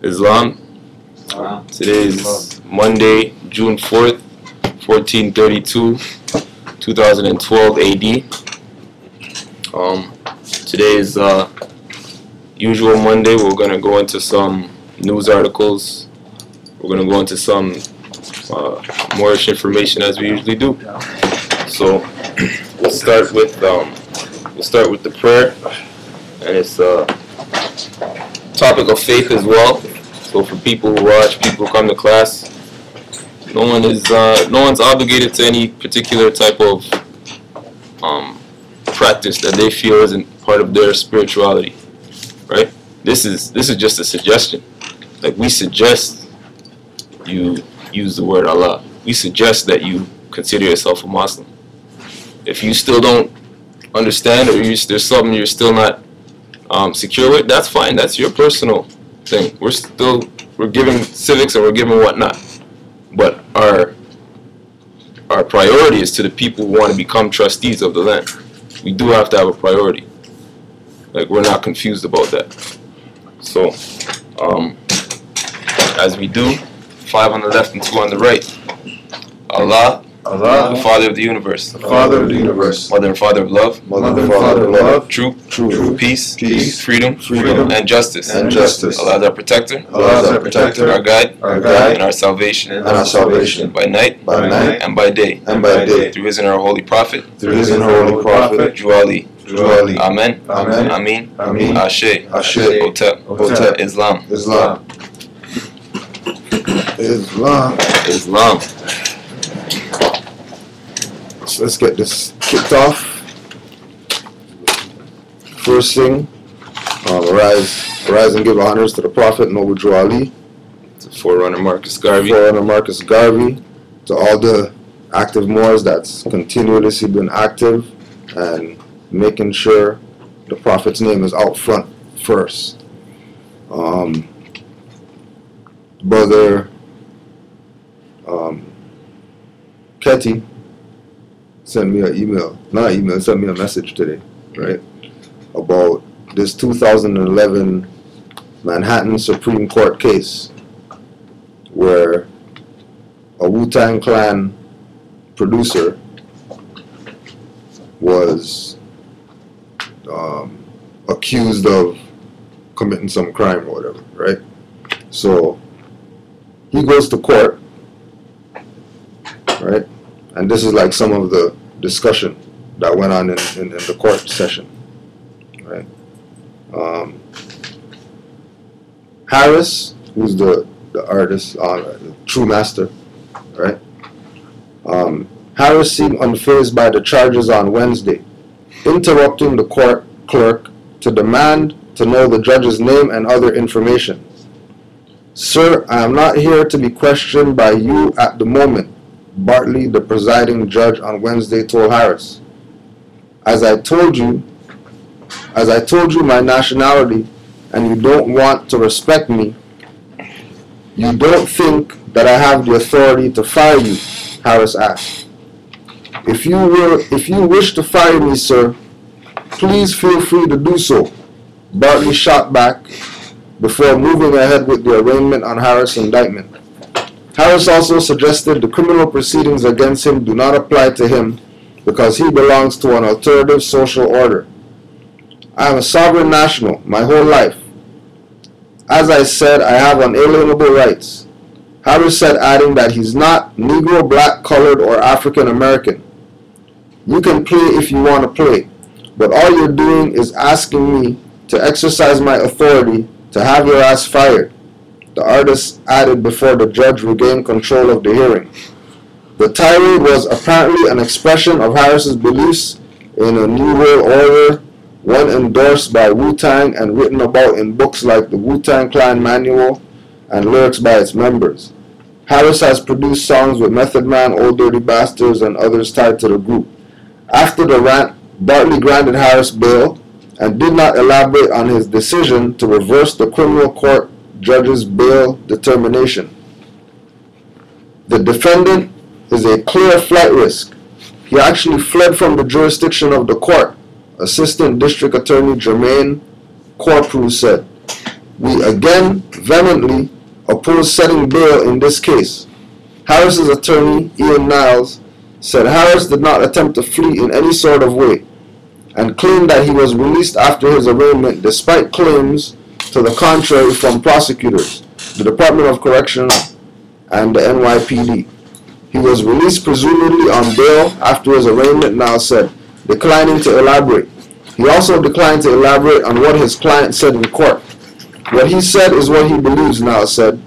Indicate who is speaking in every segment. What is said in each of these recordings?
Speaker 1: Islam. Today is Monday, June 4th, 1432, 2012 AD. Today is usual Monday. We're going to go into some news articles. We're going to go into some moreish information as we usually do. So we'll start with the prayer, and it's a topic of faith as well. So for people who watch, people who come to class, no one's obligated to any particular type of practice that they feel isn't part of their spirituality, right? This is just a suggestion. Like, we suggest you use the word Allah. We suggest that you consider yourself a Muslim. If you still don't understand, or there's something you're still not secure with, that's fine. That's your personal thing. We're giving civics and we're giving whatnot. But our priority is to the people who want to become trustees of the land. We do have to have a priority. Like, we're not confused about that. So, as we do, 5 on the left and 2 on the right. Allah, the Father of the universe.
Speaker 2: The Father of the universe.
Speaker 1: Mother and Father of love.
Speaker 2: Mother and Father of love.
Speaker 1: Truth.
Speaker 2: Truth.
Speaker 1: Peace.
Speaker 2: Peace.
Speaker 1: Freedom. And justice.
Speaker 2: And justice.
Speaker 1: Allah is our protector.
Speaker 2: Allah is our protector.
Speaker 1: Our guide.
Speaker 2: Our guide.
Speaker 1: And our salvation.
Speaker 2: And our salvation.
Speaker 1: By night.
Speaker 2: By night.
Speaker 1: And by day.
Speaker 2: And by day.
Speaker 1: Through His and our holy prophet.
Speaker 2: Through His and our holy prophet.
Speaker 1: Juali.
Speaker 2: Juali.
Speaker 1: Amen.
Speaker 2: Amen.
Speaker 1: Ameen.
Speaker 2: Ameen.
Speaker 1: Ashe.
Speaker 2: Ashe.
Speaker 1: Hotep.
Speaker 2: Hotep.
Speaker 1: Islam.
Speaker 2: Islam. Islam.
Speaker 1: Islam.
Speaker 2: So let's get this kicked off. First thing, arise and give honors to the Prophet Noble Juali,
Speaker 1: To Forerunner Marcus Garvey.
Speaker 2: Forerunner Marcus Garvey, to all the active Moors that's continuously been active and making sure the Prophet's name is out front first. Brother Ketty sent me an email, sent me a message today, right, about this 2011 Manhattan Supreme Court case where a Wu-Tang Clan producer was accused of committing some crime or whatever, right? So he goes to court, right? And this is like some of the discussion that went on in the court session, right? Harris, who's the artist, the true master, right? Harris seemed unfazed by the charges on Wednesday, interrupting the court clerk to demand to know the judge's name and other information. "Sir, I am not here to be questioned by you at the moment," Bartley, the presiding judge, on Wednesday told Harris. As I told you my nationality, and you don't want to respect me, you don't think that I have the authority to fire you?" Harris asked. If you wish to fire me, sir, please feel free to do so," Bartley shot back before moving ahead with the arraignment on Harris' indictment. Harris also suggested the criminal proceedings against him do not apply to him because he belongs to an alternative social order. "I am a sovereign national my whole life. As I said, I have unalienable rights," Harris said, adding that he's not Negro, black, colored, or African American. "You can play if you want to play, but all you're doing is asking me to exercise my authority to have your ass fired," the artist added before the judge regained control of the hearing. The tirade was apparently an expression of Harris's beliefs in a New World Order, one endorsed by Wu-Tang and written about in books like the Wu-Tang Clan Manual and lyrics by its members. Harris has produced songs with Method Man, Old Dirty Bastards, and others tied to the group. After the rant, Bartley granted Harris bail and did not elaborate on his decision to reverse the criminal court judge's bail determination. "The defendant is a clear flight risk. He actually fled from the jurisdiction of the court," Assistant District Attorney Jermaine Corprew said. We again vehemently oppose setting bail in this case. Harris's attorney, Ian Niles, said Harris did not attempt to flee in any sort of way and claimed that he was released after his arraignment despite claims to the contrary from prosecutors, the Department of Correction, and the NYPD. He was released presumably on bail after his arraignment, Niles said, declining to elaborate. He also declined to elaborate on what his client said in court. What he said is what he believes, Niles said.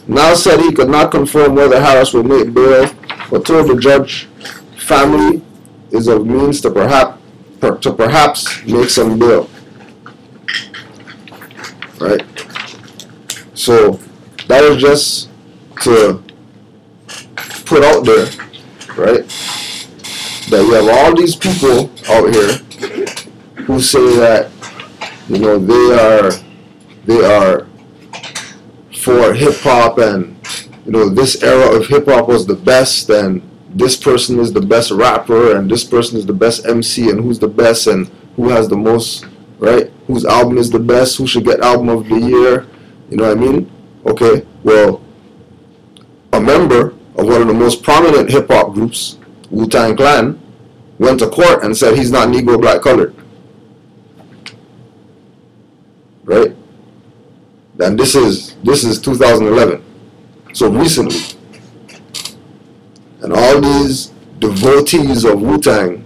Speaker 2: Niles said he could not confirm whether Harris would make bail, but told the judge family is of means to perhaps make some bail. Right? So that was just to put out there, right, that you have all these people out here who say that, you know, they are for hip hop, and you know, this era of hip hop was the best, and this person is the best rapper, and this person is the best MC, and who's the best, and who has the most, right? Whose album is the best? Who should get album of the year? You know what I mean? Okay, well, a member of one of the most prominent hip hop groups, Wu-Tang Clan, went to court and said he's not Negro, black, colored. Right? And this is 2011. So recently. And all these devotees of Wu-Tang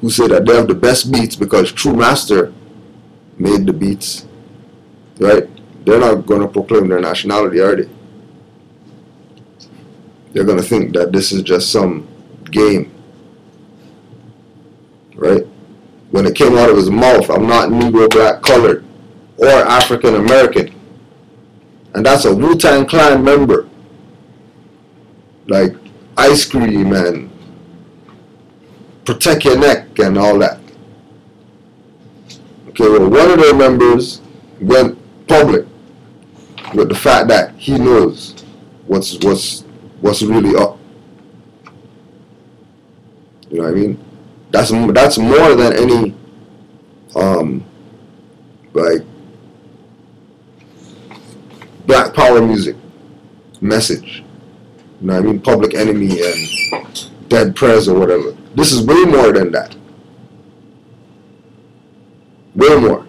Speaker 2: who say that they have the best beats because True Master made the beats, right? They're not going to proclaim their nationality, are they? They're going to think that this is just some game, right? When it came out of his mouth, I'm not Negro, black, colored, or African American. And that's a Wu-Tang Clan member. Like Ice Cream and Protect Your Neck and all that. Okay, well, one of their members went public with the fact that he knows what's really up. You know what I mean? That's more than any like Black Power music message. You know what I mean? Public Enemy and Dead Prez or whatever. This is way more than that. Way more.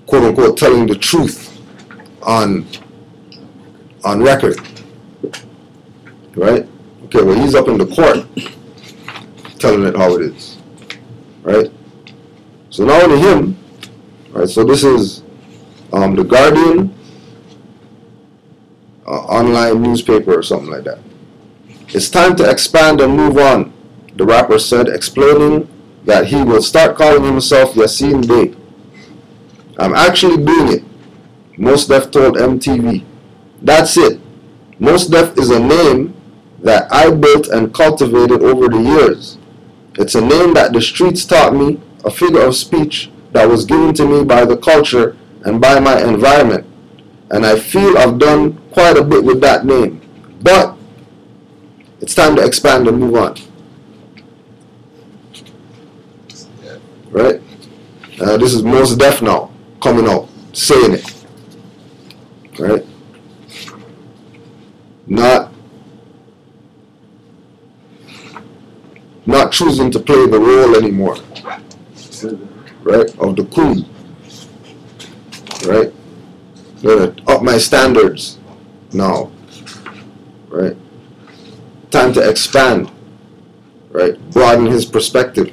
Speaker 2: Quote unquote telling the truth on record. Right? Okay, well, he's up in the court telling it how it is. Right? So not only him, right, so this is the Guardian online newspaper or something like that. It's time to expand and move on, the rapper said, explaining that he will start calling himself Yassine Bey. I'm actually doing it, Mos Def told MTV. That's it. Mos Def is a name that I built and cultivated over the years. It's a name that the streets taught me, a figure of speech that was given to me by the culture and by my environment. And I feel I've done quite a bit with that name. But it's time to expand and move on. Right? This is Mos Def now, coming out, saying it. Right? Not choosing to play the role anymore. Right? Of the queen. Right? Up my standards now. Right? Time to expand. Right? Broaden his perspective.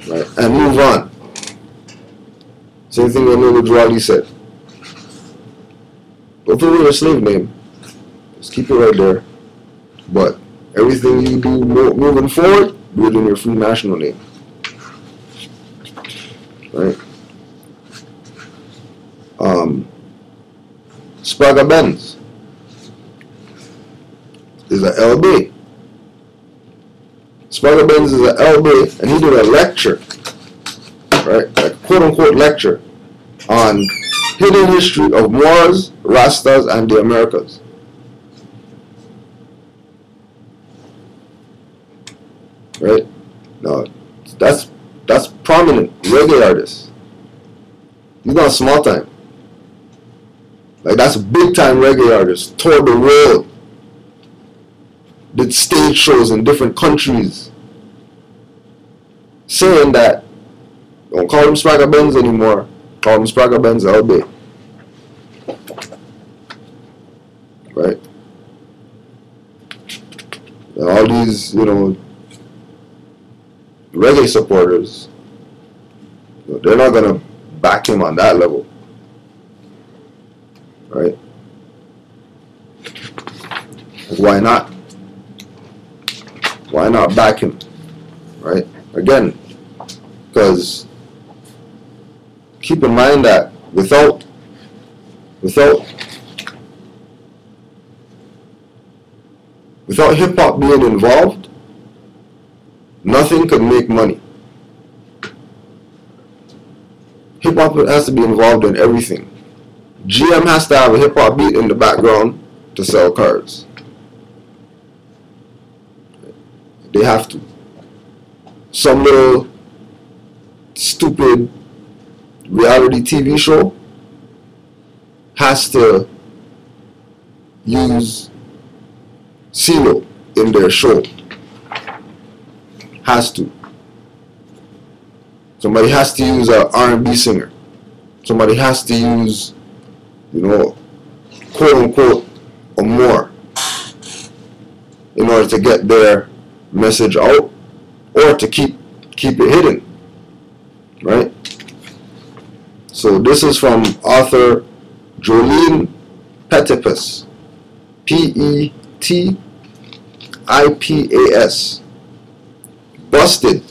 Speaker 2: Right? And move on. Same thing when Lulu Dwali said. Don't put it with your slave name. Just keep it right there. But everything you do moving forward, do it in your free national name. Right? Sprague Benz is a LB. Sprague Benz is a LB, and he did a lecture, right, a quote-unquote lecture on hidden history of Moors, Rastas, and the Americas. Right? Now, that's prominent reggae artists. He's not small time. Like, that's big time reggae artist. Toured the world. Did stage shows in different countries. Saying that, don't call him Spragga Benz anymore. Call him Spragga Benz LB. Right? And all these, you know, reggae supporters, they're not going to back him on that level. Right? Why not? Why not back him? Right? Again, because keep in mind that without hip-hop being involved, nothing could make money. Hip-hop has to be involved in everything. GM has to have a hip-hop beat in the background to sell cars. They have to. Some little stupid reality TV show has to use CeeLo in their show. Has to. Somebody has to use an R&B singer. Somebody has to use, you know, quote unquote, or more in order to get their message out or to keep it hidden. Right? So this is from author Jolene Pettipas, P-E-T-I-P-A-S. Busted.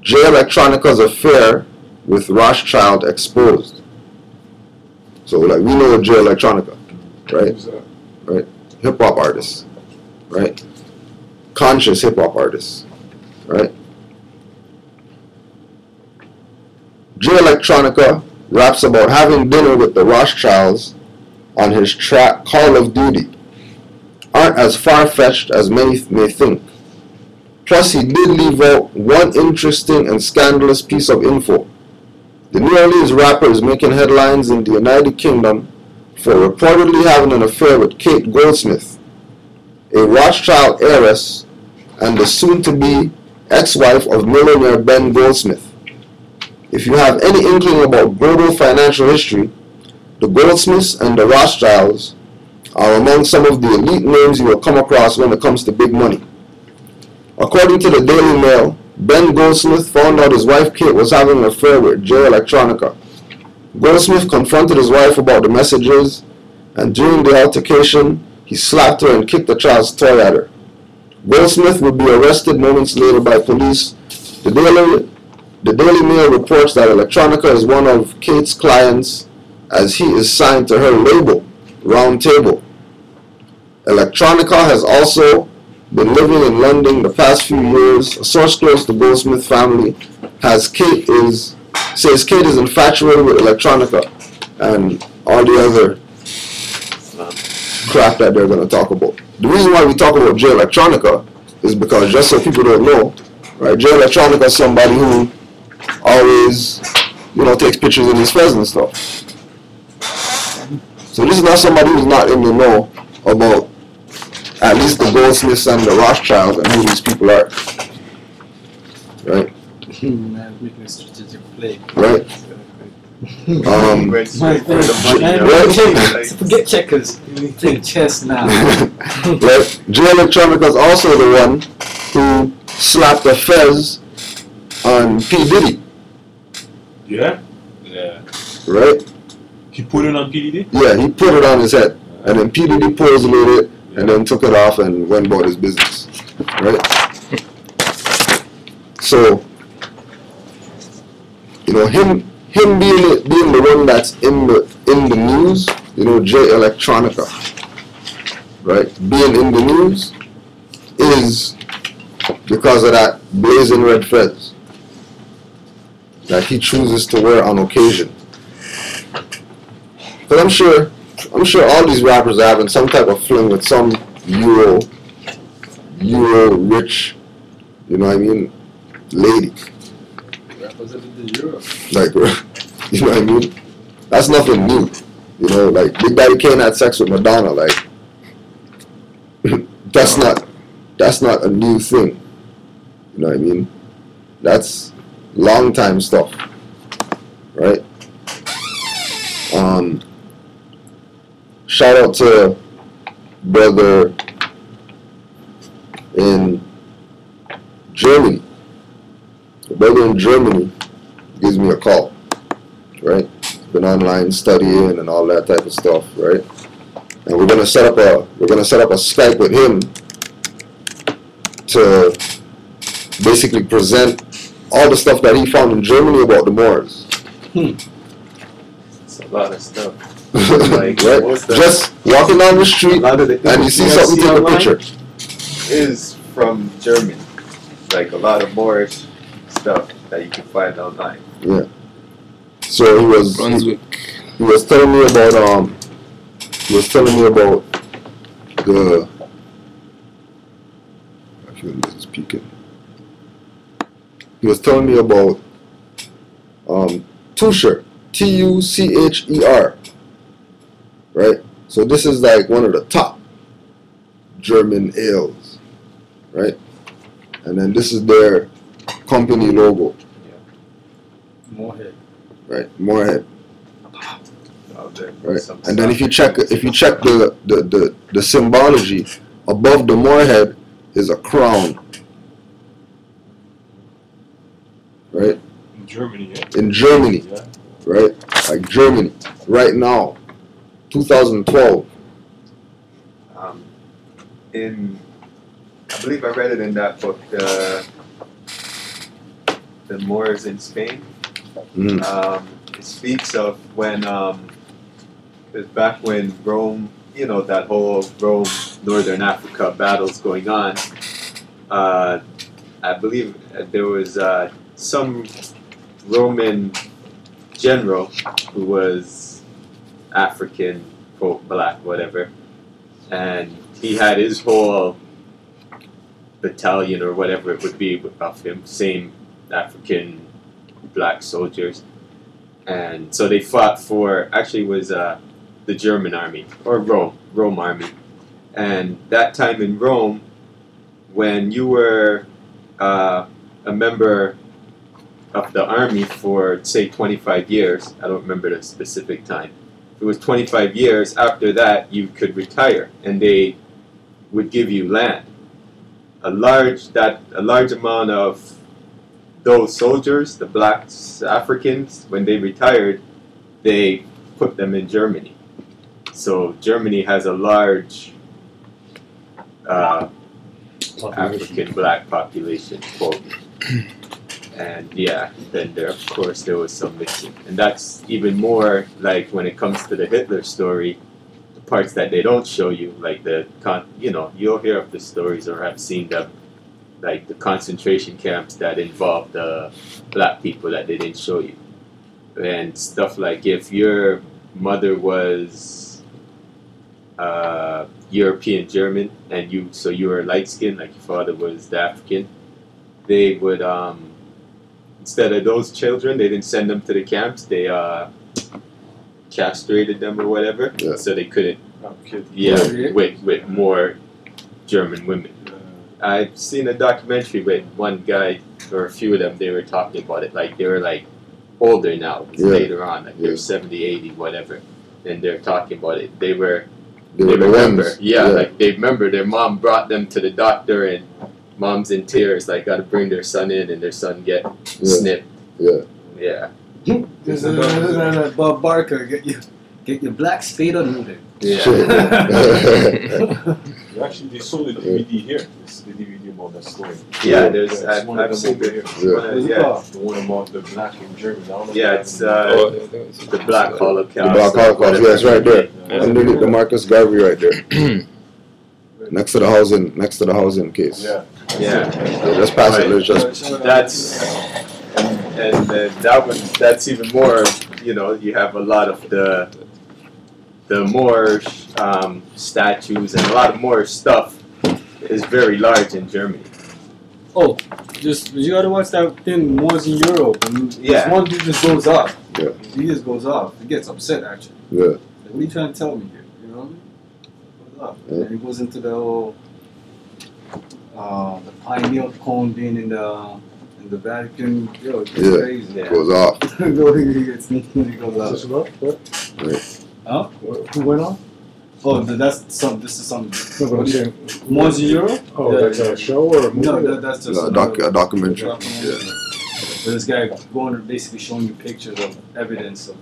Speaker 2: J Electronica's affair with Rothschild exposed. So, like, we know J Electronica, right? Right? Hip hop artists, right? Conscious hip hop artists, right? J Electronica raps about having dinner with the Rothschilds on his track Call of Duty. Aren't as far-fetched as many may think. Plus, he did leave out one interesting and scandalous piece of info. The New Orleans rapper is making headlines in the United Kingdom for reportedly having an affair with Kate Goldsmith, a Rothschild heiress and the soon-to-be ex-wife of millionaire Ben Goldsmith. If you have any inkling about global financial history, the Goldsmiths and the Rothschilds are among some of the elite names you will come across when it comes to big money. According to the Daily Mail, Ben Goldsmith found out his wife Kate was having an affair with J Electronica. Goldsmith confronted his wife about the messages, and during the altercation, he slapped her and kicked the child's toy at her. Goldsmith would be arrested moments later by police. The Daily Mail reports that Electronica is one of Kate's clients, as he is signed to her label, Round Table. Electronica has also been living in London the past few years. A source close to Goldsmith family says Kate is infatuated with Electronica and all the other crap that they're going to talk about. The reason why we talk about J Electronica is because, just so people don't know, right, J Electronica is somebody who always, you know, takes pictures in his fez and stuff. So this is not somebody who's not in the know about at least the Goldsmiths and the Rothschilds and who these people are. Right?
Speaker 3: Man, making a strategic play.
Speaker 2: Right?
Speaker 3: Forget checkers. We think chess now.
Speaker 2: Right? J Electronica is also the one who slapped a fez on P. Diddy.
Speaker 4: Yeah? Yeah.
Speaker 2: Right?
Speaker 4: He put it on PDD?
Speaker 2: Yeah, he put it on his head. And then P. Diddy poisoned it and then took it off and went about his business. Right? So, you know, him being the one that's in the news, you know, J Electronica, right? Being in the news is because of that blazing red fez that he chooses to wear on occasion. Because I'm sure all these rappers are having some type of fling with some Euro rich, you know what I mean, lady.
Speaker 3: Rappers in the Euro.
Speaker 2: Like, You know what I mean? That's nothing new. You know, like Big Daddy Kane had sex with Madonna. Like that's not a new thing. You know what I mean? That's long time stuff, right? Shout out to brother in Germany. The brother in Germany gives me a call, right? Been online studying and all that type of stuff, right? And we're gonna set up a Skype with him to basically present all the stuff that he found in Germany about the Moors.
Speaker 5: It's a lot of stuff.
Speaker 2: Right? Just walking down the street and you see something, take a picture.
Speaker 5: Is from Germany. Like a lot of Moorish stuff that you can find online.
Speaker 2: Yeah. So he was telling me about the I feel this is peaking. He was telling me about Tuscher, Tucher, right? So this is like one of the top German ales, right? And then this is their company logo.
Speaker 3: Moorhead.
Speaker 2: Right, Moorhead. Right,
Speaker 5: Some
Speaker 2: and then
Speaker 5: stuff.
Speaker 2: if you check the symbology above the Moorhead is a crown. Right,
Speaker 4: In Germany, yeah.
Speaker 2: in Germany,
Speaker 4: Yeah.
Speaker 2: right, like Germany, right now, 2012.
Speaker 5: I believe I read it in that book, The Moors in Spain.
Speaker 2: Mm.
Speaker 5: It speaks of when, it's back when Rome, you know, that whole Rome, Northern Africa battles going on. I believe there was some Roman general who was African, quote, black, whatever, and he had his whole battalion or whatever it would be of him, same African black soldiers, and so they fought for, actually it was the German army or Rome army, and that time in Rome, when you were a member of the army for say 25 years, I don't remember the specific time. If it was 25 years, after that you could retire, and they would give you land. A large amount of those soldiers, the black Africans, when they retired, they put them in Germany. So Germany has a large African black population, quote. And yeah, then there of course there was some mixing, and that's even more like when it comes to the Hitler story, the parts that they don't show you, like you'll hear of the stories or have seen them, like the concentration camps that involved the black people that they didn't show you, and stuff like if your mother was European German and you were light skinned, like your father was the African, they would instead of those children, they didn't send them to the camps. They castrated them or whatever, so they couldn't. With more German women. I've seen a documentary with one guy or a few of them. They were talking about it, like they were like older now. Later on, like they're 70, 80, whatever, and they're talking about it. They remember, like they remember their mom brought them to the doctor and. Mom's in tears, like got to bring their son in, and their son get snipped. Yeah.
Speaker 3: Bob Barker, get your black spade unloaded.
Speaker 5: Yeah.
Speaker 4: Actually, they sold the DVD here. It's the DVD about that story.
Speaker 5: Yeah, there's.
Speaker 4: I've
Speaker 5: seen
Speaker 4: over here. The one about the black in Germany.
Speaker 5: It's the Black Holocaust.
Speaker 2: The Black Holocaust, yeah, it's right there. Underneath the Marcus Garvey right there. Next to the housing case.
Speaker 5: Yeah.
Speaker 2: Let's pass it. Let's just.
Speaker 5: That's even more. You know, you have a lot of the more statues and a lot of more stuff is very large in Germany.
Speaker 3: Oh, just you gotta watch that thing Moors in Europe. And
Speaker 5: Yeah.
Speaker 3: This one dude just goes off.
Speaker 2: Yeah.
Speaker 3: He just goes off. He gets upset actually.
Speaker 2: Yeah.
Speaker 3: Like, what are you trying to tell me here? You know what I mean? Goes off.
Speaker 2: Yeah.
Speaker 3: And he goes into the whole the pineal cone being in the Vatican. Yo, it's
Speaker 2: Yeah.
Speaker 3: crazy.
Speaker 5: Yeah.
Speaker 2: Goes off.
Speaker 3: He gets sneaky and he goes
Speaker 6: Is this
Speaker 3: off.
Speaker 6: enough? What?
Speaker 2: Right.
Speaker 3: Huh?
Speaker 6: Who went on?
Speaker 3: Oh, that's some. This is some.
Speaker 6: No, but I'm saying.
Speaker 3: Moors in Europe?
Speaker 6: Oh,
Speaker 3: Yeah,
Speaker 6: that's a show or a movie?
Speaker 3: No, that's just
Speaker 2: A
Speaker 3: another
Speaker 2: documentary.
Speaker 3: documentary.
Speaker 2: Yeah.
Speaker 3: But this guy going basically showing you pictures of evidence of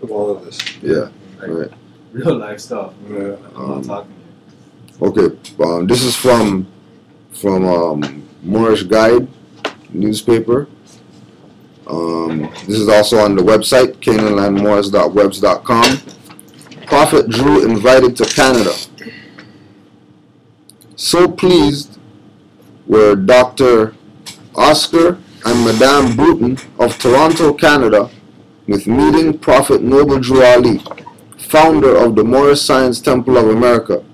Speaker 6: Of all of this.
Speaker 2: Yeah.
Speaker 3: like
Speaker 2: Right.
Speaker 3: real life stuff.
Speaker 6: Yeah.
Speaker 3: I'm not talking here.
Speaker 2: Okay. This is from Moorish Guide newspaper. This is also on the website, canaanlandmoors.webs.com. Prophet Drew invited to Canada. So pleased were Dr. Oscar and Madame Bruton of Toronto, Canada, with meeting Prophet Noble Drew Ali, founder of the Moorish Science Temple of America,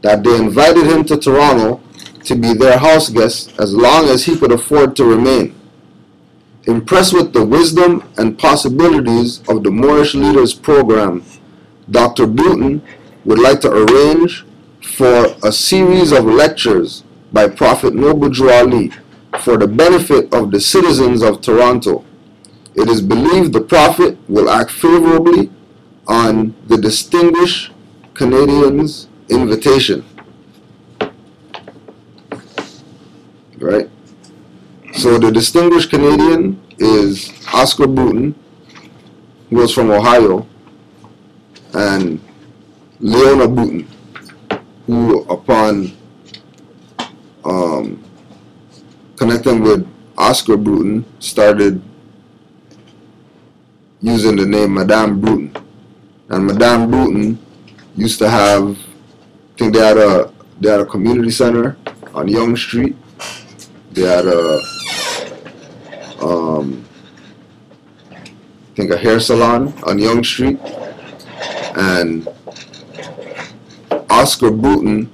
Speaker 2: that they invited him to Toronto to be their house guest as long as he could afford to remain. Impressed with the wisdom and possibilities of the Moorish Leaders Program, Dr. Bruton would like to arrange for a series of lectures by Prophet Noble Drew Ali for the benefit of the citizens of Toronto. It is believed the Prophet will act favorably on the distinguished Canadian's invitation. Right? So the distinguished Canadian is Oscar Bruton, who was from Ohio, and Leona Bruton, who upon connecting with Oscar Bruton started using the name Madame Bruton. And Madame Bruton used to have, I think they had a community center on Yonge Street. They had I think a hair salon on Yonge Street. And Oscar Bruton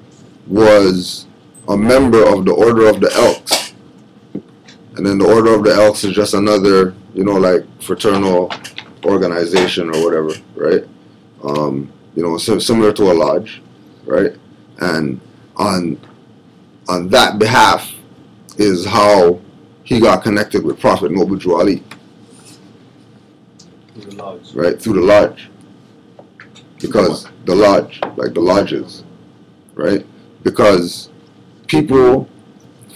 Speaker 2: was a member of the Order of the Elks. And then the Order of the Elks is just another, like fraternal organization or whatever, right? Similar to a lodge, right? And on that behalf is how he got connected with Prophet Noble Drew Ali.
Speaker 3: Through the lodge.
Speaker 2: Right? Through the lodge. Because the lodge, like the lodges, right? Because people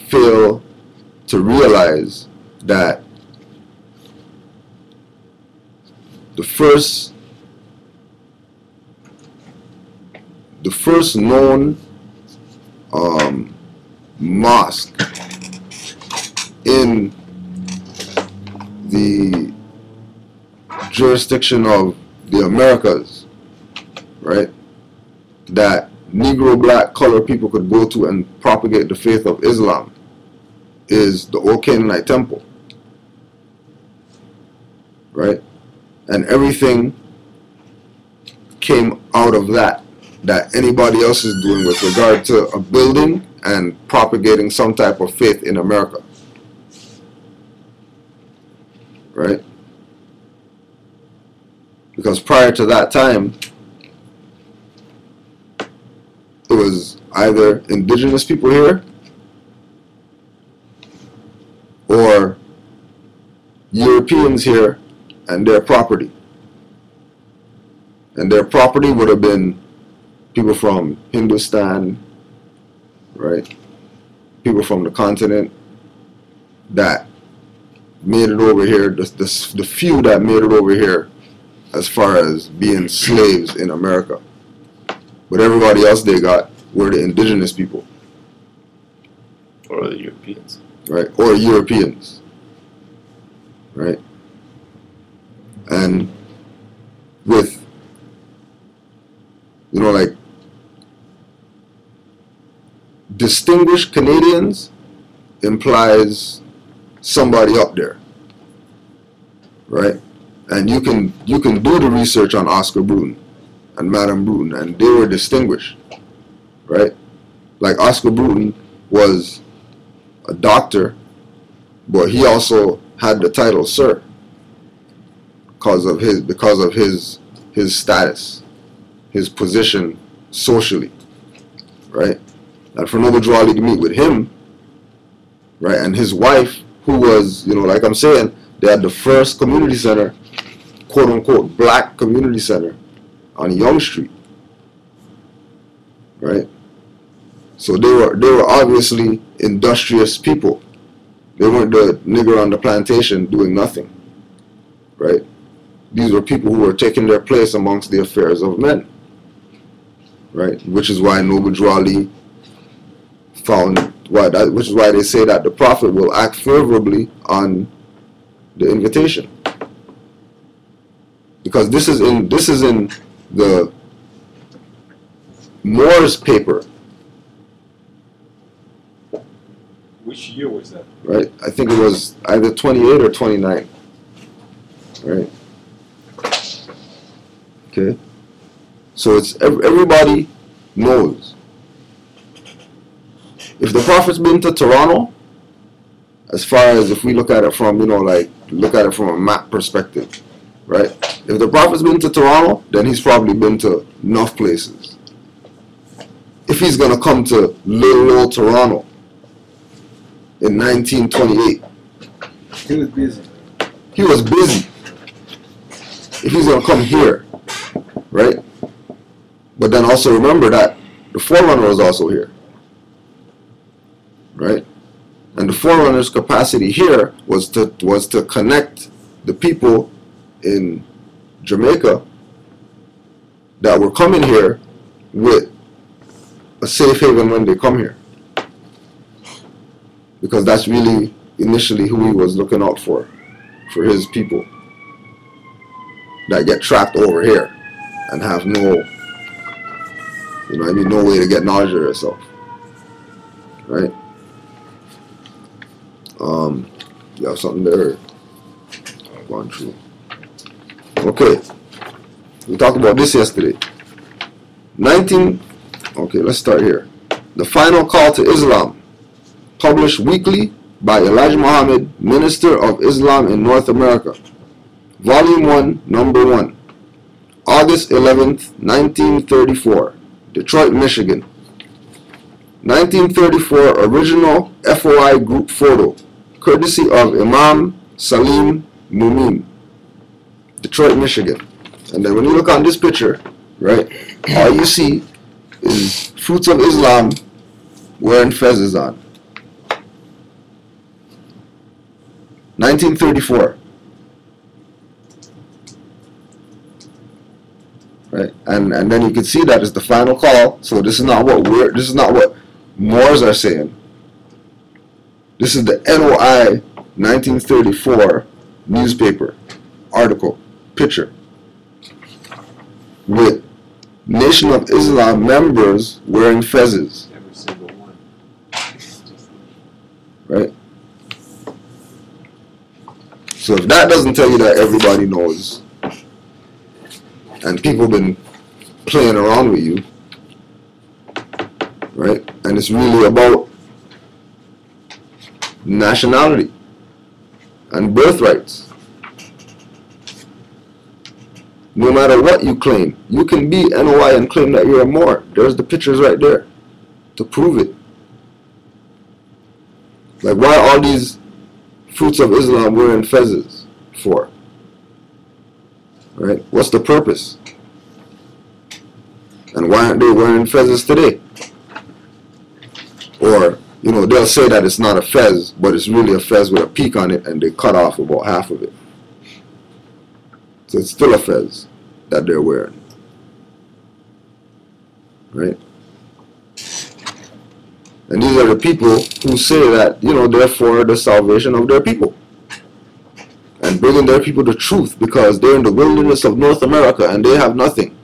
Speaker 2: fail to realize that the first known mosque in the jurisdiction of the Americas, right, that Negro, black, color people could go to and propagate the faith of Islam is the Old Canaanite Temple, right? And everything came out of that anybody else is doing with regard to a building and propagating some type of faith in America, right? Because prior to that time, it was either indigenous people here or Europeans here and their property. And their property would have been people from Hindustan, right? People from the continent that made it over here, the few that made it over here as far as being slaves in America. But everybody else they got were the indigenous people.
Speaker 1: Or the Europeans.
Speaker 2: Right? Or Europeans. Right? And with, like, distinguished Canadians implies somebody up there. Right? And you can do the research on Oscar Bruton and Madame Bruton, and they were distinguished, right? Like Oscar Bruton was a doctor, but he also had the title sir because of his status, his position socially, right? And for Noble Drew Ali to meet with him, right, and his wife, who was, you know, like I'm saying, they had the first community center, quote unquote, black community center on Young Street, right? So they were obviously industrious people. They weren't the nigger on the plantation doing nothing, right? These were people who were taking their place amongst the affairs of men, right? Which is why Noble Drew Ali which is why they say that the Prophet will act favorably on the invitation, because this is in the Moore's paper.
Speaker 4: Which year was that?
Speaker 2: Right, I think it was either 28 or 29. Right. Okay. So it's everybody knows. If the Prophet's been to Toronto, as far as if we look at it from, you know, like look at it from a map perspective, right? If the Prophet's been to Toronto, then he's probably been to enough places. If he's gonna come to little old Toronto in 1928,
Speaker 3: He was busy.
Speaker 2: he was busy. If he's gonna come here, right? But then also remember that the Forerunner was also here, right? And the Forerunner's capacity here was to connect the people in Jamaica that were coming here with a safe haven when they come here, because that's really initially who he was looking out for his people that get trapped over here and have no, you know what I mean, no way to get knowledge of yourself, right? You have something there going through. Okay, we talked about this yesterday. Okay, let's start here. The Final Call to Islam, published weekly by Elijah Muhammad, Minister of Islam in North America. Volume 1, Number 1. August 11th, 1934. Detroit, Michigan. 1934 original FOI group photo, courtesy of Imam Salim Mumin. Detroit, Michigan. And then when you look on this picture, right, all you see is Fruits of Islam wearing fezzes on. 1934. Right, and then you can see that is the final call. So this is not what Moors are saying. This is the NOI 1934 newspaper article picture with Nation of Islam members wearing fezzes.
Speaker 5: Every single one.
Speaker 2: Right. So if that doesn't tell you that everybody knows, and people been playing around with you, right? And it's really about nationality and birthrights. No matter what you claim, you can be NOI and claim that you're a Moor. There's the pictures right there to prove it. Like, why are all these Fruits of Islam wearing fezzes for? Right? What's the purpose? And why aren't they wearing fezzes today? Or, you know, they'll say that it's not a fez, but it's really a fez with a peak on it, and they cut off about half of it. So it's still a fez that they're wearing. Right? And these are the people who say that, you know, they're for the salvation of their people and bringing their people the truth, because they're in the wilderness of North America and they have nothing.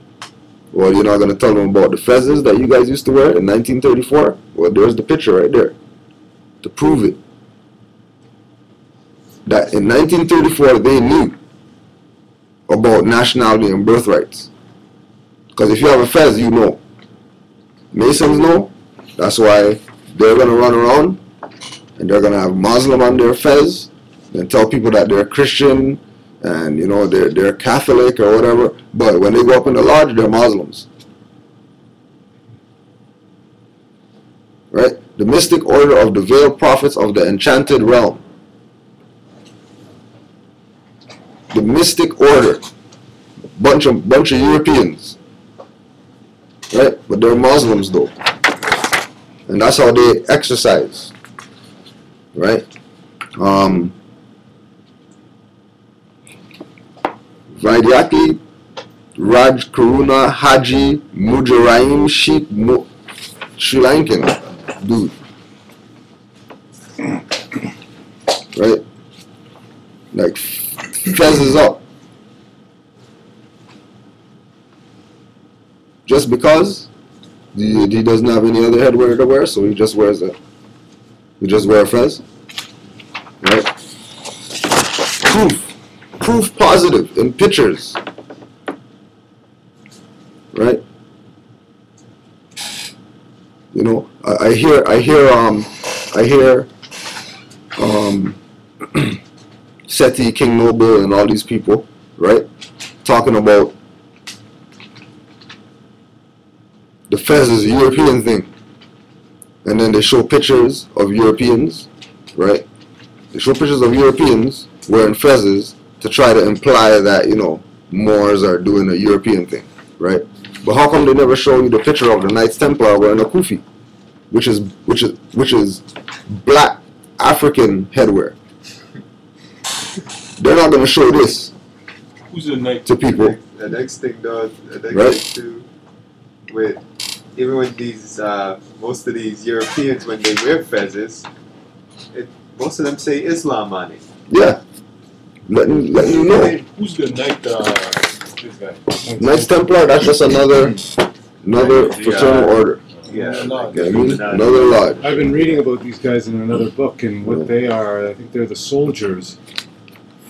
Speaker 2: Well, you're not going to tell them about the fezzes that you guys used to wear in 1934? Well, there's the picture right there to prove it. That in 1934 they knew about nationality and birthrights. Because if you have a fez, you know. Masons know. That's why they're going to run around and they're gonna have Muslim on their fez, and tell people that they're Christian, and you know they're Catholic or whatever. But when they go up in the lodge, they're Muslims. Right? The mystic order of the veiled prophets of the enchanted realm. The mystic order. Bunch of Europeans. Right? But they're Muslims though. And that's how they exercise. Right? Vaidyaki, Raj Karuna, Haji, Mujaraim, Sheikh, Sri Lankan. Dude. Right? Like, Fez is up. Just because he doesn't have any other headwear to wear, so he just wears it. He just wear a fez. Right? Proof positive in pictures. Right? You know, I hear Seti, King Noble, and all these people, right, talking about the fez is a European thing, and then they show pictures of Europeans, right? They show pictures of Europeans wearing fezes to try to imply that, you know, Moors are doing a European thing, right? But how come they never show you the picture of the Knights Templar wearing a kufi, which is black African headwear? They're not going to show this.
Speaker 3: Who's the knight
Speaker 2: to people?
Speaker 5: The next thing though,
Speaker 2: right?
Speaker 5: Thing too, with even when these most of these Europeans when they wear fezes, most of them say Islam on it.
Speaker 2: Yeah, letting you know.
Speaker 3: Who's the knight? This guy.
Speaker 2: Knights Templar. That's just another fraternal order.
Speaker 5: Yeah,
Speaker 2: another lodge.
Speaker 6: I've been reading about these guys in another book, and what they are, I think they're the soldiers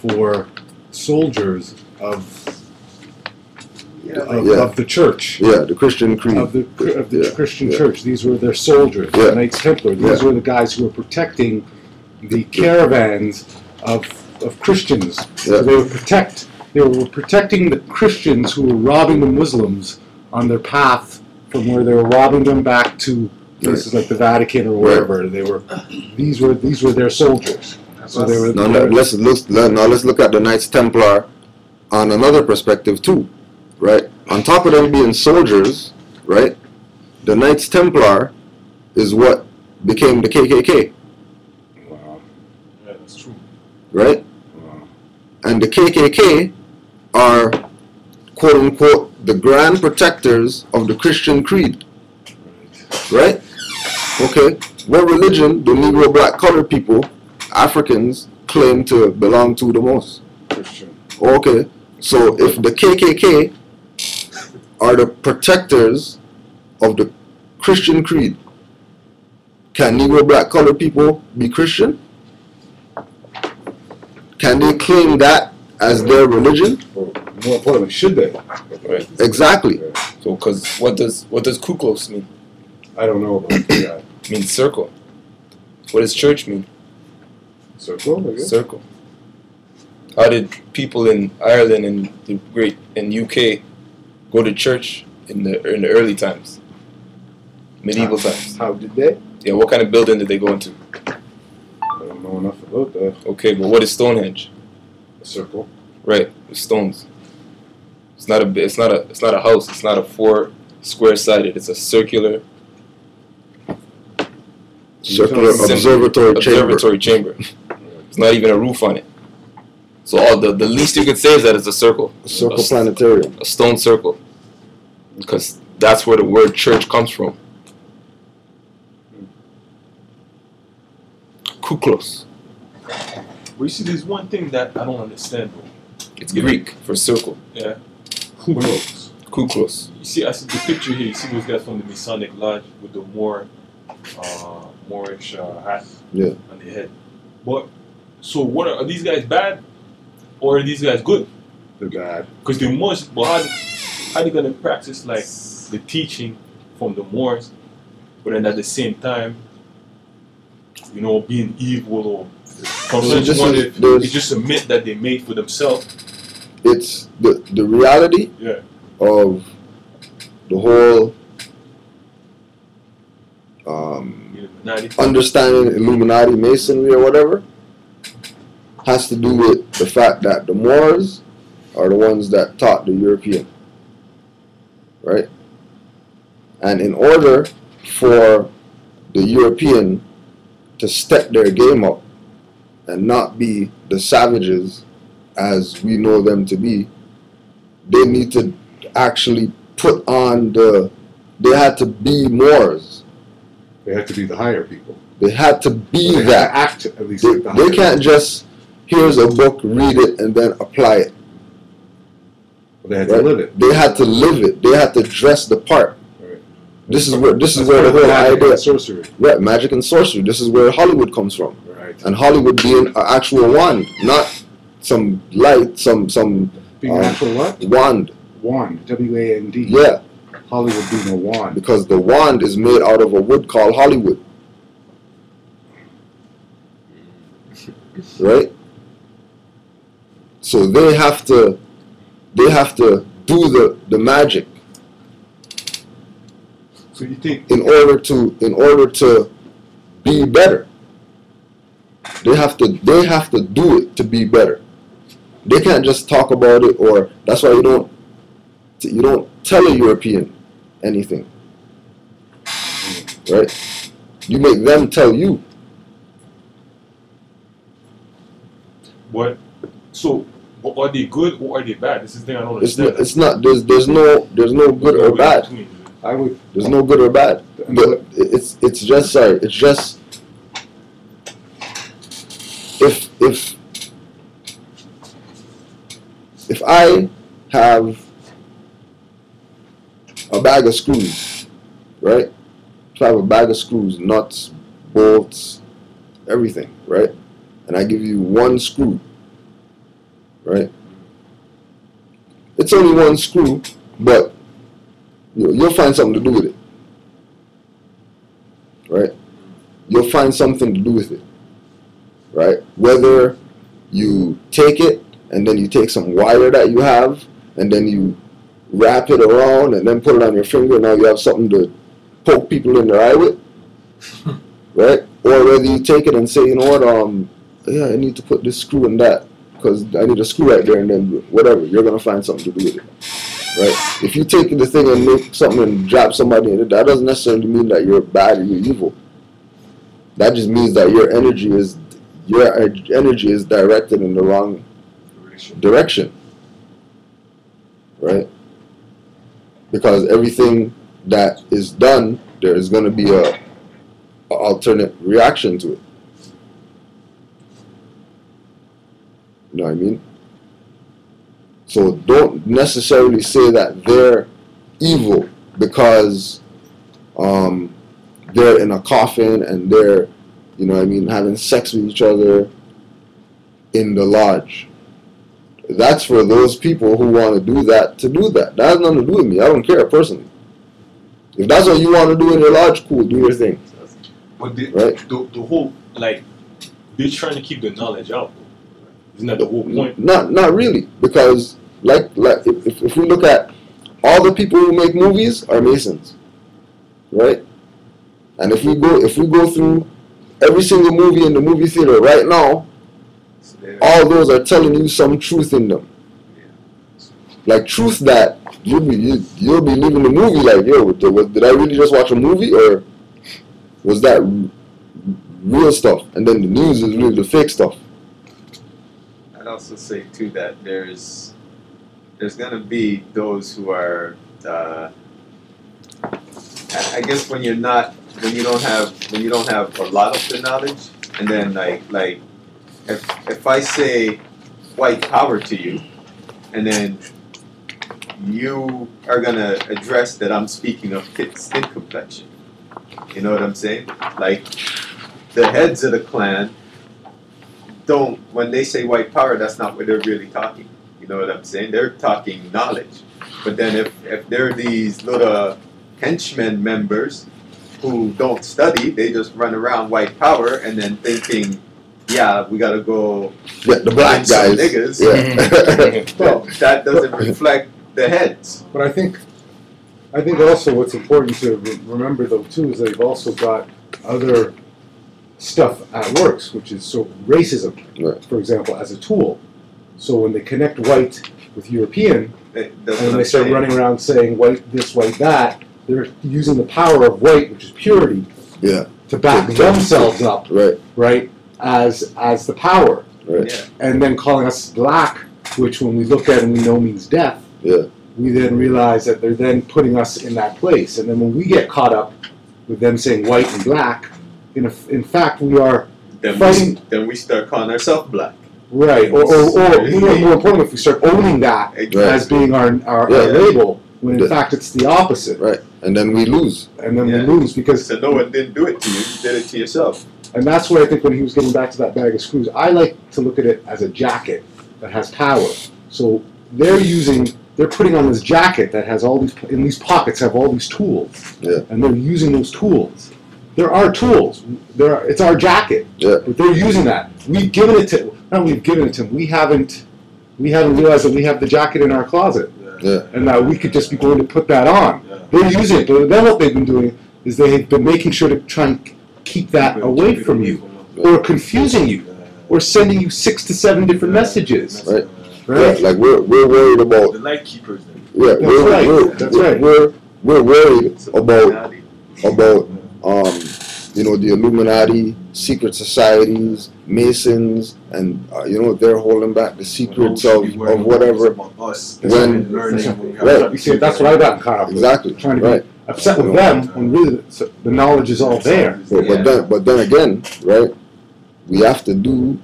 Speaker 6: of the church.
Speaker 2: Yeah, the Christian creed.
Speaker 6: Of the Christian church. These were their soldiers, the Knights Templar. These were the guys who were protecting the caravans of Christians. So they were protecting the Christians who were robbing the Muslims on their path from where they were robbing them back to places like the Vatican or wherever. These were their soldiers. So they were.
Speaker 2: Now let's look at the Knights Templar on another perspective too, right? On top of them being soldiers, right? The Knights Templar is what became the KKK.
Speaker 3: Wow. Yeah, that's true.
Speaker 2: Right?
Speaker 3: Wow.
Speaker 2: And the KKK are, quote unquote, the grand protectors of the Christian creed. Right? Okay. What religion do Negro, black, colored people, Africans, claim to belong to the most?
Speaker 3: Christian.
Speaker 2: Okay. So if the KKK are the protectors of the Christian creed, can Negro, black, colored people be Christian? Can they claim that as their religion?
Speaker 6: More importantly, should they?
Speaker 1: Right.
Speaker 2: Exactly.
Speaker 1: So, because what does Ku Klux mean?
Speaker 6: I don't know about that.
Speaker 1: It means circle. What does church mean?
Speaker 6: Circle, I guess.
Speaker 1: Circle. How did people in Ireland and UK go to church in the early times, medieval times?
Speaker 6: How did they?
Speaker 1: Yeah. What kind of building did they go into?
Speaker 6: I don't know enough about that.
Speaker 1: Okay, but what is Stonehenge?
Speaker 6: A circle.
Speaker 1: Right, with stones. It's not a house. It's not a 4 square sided. It's a circular observatory chamber. It's not even a roof on it. So all the least you could say is that it's a circle.
Speaker 2: A circle planetarium.
Speaker 1: A stone circle. Because that's where the word church comes from. Ku Klux.
Speaker 3: But you see, there's one thing that I don't understand, bro.
Speaker 1: It's Greek for circle.
Speaker 3: Yeah.
Speaker 6: Ku Klux.
Speaker 1: Ku Klux.
Speaker 3: You see, I see the picture here. You see those guys from the Masonic Lodge with the Moorish hat on their head. But so, what are these guys bad, or are these guys good?
Speaker 6: They're bad.
Speaker 3: Because the Moors, but how are they gonna practice like the teaching from the Moors, but then at the same time you know, being evil or it's just a myth that they made for themselves.
Speaker 2: It's the reality
Speaker 3: Yeah.
Speaker 2: of the whole understanding Illuminati, Masonry, or whatever, has to do with the fact that the Moors are the ones that taught the European, right? And in order for the European to step their game up and not be the savages as we know them to be, they need to actually put on they had to be Moors.
Speaker 6: They had to be the higher people.
Speaker 2: They had to be
Speaker 6: they
Speaker 2: that.
Speaker 6: Had to act at least.
Speaker 2: They can't just, here's a book, read it, and then apply it.
Speaker 6: Well, they had to live it.
Speaker 2: They had to live it. They had to dress the part.
Speaker 6: Right.
Speaker 2: This is where the whole idea.
Speaker 6: And sorcery.
Speaker 2: Right, magic and sorcery. This is where Hollywood comes from.
Speaker 6: Right.
Speaker 2: And Hollywood being an actual wand, not some light, some
Speaker 6: being an actual what?
Speaker 2: Wand.
Speaker 6: Wand. W-A-N-D.
Speaker 2: Yeah.
Speaker 6: Hollywood being a wand.
Speaker 2: Because the wand is made out of a wood called Hollywood. Right? So they have to do the magic.
Speaker 3: So you think
Speaker 2: in order to be better. They have to do it to be better. They can't just talk about it, or that's why you don't tell a European anything, right? You make them tell you.
Speaker 3: What? So, are they good or are they bad? This is the thing I don't understand.
Speaker 2: It's not. There's no good or bad. There's no good or bad. But it's just sorry. It's just if I have a bag of screws, right? If I have a bag of screws, nuts, bolts, everything, right? And I give you one screw, right? It's only one screw, but you'll find something to do with it, right? You'll find something to do with it, right? Whether you take it and then you take some wire that you have and then you wrap it around and then put it on your finger, now you have something to poke people in their eye with, right? Or whether you take it and say, you know what, yeah, I need to put this screw in that because I need a screw right there, and then whatever, you're going to find something to do with it, right? If you take the thing and make something and drop somebody in it, that doesn't necessarily mean that you're bad or you're evil. That just means that your energy is directed in the wrong direction, right? Because everything that is done, there is going to be a alternate reaction to it. You know what I mean? So don't necessarily say that they're evil because they're in a coffin and they're, you know what I mean, having sex with each other in the lodge. That's for those people who want to do that, to do that. That has nothing to do with me. I don't care personally. If that's what you want to do in your lodge, cool, do your thing.
Speaker 3: But
Speaker 2: right?
Speaker 3: the whole, like, they're trying to keep the knowledge out. Isn't that the whole point?
Speaker 2: Not really, because like if we look at all the people who make movies are Masons, right? And if we go through every single movie in the movie theater right now, all those are telling you some truth in them, like truth that you'll be leaving the movie like, yo, did I really just watch a movie, or was that real stuff? And then the news is really the fake stuff.
Speaker 5: I'd also say too that there's gonna be those who are I guess when you don't have a lot of the knowledge, and then like if I say white power to you, and then you are gonna address that I'm speaking of skin complexion. You know what I'm saying? Like the heads of the clan don't, when they say white power, that's not what they're really talking. You know what I'm saying? They're talking knowledge. But then if there are these little henchmen members who don't study, they just run around white power and then thinking, yeah, we gotta go
Speaker 2: the black guys.
Speaker 5: Niggas.
Speaker 2: Yeah.
Speaker 5: Well, that doesn't reflect the heads.
Speaker 6: But I think also what's important to remember though too is they've also got other stuff at works, which is so racism, for example, as a tool. So when they connect white with European, and they start running around saying white this, white that, they're using the power of white, which is purity, to back themselves up, right, as the power, and then calling us black, which when we look at and we know means death. We then realize that they're then putting us in that place, and then when we get caught up with them saying white and black, in fact we are fighting.
Speaker 5: Then we start calling ourselves black.
Speaker 6: Right, or more importantly, if we start owning that as being our label, when in fact it's the opposite.
Speaker 2: Right, and then we lose.
Speaker 6: And then we lose because...
Speaker 5: So no one didn't do it to you, you did it to yourself.
Speaker 6: And that's what I think when he was getting back to that bag of screws, I like to look at it as a jacket that has power. So they're putting on this jacket that has all these, in these pockets have all these tools. And they're using those tools. There are tools. It's our jacket. But they're using that. We've given it to... Not we've given it to them. We haven't realized that we have the jacket in our closet, and that we could just be going to put that on. They're using it, but then what they've been doing is they've been making sure to try and keep that away from you, or confusing you, or sending you 6 to 7 different messages. Right.
Speaker 2: Like we're worried about
Speaker 3: the light keepers.
Speaker 2: Then.
Speaker 6: That's right.
Speaker 2: We're worried about the Illuminati, secret societies, Masons, and they're holding back the secrets of whatever.
Speaker 6: You see, that's what I got caught up with.
Speaker 2: Exactly.
Speaker 6: Trying to be upset with them when really the knowledge is all there.
Speaker 2: But then again, right? We have to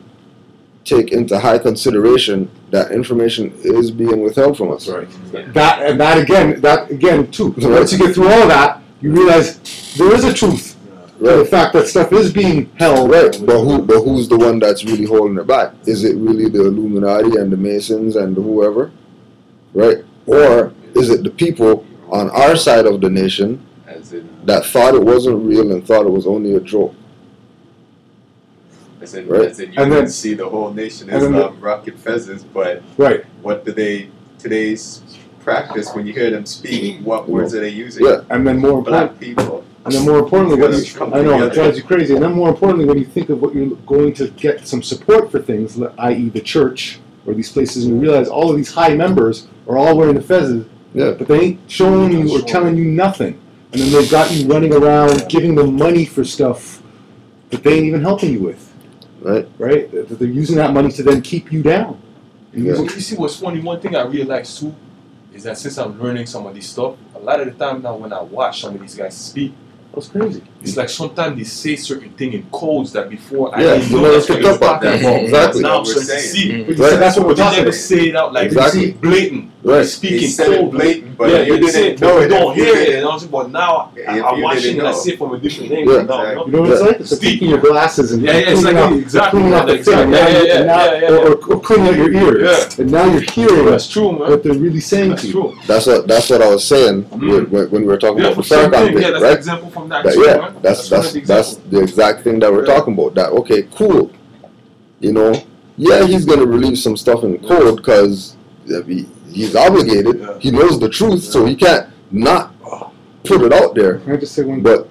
Speaker 2: take into high consideration that information is being withheld from us.
Speaker 6: Right. That again too. So once you get through all of that, you realize there is a truth. The fact that stuff is being held.
Speaker 2: Right, but who's the one that's really holding it back? Is it really the Illuminati and the Masons and whoever? Right? Or is it the people on our side of the nation that thought it wasn't real and thought it was only a joke?
Speaker 5: As in you can see the whole nation is rocket fezzes, but what do today's practice when you hear them speak, what words are they using?
Speaker 6: And then more
Speaker 5: black people.
Speaker 6: And then more importantly, I know it drives you crazy. And then more importantly, when you think of what you're going to get some support for things, i.e. the church or these places, and you realize all of these high members are all wearing the fezzes, but they ain't showing you or telling you nothing. And then they've got you running around giving them money for stuff that they ain't even helping you with. Right? That they're using that money to then keep you down.
Speaker 3: You see what's funny? One thing I realized too is that since I'm learning some of this stuff, a lot of the time now when I watch some of these guys speak,
Speaker 6: that's crazy.
Speaker 3: It's like sometimes they say certain thing in codes that before I
Speaker 2: didn't know that's what they were talking about.
Speaker 3: Exactly. Now I'm starting to see.
Speaker 6: That's what we're talking about.
Speaker 3: They never say it out like they blatant. Speaking
Speaker 5: code blatant, but
Speaker 3: you didn't know it. Don't hear it. And I was like, but now I'm watching it. I see it from a different angle.
Speaker 6: You know what it's like? It's like taking your glasses and cleaning out the thing, or cleaning out your ears. And now you're hearing what they're really saying to you.
Speaker 2: That's what I was saying when we were talking about the Farrakhan thing,
Speaker 3: right? That's an example from that.
Speaker 2: That's the exact thing that we're talking about. That okay, cool. He's gonna release some stuff in code because he's obligated. He knows the truth, so he can't not put it out there.
Speaker 6: Can I just say one?
Speaker 2: But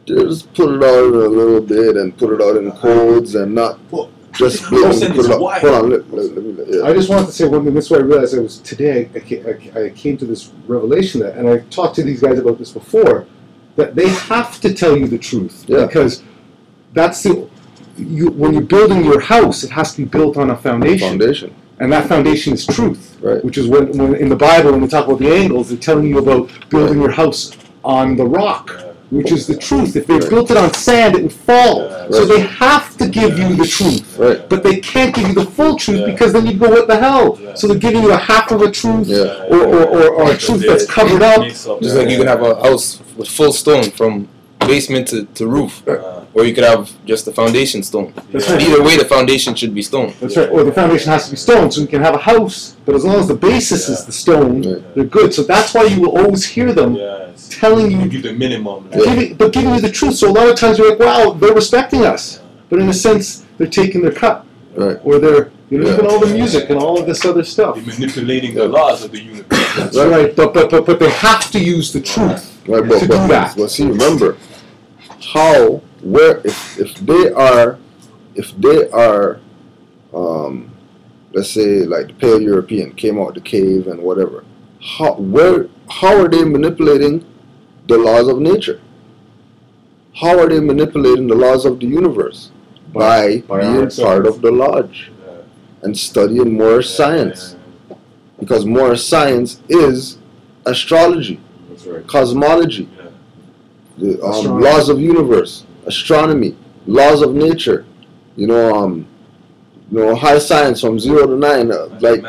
Speaker 2: just put it out a little bit and put it out in codes and not just put it out. Hold on,
Speaker 6: I just wanted to say one thing. This is what I realized. It was today. I came to this revelation and I talked to these guys about this before. That they have to tell you the truth because that's when you're building your house, it has to be built on a foundation. And that foundation is truth, which is when in the Bible, when they talk about the angles, they're telling you about building your house on the rock, which is the truth. If they built it on sand, it would fall. So they have to give you the truth, but they can't give you the full truth because then you go, what the hell? So they're giving you a half of a truth or a truth that's covered up.
Speaker 1: Just like you can have a house with full stone from basement to roof. Or you could have just the foundation stone.
Speaker 6: That's right.
Speaker 1: Either way, the foundation should be stone.
Speaker 6: That's right. Or the foundation has to be stone, so you can have a house, but as long as the basis is the stone, they're good. So that's why you will always hear them telling you,
Speaker 3: give the minimum,
Speaker 6: but giving you the truth. So a lot of times you're like, wow, they're respecting us, but in a sense, they're taking their cut, or they're, you know, even all the music and all of this other stuff.
Speaker 3: They're manipulating the laws of the universe.
Speaker 6: That's right. But they have to use the truth to do that.
Speaker 2: But see, remember, how, where, if they are, let's say like the Pale European came out the cave and whatever, how are they manipulating the laws of nature? How are they manipulating the laws of the universe? By being part of the lodge and studying more science, because more science is astrology, cosmology, the laws of universe, astronomy, laws of nature, you know, high science from 0 to 9, like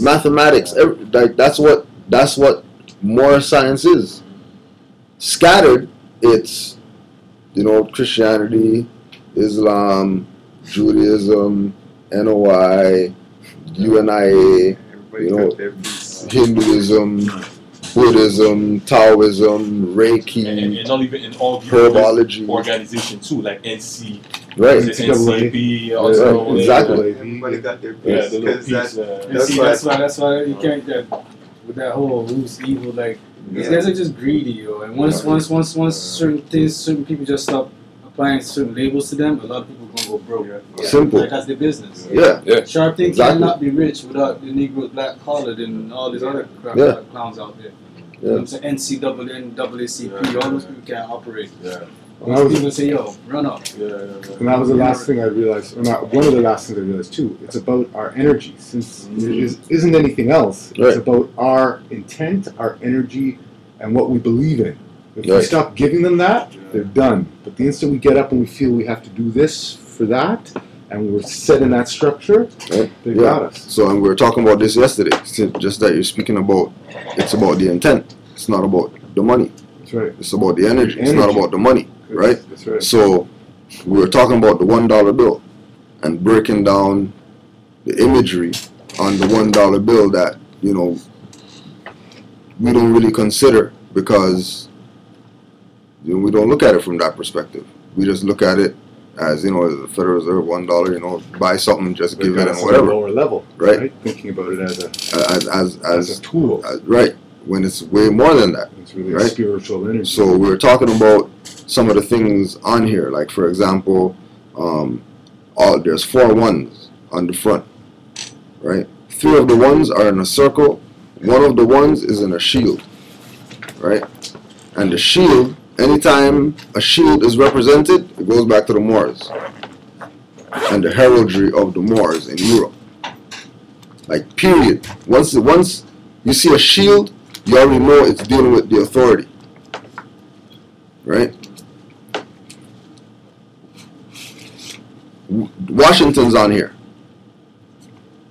Speaker 2: mathematics. Like that's what more science is. Scattered, it's, you know, Christianity, Islam, Judaism, NOI, UNIA, you know, Hinduism, Buddhism, Taoism, Reiki,
Speaker 3: and not even in all
Speaker 2: herbology
Speaker 3: organizations too, like NC,
Speaker 2: right?
Speaker 3: NCP, also
Speaker 2: exactly.
Speaker 7: Everybody got their
Speaker 3: Yeah,
Speaker 7: piece.
Speaker 3: the little
Speaker 7: Because
Speaker 3: piece.
Speaker 7: that's why you can't get with that whole who's evil. Like these guys are just greedy, yo. And once certain people just stop applying certain labels to them, a lot of people gonna go broke.
Speaker 2: Simple.
Speaker 7: Like that's their business.
Speaker 2: Yeah.
Speaker 7: Sharp thing
Speaker 2: Exactly.
Speaker 7: cannot be rich without the Negro black collared and all these other clowns out there. You know what I'm saying? NCAA, NAACP, all those people can't operate. Most people say, yo, run up.
Speaker 6: And that was the last thing I realized, or not, one of the last things I realized too. It's about our energy. Since it isn't anything else, it's about our intent, our energy, and what we believe in. If we stop giving them that, they're done. But the instant we get up and we feel we have to do this for that, and we're set in that structure, they got us.
Speaker 2: So, and we were talking about this yesterday, just that you're speaking about, it's about the intent. It's not about the money.
Speaker 6: That's right.
Speaker 2: It's about the energy. It's not about the money, right?
Speaker 6: That's right.
Speaker 2: So, we were talking about the $1 bill and breaking down the imagery on the $1 bill that, you know, we don't really consider because, you know, we don't look at it from that perspective. We just look at it as, you know, the Federal Reserve, $1, you know, buy something, just give it and whatever.
Speaker 6: Lower level,
Speaker 2: right?
Speaker 6: Thinking about it as a tool,
Speaker 2: right? When it's way more than that.
Speaker 6: It's really a spiritual energy.
Speaker 2: So we were talking about some of the things on here, like for example, there's 4 ones on the front, right? 3 of the ones are in a circle. 1 of the ones is in a shield, right? And the shield, anytime a shield is represented, it goes back to the Moors and the heraldry of the Moors in Europe. Like, period. Once you see a shield, you already know it's dealing with the authority, right? Washington's on here,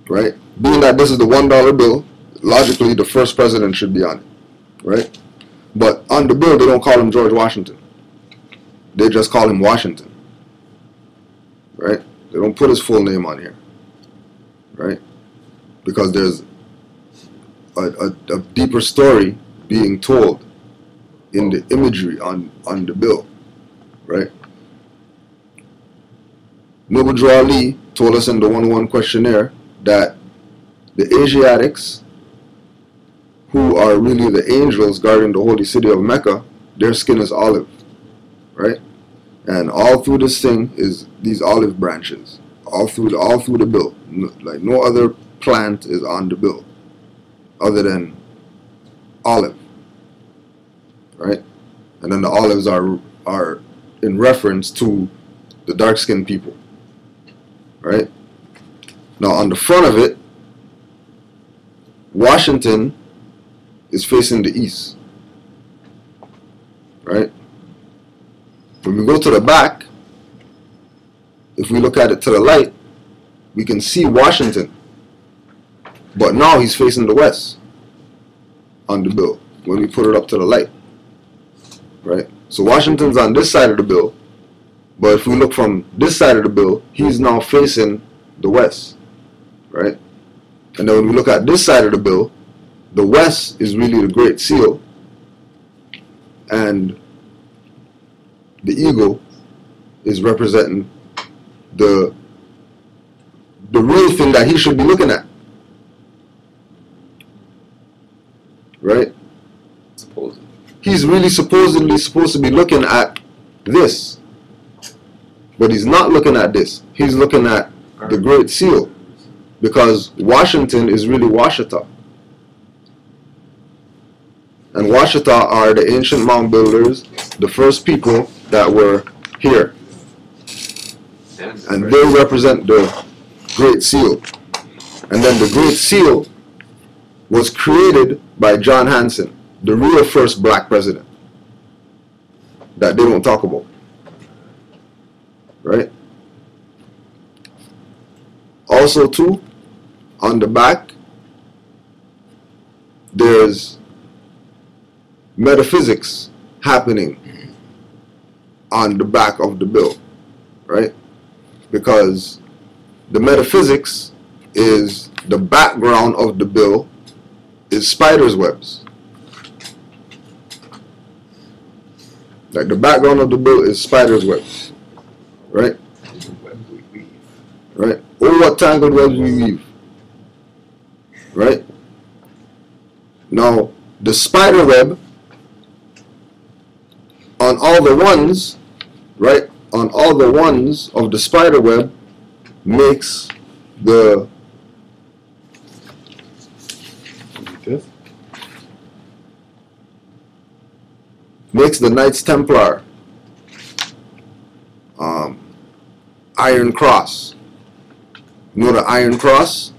Speaker 2: right? Being that this is the $1 bill, logically the first president should be on it, right? But on the bill, they don't call him George Washington. They just call him Washington, right? They don't put his full name on here, right? Because there's a deeper story being told in the imagery on the bill, right? Noble Drew Ali told us in the 101 questionnaire that the Asiatics, who are really the angels guarding the holy city of Mecca, their skin is olive, right? And all through this thing is these olive branches, all through the bill. Like no other plant is on the bill other than olive, right? And then the olives are in reference to the dark-skinned people, right? Now on the front of it, Washington is facing the east, right? When we go to the back, if we look at it to the light, we can see Washington, but now he's facing the west on the bill when we put it up to the light, right? So Washington's on this side of the bill, But if we look from this side of the bill, he's now facing the west, right? And then when we look at this side of the bill, the west is really the Great Seal, and the eagle is representing the real thing that he should be looking at, right?
Speaker 1: Supposedly.
Speaker 2: He's really supposedly supposed to be looking at this, but he's not looking at this. He's looking at the Great Seal, because Washington is really Washita. And Washita are the ancient mound builders, the first people that were here. And they represent the Great Seal. And then the Great Seal was created by John Hanson, the real first black president that they don't talk about. Right? Also too, on the back, there's metaphysics happening on the back of the bill, right? Because the metaphysics is the background of the bill is spiders' webs. Like the background of the bill is spiders' webs, right? Right? Oh, what tangled webs we weave, right? Now, the spider web on all the ones, right? On all the ones of the spider web makes the Knights Templar Iron Cross. You know the Iron Cross?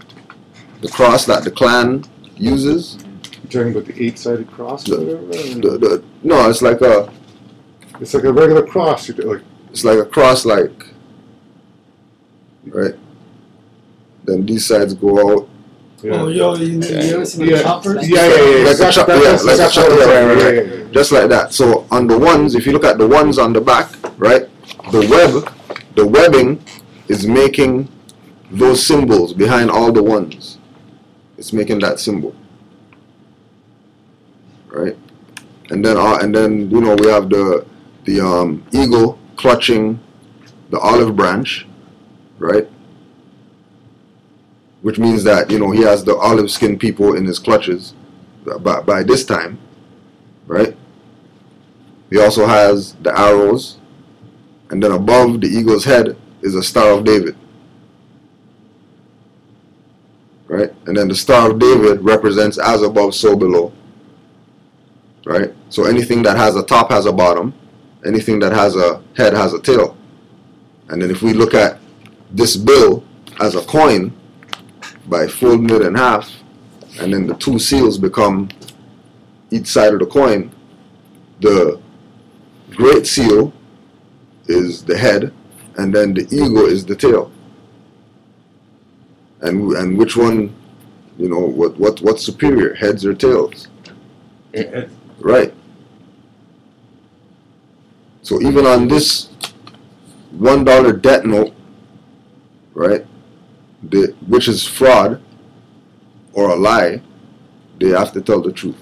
Speaker 2: The cross that the clan uses?
Speaker 6: You're talking about the 8-sided cross? Or whatever?
Speaker 2: No, it's like a...
Speaker 6: It's like a regular cross.
Speaker 2: It's like a cross, like... Right? Then these sides go out.
Speaker 6: Yeah.
Speaker 7: Oh, yo, you ever seen the choppers?
Speaker 6: Yeah.
Speaker 2: Like a chopper, like a chopper, right. Just like that. So on the ones, if you look at the ones on the back, right? The webbing is making those symbols behind all the ones. It's making that symbol, right? And then you know we have the eagle clutching the olive branch, right? Which means that, you know, he has the olive skin people in his clutches by this time, right? He also has the arrows, and then above the eagle's head is a Star of David, right? And then the Star of David represents as above, so below, right? So anything that has a top has a bottom, anything that has a head has a tail. And then if we look at this bill as a coin, by folding it in half, and then the two seals become each side of the coin, the Great Seal is the head, and then the eagle is the tail. And which one, you know, what's superior, heads or tails? Right. So even on this $1 debt note, right, which is fraud or a lie, they have to tell the truth.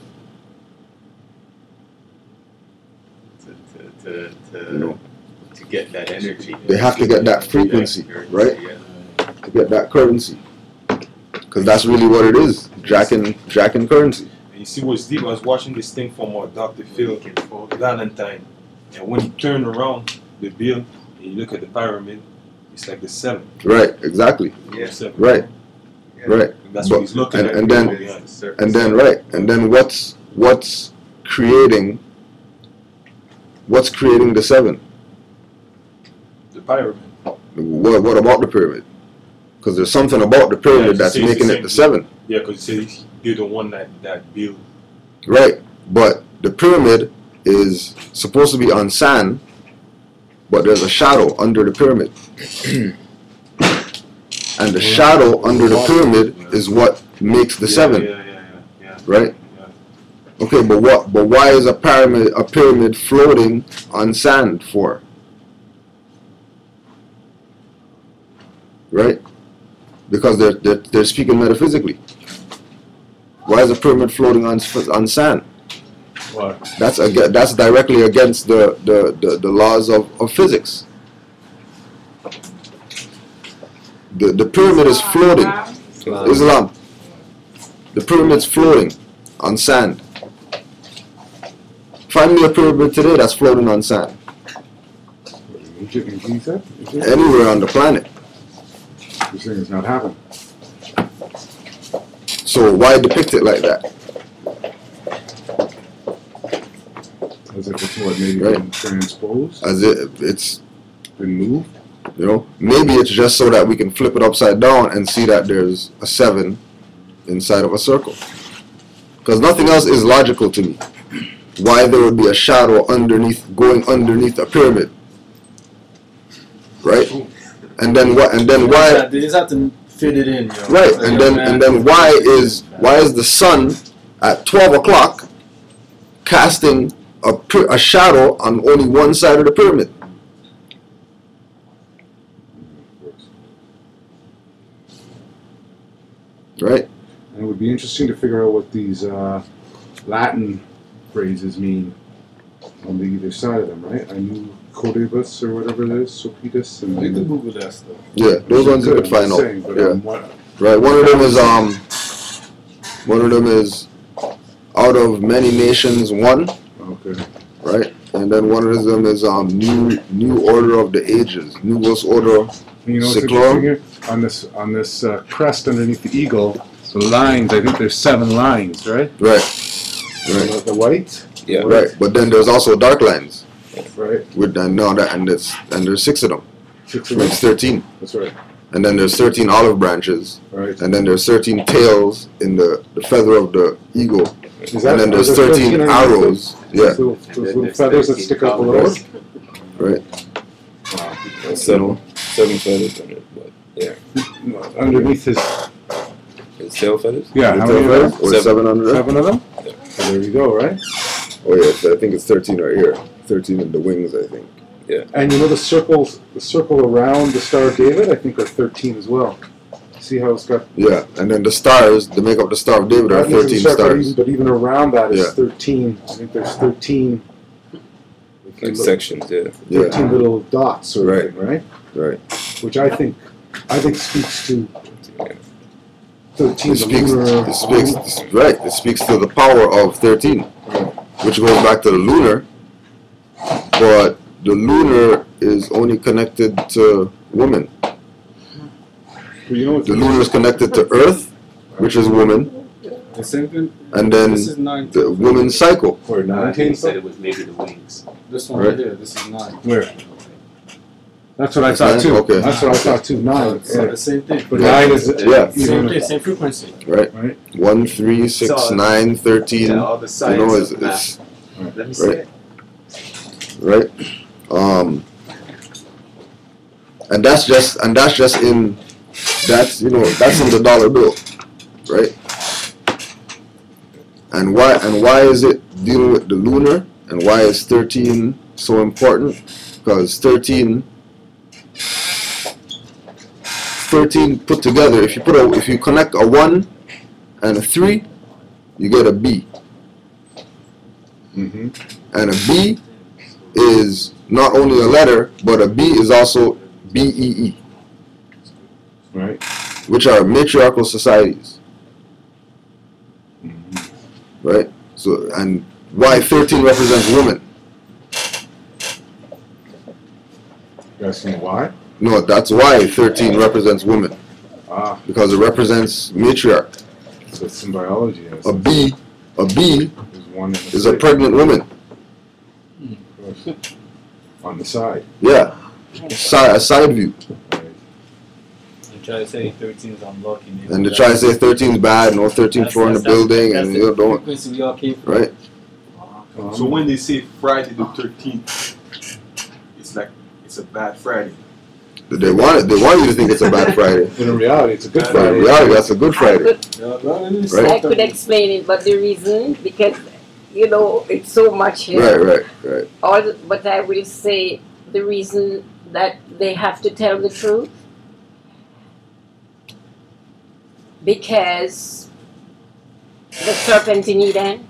Speaker 2: You know,
Speaker 5: to get that energy.
Speaker 2: They have to get that frequency, right? To get that currency, because that's really what it is, jacking currency.
Speaker 3: And you see what's deep? I was watching this thing from Dr. Phil Valentine, and when you turn around the bill and you look at the pyramid, it's like the 7.
Speaker 2: Right, exactly.
Speaker 3: Yeah. 7.
Speaker 2: Right.
Speaker 3: Yeah.
Speaker 2: Right.
Speaker 3: That's what he's looking at.
Speaker 2: And then what's creating the 7?
Speaker 3: The pyramid.
Speaker 2: What about the pyramid? Because there's something about the pyramid that's making it the 7.
Speaker 3: Yeah, because you say you're the one that built.
Speaker 2: Right, but the pyramid is supposed to be on sand, but there's a shadow under the pyramid. And the shadow under the pyramid is what makes the 7.
Speaker 3: Yeah.
Speaker 2: Right? Yeah. Okay, but why is a pyramid floating on sand for? right? Because they're speaking metaphysically. Why is a pyramid floating on sand?
Speaker 6: What?
Speaker 2: That's directly against the laws of physics. The pyramid is floating. Islam. The pyramid's floating on sand. Find me a pyramid today that's floating on sand. Anywhere on the planet.
Speaker 6: You're saying it's not happening.
Speaker 2: So why depict it like that?
Speaker 6: As if it's what, maybe been transposed?
Speaker 2: As if it's
Speaker 6: been moved?
Speaker 2: You know, maybe it's just so that we can flip it upside down and see that there's a 7 inside of a circle. Because nothing else is logical to me. Why there would be a shadow going underneath a pyramid, right? And then what? And then why?
Speaker 7: They just have to fit it in, yo.
Speaker 2: Right, and then why is the sun at 12 o'clock casting a shadow on only one side of the pyramid? Right.
Speaker 6: And it would be interesting to figure out what these Latin phrases mean on the either side of them, right? I knew Codebus or whatever it is, Sopitas, and
Speaker 7: You can Google that stuff.
Speaker 2: Yeah, those ones you could find out.
Speaker 6: Saying, but,
Speaker 2: Yeah. Right. One of them is out of many nations one.
Speaker 6: Okay.
Speaker 2: Right. And then one of them is new order of the ages, Nubus order.
Speaker 6: You know what's interesting here? On this crest underneath the eagle, the lines. I think there's 7 lines, right?
Speaker 2: Right. Right.
Speaker 6: The white.
Speaker 1: Yeah.
Speaker 2: Right. But then there's also dark lines.
Speaker 6: Right.
Speaker 2: And there's 6 of them.
Speaker 6: 6 of them.
Speaker 2: It's 13.
Speaker 6: That's right.
Speaker 2: And then there's 13 olive branches.
Speaker 6: Right.
Speaker 2: And then there's 13 tails in the feather of the eagle.
Speaker 6: And
Speaker 2: then there's 13 arrows. Yeah.
Speaker 6: Those little feathers that stick out below it.
Speaker 2: Right.
Speaker 6: Wow.
Speaker 1: 7 feathers on it, but yeah.
Speaker 6: Underneath his.
Speaker 1: His tail feathers?
Speaker 6: Yeah, how
Speaker 2: Tail
Speaker 6: many
Speaker 2: feathers?
Speaker 6: of
Speaker 2: Or
Speaker 6: them?
Speaker 2: 7 under there?
Speaker 6: 7 of them?
Speaker 1: Yeah.
Speaker 6: So there you go, right?
Speaker 2: Oh yeah, I think it's 13 right here. 13 in the wings, I think.
Speaker 1: Yeah.
Speaker 6: And you know the circle around the Star of David, I think are 13 as well. See how it's got.
Speaker 2: Yeah, and then the stars that make up the Star of David are
Speaker 6: That means
Speaker 2: 13
Speaker 6: the circle,
Speaker 2: stars.
Speaker 6: but even around that is
Speaker 2: Yeah.
Speaker 6: 13. I think there's 13.
Speaker 1: Like sections, yeah.
Speaker 6: 13 little dots, sort of
Speaker 2: Right.
Speaker 6: thing, right?
Speaker 2: Right.
Speaker 6: Which I think speaks to 13.
Speaker 2: It speaks to the power of 13, which goes back to the lunar. But the lunar is only connected to woman.
Speaker 6: But you know what
Speaker 2: The lunar is connected to Earth, which is woman,
Speaker 7: The same thing.
Speaker 2: and then
Speaker 7: This is 9.
Speaker 2: the woman's cycle.
Speaker 6: Or 19
Speaker 5: He said it was maybe the wings.
Speaker 7: This one
Speaker 2: Right.
Speaker 7: right here. This is 9.
Speaker 6: Where? That's what I thought too.
Speaker 2: Okay.
Speaker 6: That's what I thought too. 9.
Speaker 7: So the same thing.
Speaker 6: But
Speaker 2: Yeah.
Speaker 6: 9 is
Speaker 2: Yeah.
Speaker 7: Same thing, same frequency.
Speaker 2: Right?
Speaker 6: Right.
Speaker 2: 1, 3, 6,
Speaker 5: So,
Speaker 2: 9, 13.
Speaker 5: Yeah, all the
Speaker 2: You
Speaker 5: science
Speaker 2: know,
Speaker 5: of
Speaker 2: it's
Speaker 5: math. Let me see
Speaker 2: right.
Speaker 5: it.
Speaker 2: Right? And that's just in that's in the dollar bill, right? And why is it dealing with the lunar, and why is 13 so important? Because 13 put together, if you connect a 1 and a 3, you get a B.
Speaker 6: Mm-hmm.
Speaker 2: And a B is not only a letter, but a B is also BEE,
Speaker 6: Right.
Speaker 2: which are matriarchal societies, right? So, and why 13 represents women?
Speaker 6: You asking why?
Speaker 2: No, that's why 13 represents women,
Speaker 6: Ah,
Speaker 2: because it represents matriarch.
Speaker 6: so it's symbology. Yes.
Speaker 2: A B
Speaker 6: There's one in the
Speaker 2: is a
Speaker 6: six,
Speaker 2: pregnant woman.
Speaker 6: of course. On the side.
Speaker 2: Yeah, a side view.
Speaker 6: Right.
Speaker 7: You try to say 13 is unlucky. Maybe
Speaker 2: And they try to say 13 is bad, no 13th floor in the building, and you don't,
Speaker 7: frequency we all came from.
Speaker 2: right?
Speaker 3: So when they say Friday the 13th, it's like it's a bad Friday.
Speaker 2: They want you to think it's a bad Friday.
Speaker 6: But in reality, it's a good
Speaker 2: But
Speaker 6: Friday.
Speaker 2: in reality, that's a good Friday. Right.
Speaker 8: I could explain it, but the reason, because, it's so much here.
Speaker 2: Right.
Speaker 8: But I will say the reason that they have to tell the truth, because the serpent in Eden,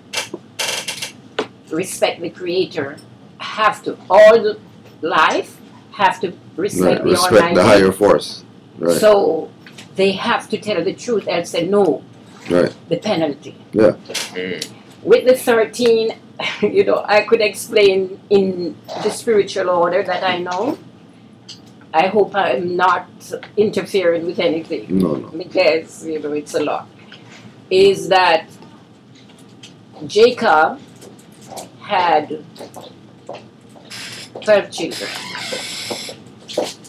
Speaker 8: respect the Creator, have to, all life have to respect the
Speaker 2: respect
Speaker 8: Almighty.
Speaker 2: the higher force. Right.
Speaker 8: So they have to tell the truth and say no.
Speaker 2: Right.
Speaker 8: The penalty.
Speaker 2: Yeah.
Speaker 8: With the 13, you know, I could explain in the spiritual order that I know. I hope I'm not interfering with anything.
Speaker 2: No.
Speaker 8: Because, you know, it's a lot. Is that Jacob had 12 children.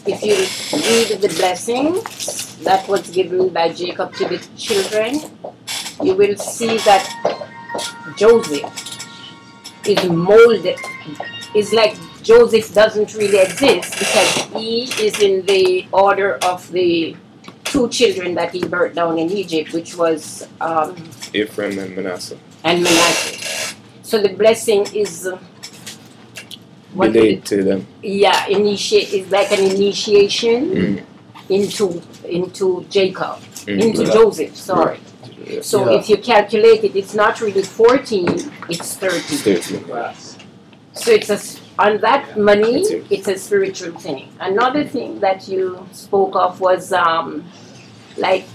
Speaker 8: If you read the blessings that was given by Jacob to the children, you will see that Joseph is molded. It's like Joseph doesn't really exist because he is in the order of the 2 children that he burnt down in Egypt, which was
Speaker 1: Ephraim and Manasseh.
Speaker 8: So the blessing is
Speaker 1: relayed to them.
Speaker 8: Yeah, it's like an initiation into Jacob, into Joseph. Sorry.
Speaker 1: Yeah.
Speaker 8: So if you calculate it, it's not really 14; it's 13. So it's on that money, it's a spiritual thing. Another thing that you spoke of was like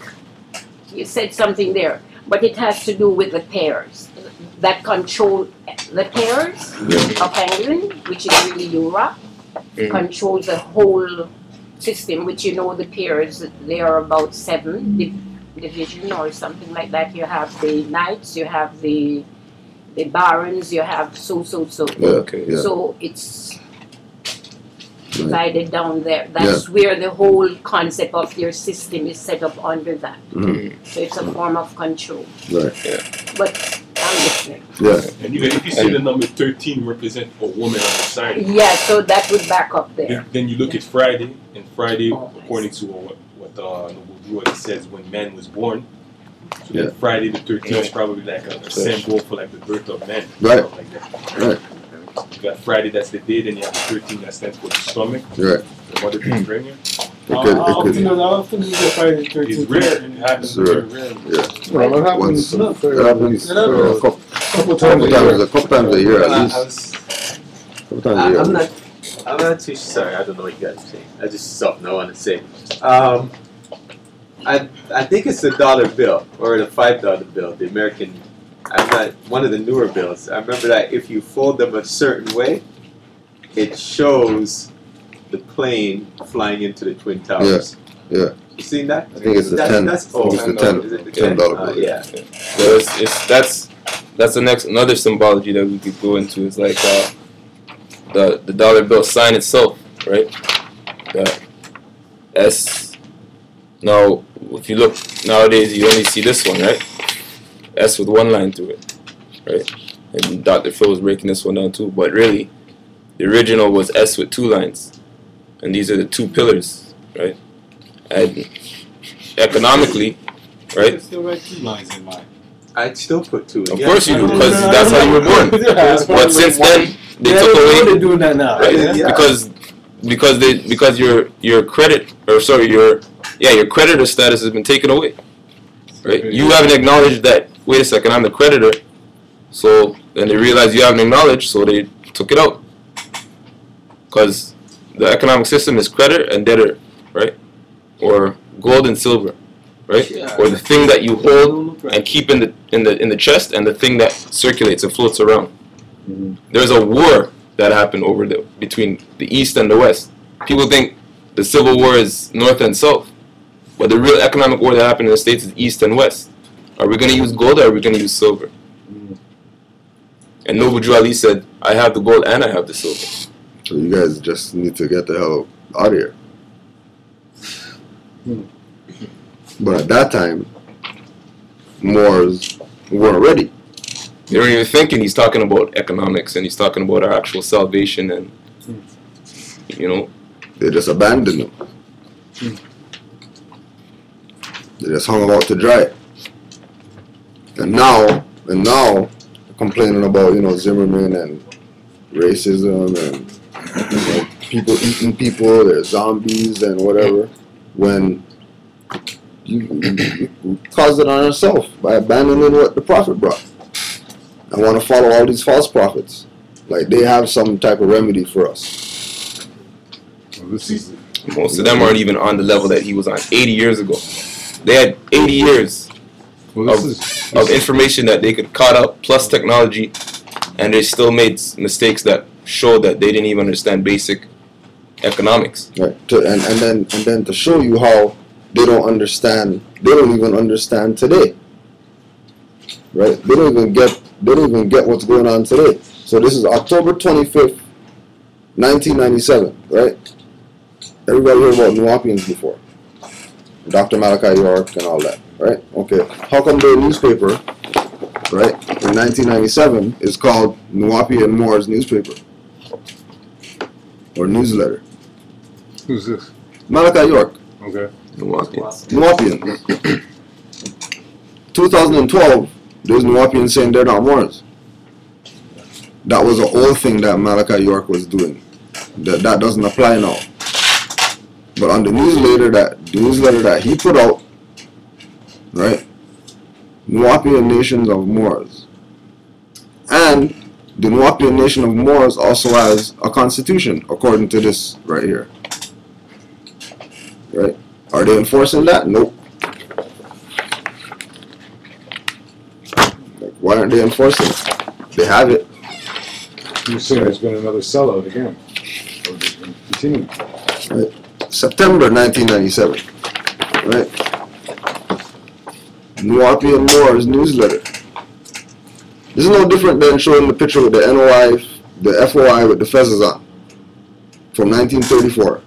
Speaker 8: you said something there, but it has to do with the pairs that control the pairs of England, which is really Europe, controls the whole system, which you know the pairs, they are about 7 division or something like that. You have the knights, you have the barons, you have so. So it's divided down there. That's where the whole concept of your system is set up under that. So it's a form of control.
Speaker 2: Right.
Speaker 8: But I'm listening.
Speaker 3: And if you say the number 13 represent a woman on the sign.
Speaker 8: Yeah, so that would back up there.
Speaker 3: Then you look at Friday, and Friday, according to what Noble Druid says, when man was born. So then Friday the 13th is probably like a symbol for like the birth of man.
Speaker 2: Right.
Speaker 3: Like that. You got Friday, that's the day, then you have the 13 that stands for the stomach.
Speaker 2: Right.
Speaker 3: The mother can bring you.
Speaker 7: I often use the Friday the 13th.
Speaker 3: It's rare. It happens rare.
Speaker 6: Well, it happens. It happens a couple times a year at least.
Speaker 5: I'm not too sorry. I don't know what you guys are saying. I just something I want to say. I think it's the dollar bill or the $5 bill, the American. I'm not one of the newer bills. I remember that if you fold them a certain way, it shows the plane flying into the Twin Towers.
Speaker 2: Yeah.
Speaker 5: You seen that?
Speaker 2: I think it's the 10.
Speaker 5: That's
Speaker 2: it's the 10.
Speaker 5: Is it the
Speaker 2: $10 bill.
Speaker 5: Yeah.
Speaker 1: So that's the another symbology that we could go into. Is like the dollar bill sign itself, right? The S. Now, if you look nowadays, you only see this one, right? S with one line through it, right? And Dr. Phil was breaking this one down too. But really, the original was S with 2 lines, and these are the 2 pillars, right? And economically, right?
Speaker 7: I still write 2 lines in mine.
Speaker 5: I'd still put 2.
Speaker 1: Of course you do, because that's how you were born. But since then, they took away.
Speaker 7: They're doing that now,
Speaker 1: right? Because your credit, or sorry, your creditor status has been taken away, right? You haven't acknowledged that. Wait a second, I'm the creditor. So then they realized you haven't acknowledged, so they took it out. Because the economic system is creditor and debtor, right? Or gold and silver, right? Or the thing that you hold and keep in the chest, and the thing that circulates and floats around. There's a war that happened between the East and the West. People think the Civil War is North and South, but the real economic war that happened in the States is East and West. Are we going to use gold or are we going to use silver? And Noble Drew Ali said, I have the gold and I have the silver.
Speaker 2: So you guys just need to get the hell out of here. But at that time, Moors weren't ready.
Speaker 1: They weren't even thinking. He's talking about economics, and he's talking about our actual salvation, and
Speaker 2: they just abandoned them. They just hung them out to dry. And now they're complaining about Zimmerman and racism and people eating people, they're zombies and whatever. When we caused it on ourselves by abandoning what the prophet brought. I want to follow all these false prophets. Like they have some type of remedy for us.
Speaker 6: Well, this is
Speaker 1: Most of them aren't even on the level that he was on 80 years ago. They had 80 years of information that they could caught up, plus technology, and they still made mistakes that showed that they didn't even understand basic economics.
Speaker 2: Right. And then to show you how they don't understand, they don't even understand today. Right? They don't even get what's going on today. So this is October 25th, 1997, right? Everybody heard about Nuwapians before. Dr. Malachi York and all that, right? Okay. How come their newspaper, right, in 1997 is called Nuwapi and Moore's newspaper? Or newsletter?
Speaker 6: Who's this?
Speaker 2: Malachi York.
Speaker 6: Okay.
Speaker 2: Nuwapians. 2012, there's Nuwapians saying they're not Moors. That was an old thing that Malachi York was doing. That doesn't apply now. But on the newsletter that he put out, right, Nuwapian Nations of Moors. And the Nuwapian Nation of Moors also has a constitution, according to this right here. Right? Are they enforcing that? Nope. Like, why aren't they enforcing it? They have it.
Speaker 6: You're saying there's been another sellout again. Or there's been continuing.
Speaker 2: Right. September 1997. Right? Nuwapian Moors newsletter. This is no different than showing the picture with the NOI, the FOI with the fezzes on. From 1934.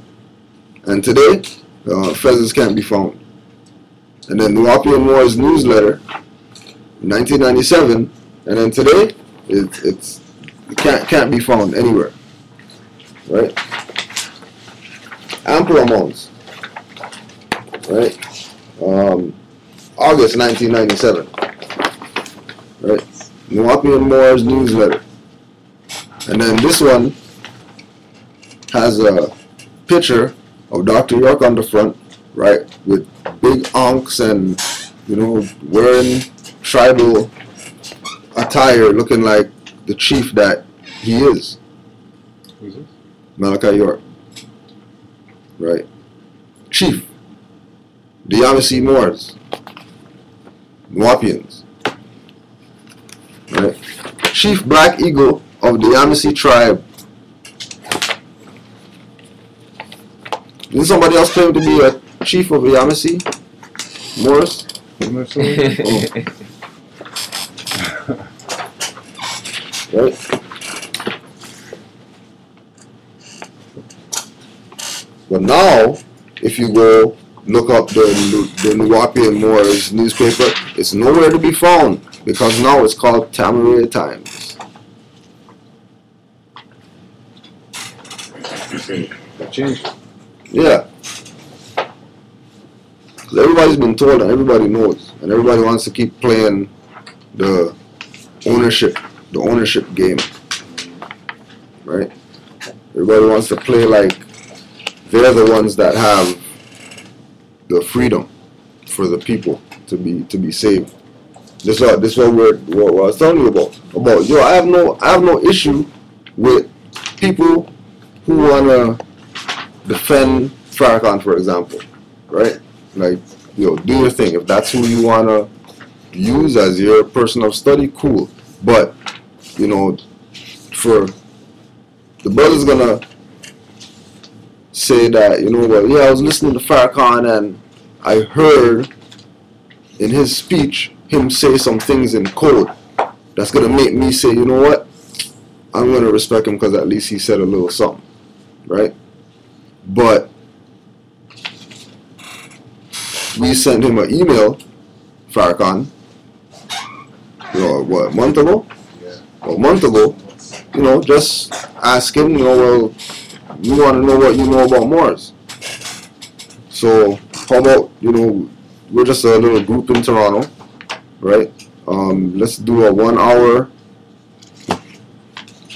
Speaker 2: And today, fezzes can't be found. And then Nuwapian Moors newsletter, 1997, and then today, it can't be found anywhere. Right? Ample amounts. Right? August 1997. Right? Nuwapian Moors newsletter. And then this one has a picture of Dr. York on the front, right? With big ankhs and, you know, wearing tribal attire, looking like the chief that he is.
Speaker 6: Who's this?
Speaker 2: Malachi York. Right? Chief. The Yamasee Moors. Nuwapians. Right? Chief Black Eagle of the Yamasee tribe. Didn't somebody else claim to be a chief of the Yamasee Moors? Right? But now, if you go look up the Nuwapian Moors newspaper, it's nowhere to be found because now it's called Tamaray Times.
Speaker 6: That changed.
Speaker 2: Yeah. Because everybody's been told and everybody knows, and everybody wants to keep playing the ownership game, right? Everybody wants to play like they're the ones that have the freedom for the people to be saved. This is what I was telling you about. Yo, I have no issue with people who wanna defend Farrakhan, for example, right? Like, yo, do your thing. If that's who you wanna use as your person of study, cool. But you know, for the brother's gonna say that, you know, well, yeah, I was listening to Farrakhan and I heard in his speech him say some things in code that's gonna make me say, you know what, I'm gonna respect him because at least he said a little something, right? But we sent him an email, Farrakhan, you know, what, a month ago? A month ago, you know, just ask him, you know, well, we want to know what you know about Moors. So, how about, you know, we're just a little group in Toronto, right? Let's do a 1 hour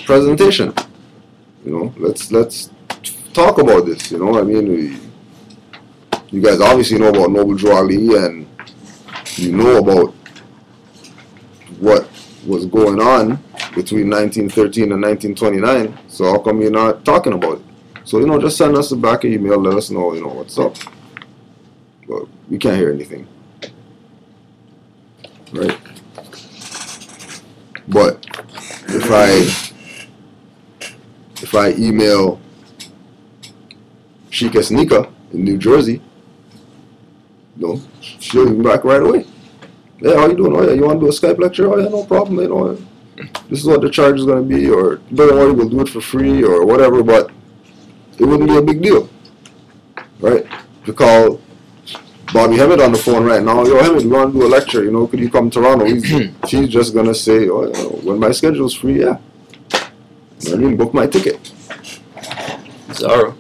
Speaker 2: presentation. You know, let's talk about this, you know, I mean, you guys obviously know about Noble Drew Ali, and you know about what was going on between 1913 and 1929. So how come you're not talking about it? So, just send us back an email, let us know, what's up. But we can't hear anything. Right? But if I email Sheikah Sneaker in New Jersey, she'll be back right away. Hey, how you doing? Oh yeah, you want to do a Skype lecture? Oh yeah, no problem. This is what the charge is going to be, or don't worry, we'll do it for free, or whatever. But it wouldn't be a big deal, right? To call Bobby Hemmett on the phone right now. Yo, Hemmett, we want to do a lecture. Could you come to Toronto? She's just gonna say, oh, when my schedule's free, yeah. Book my ticket.
Speaker 1: Zara.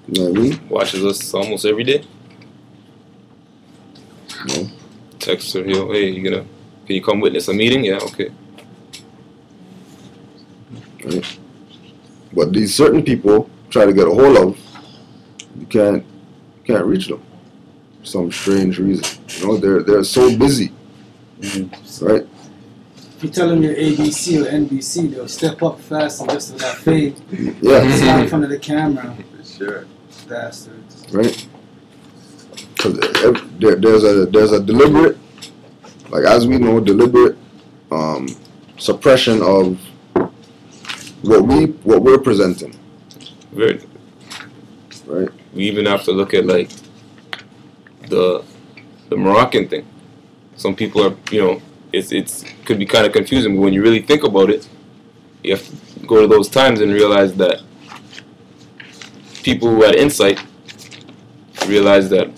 Speaker 2: You know what I mean?
Speaker 1: Watches us almost every day.
Speaker 2: No.
Speaker 1: Text her, yo, hey, can you come witness a meeting? Yeah, okay.
Speaker 2: Right. But these certain people try to get a hold of, you can't reach them for some strange reason. They're so busy, right?
Speaker 7: If you tell them you're ABC or NBC, they'll step up fast and just with that fade.
Speaker 2: Yeah.
Speaker 7: Stand in front of the camera.
Speaker 5: For sure.
Speaker 7: Bastards.
Speaker 2: Right. Because there's a deliberate, like as we know, deliberate suppression of what we're presenting.
Speaker 1: Very.
Speaker 2: Right.
Speaker 1: We even have to look at like the Moroccan thing. Some people are, it's could be kind of confusing, but when you really think about it, you have to go to those times and realize that people who had insight realized that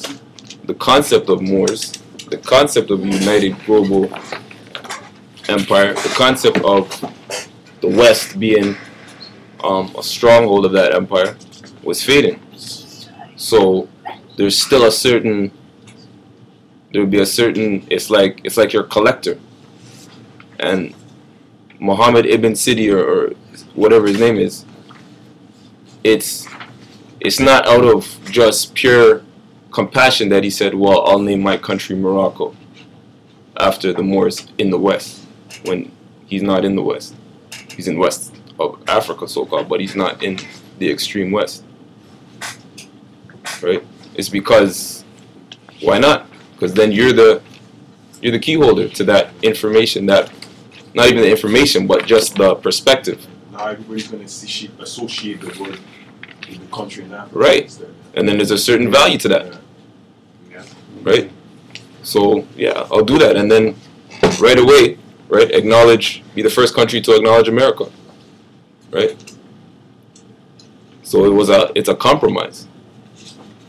Speaker 1: the concept of Moors, the concept of a united global empire, the concept of the West being a stronghold of that empire was fading. So there's still a certain, there would be a certain, it's like you're a collector. And Muhammad ibn Sidi or whatever his name is, it's not out of just pure compassion that he said, well, I'll name my country Morocco after the Moors in the West, when he's not in the West. He's in West of Africa, so-called, but he's not in the extreme West. Right? It's because, why not? Because then you're the key holder to that information, that, not even the information, but just the perspective.
Speaker 3: Now everybody's going to associate the word with the country now.
Speaker 1: Right. And then there's a certain value to that.
Speaker 5: Yeah.
Speaker 1: Right? So, yeah, I'll do that. And then right away, right, be the first country to acknowledge America. Right? So it's a compromise.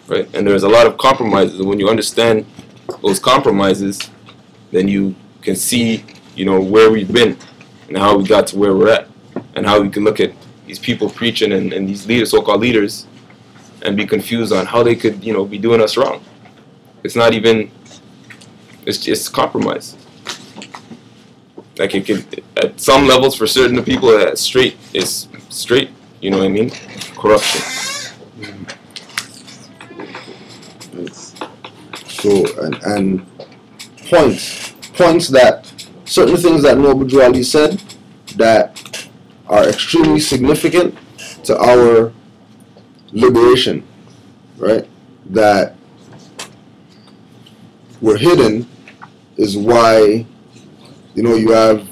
Speaker 1: Right? And there's a lot of compromises. And when you understand those compromises, then you can see, where we've been and how we got to where we're at, and how we can look at these people preaching and these leaders, so-called leaders, and be confused on how they could, be doing us wrong. It's not even, it's just compromise. Like it can, at some levels for certain people, it's straight, you know what I mean? Corruption.
Speaker 2: So, and points that, certain things that Noble Drew Ali said that are extremely significant to our liberation, right? That were hidden is why, you have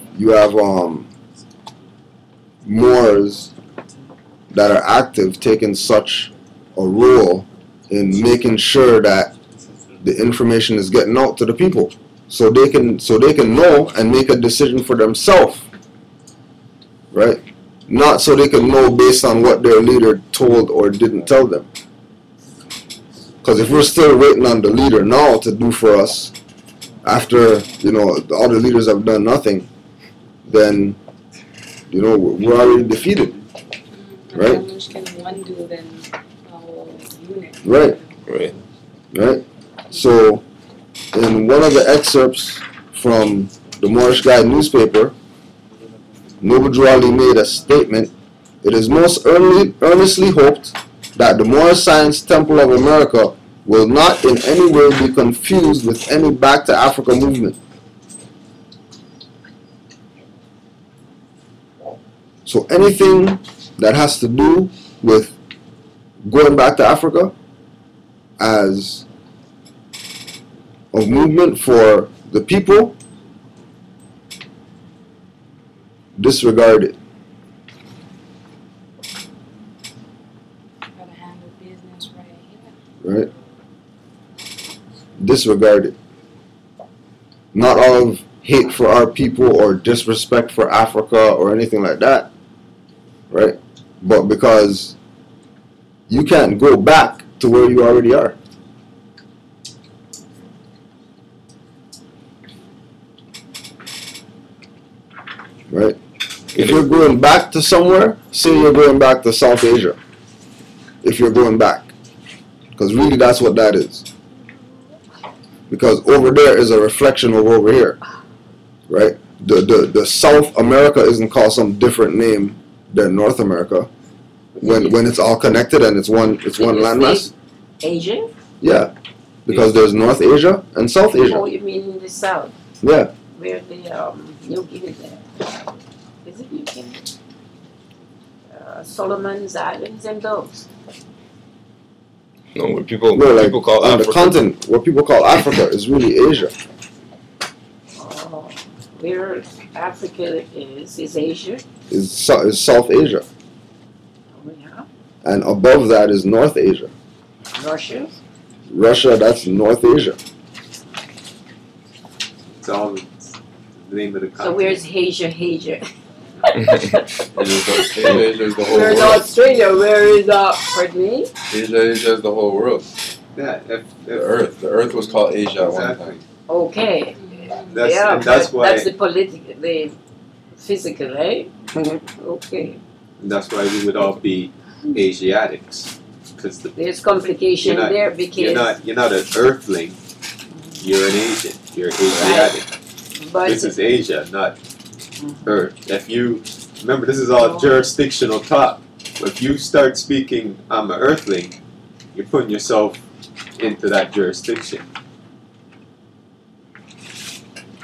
Speaker 2: Moors that are active taking such a role in making sure that the information is getting out to the people, so they can know and make a decision for themselves, right? Not so they can know based on what their leader told or didn't tell them. Because if we're still waiting on the leader now to do for us, after the other leaders have done nothing, then we're already defeated, right?
Speaker 9: How much can one do then our unit?
Speaker 2: Right. So, in one of the excerpts from the Moorish Guide newspaper, Noble Drew Ali made a statement. It is most earnestly hoped that the Moorish Science Temple of America will not in any way be confused with any Back to Africa movement. So anything that has to do with going back to Africa as a movement for the people, disregard it.
Speaker 9: Gotta handle business right here.
Speaker 2: Right? Disregard it. Not all of hate for our people or disrespect for Africa or anything like that. Right? But because you can't go back to where you already are. Right? If you're going back to somewhere, say you're going back to South Asia. If you're going back. Because really that's what that is. Because over there is a reflection of over here. Right? The South America isn't called some different name than North America. When it's all connected and it's one landmass.
Speaker 8: Asian?
Speaker 2: Yeah. Because there's North Asia and South Asia.
Speaker 8: Oh, you mean in the south?
Speaker 2: Yeah.
Speaker 8: Where the New Guinea there? Is it New Guinea? Solomon's Islands and those.
Speaker 1: No, what people
Speaker 2: like
Speaker 1: call
Speaker 2: on
Speaker 1: Africa.
Speaker 2: the continent, what people call Africa is really Asia.
Speaker 8: Oh, where Africa is Asia?
Speaker 2: Is South Asia.
Speaker 8: Oh, yeah.
Speaker 2: And above that is North Asia.
Speaker 8: Russia?
Speaker 2: Russia, that's North Asia.
Speaker 5: It's all the name of the
Speaker 8: So
Speaker 5: continent.
Speaker 8: where's Asia?
Speaker 4: Asia is the whole
Speaker 8: We're in
Speaker 4: world.
Speaker 8: Australia. Where is pardon me?
Speaker 4: Asia is the whole world.
Speaker 5: Yeah,
Speaker 4: The Earth was called Asia at one
Speaker 5: exactly.
Speaker 4: time.
Speaker 8: Okay.
Speaker 5: That's,
Speaker 8: yeah,
Speaker 5: and that's
Speaker 8: but
Speaker 5: why
Speaker 8: that's the political, the physical, eh? Okay.
Speaker 5: that's why we would all be Asiatics, because
Speaker 8: There's complication
Speaker 5: You're not-
Speaker 8: there because
Speaker 5: you're not an Earthling. You're an Asian. You're Asiatic.
Speaker 8: but
Speaker 5: This is Asia, not Earth. If you remember, this is all jurisdictional talk. If you start speaking, I'm an Earthling, you're putting yourself into that jurisdiction.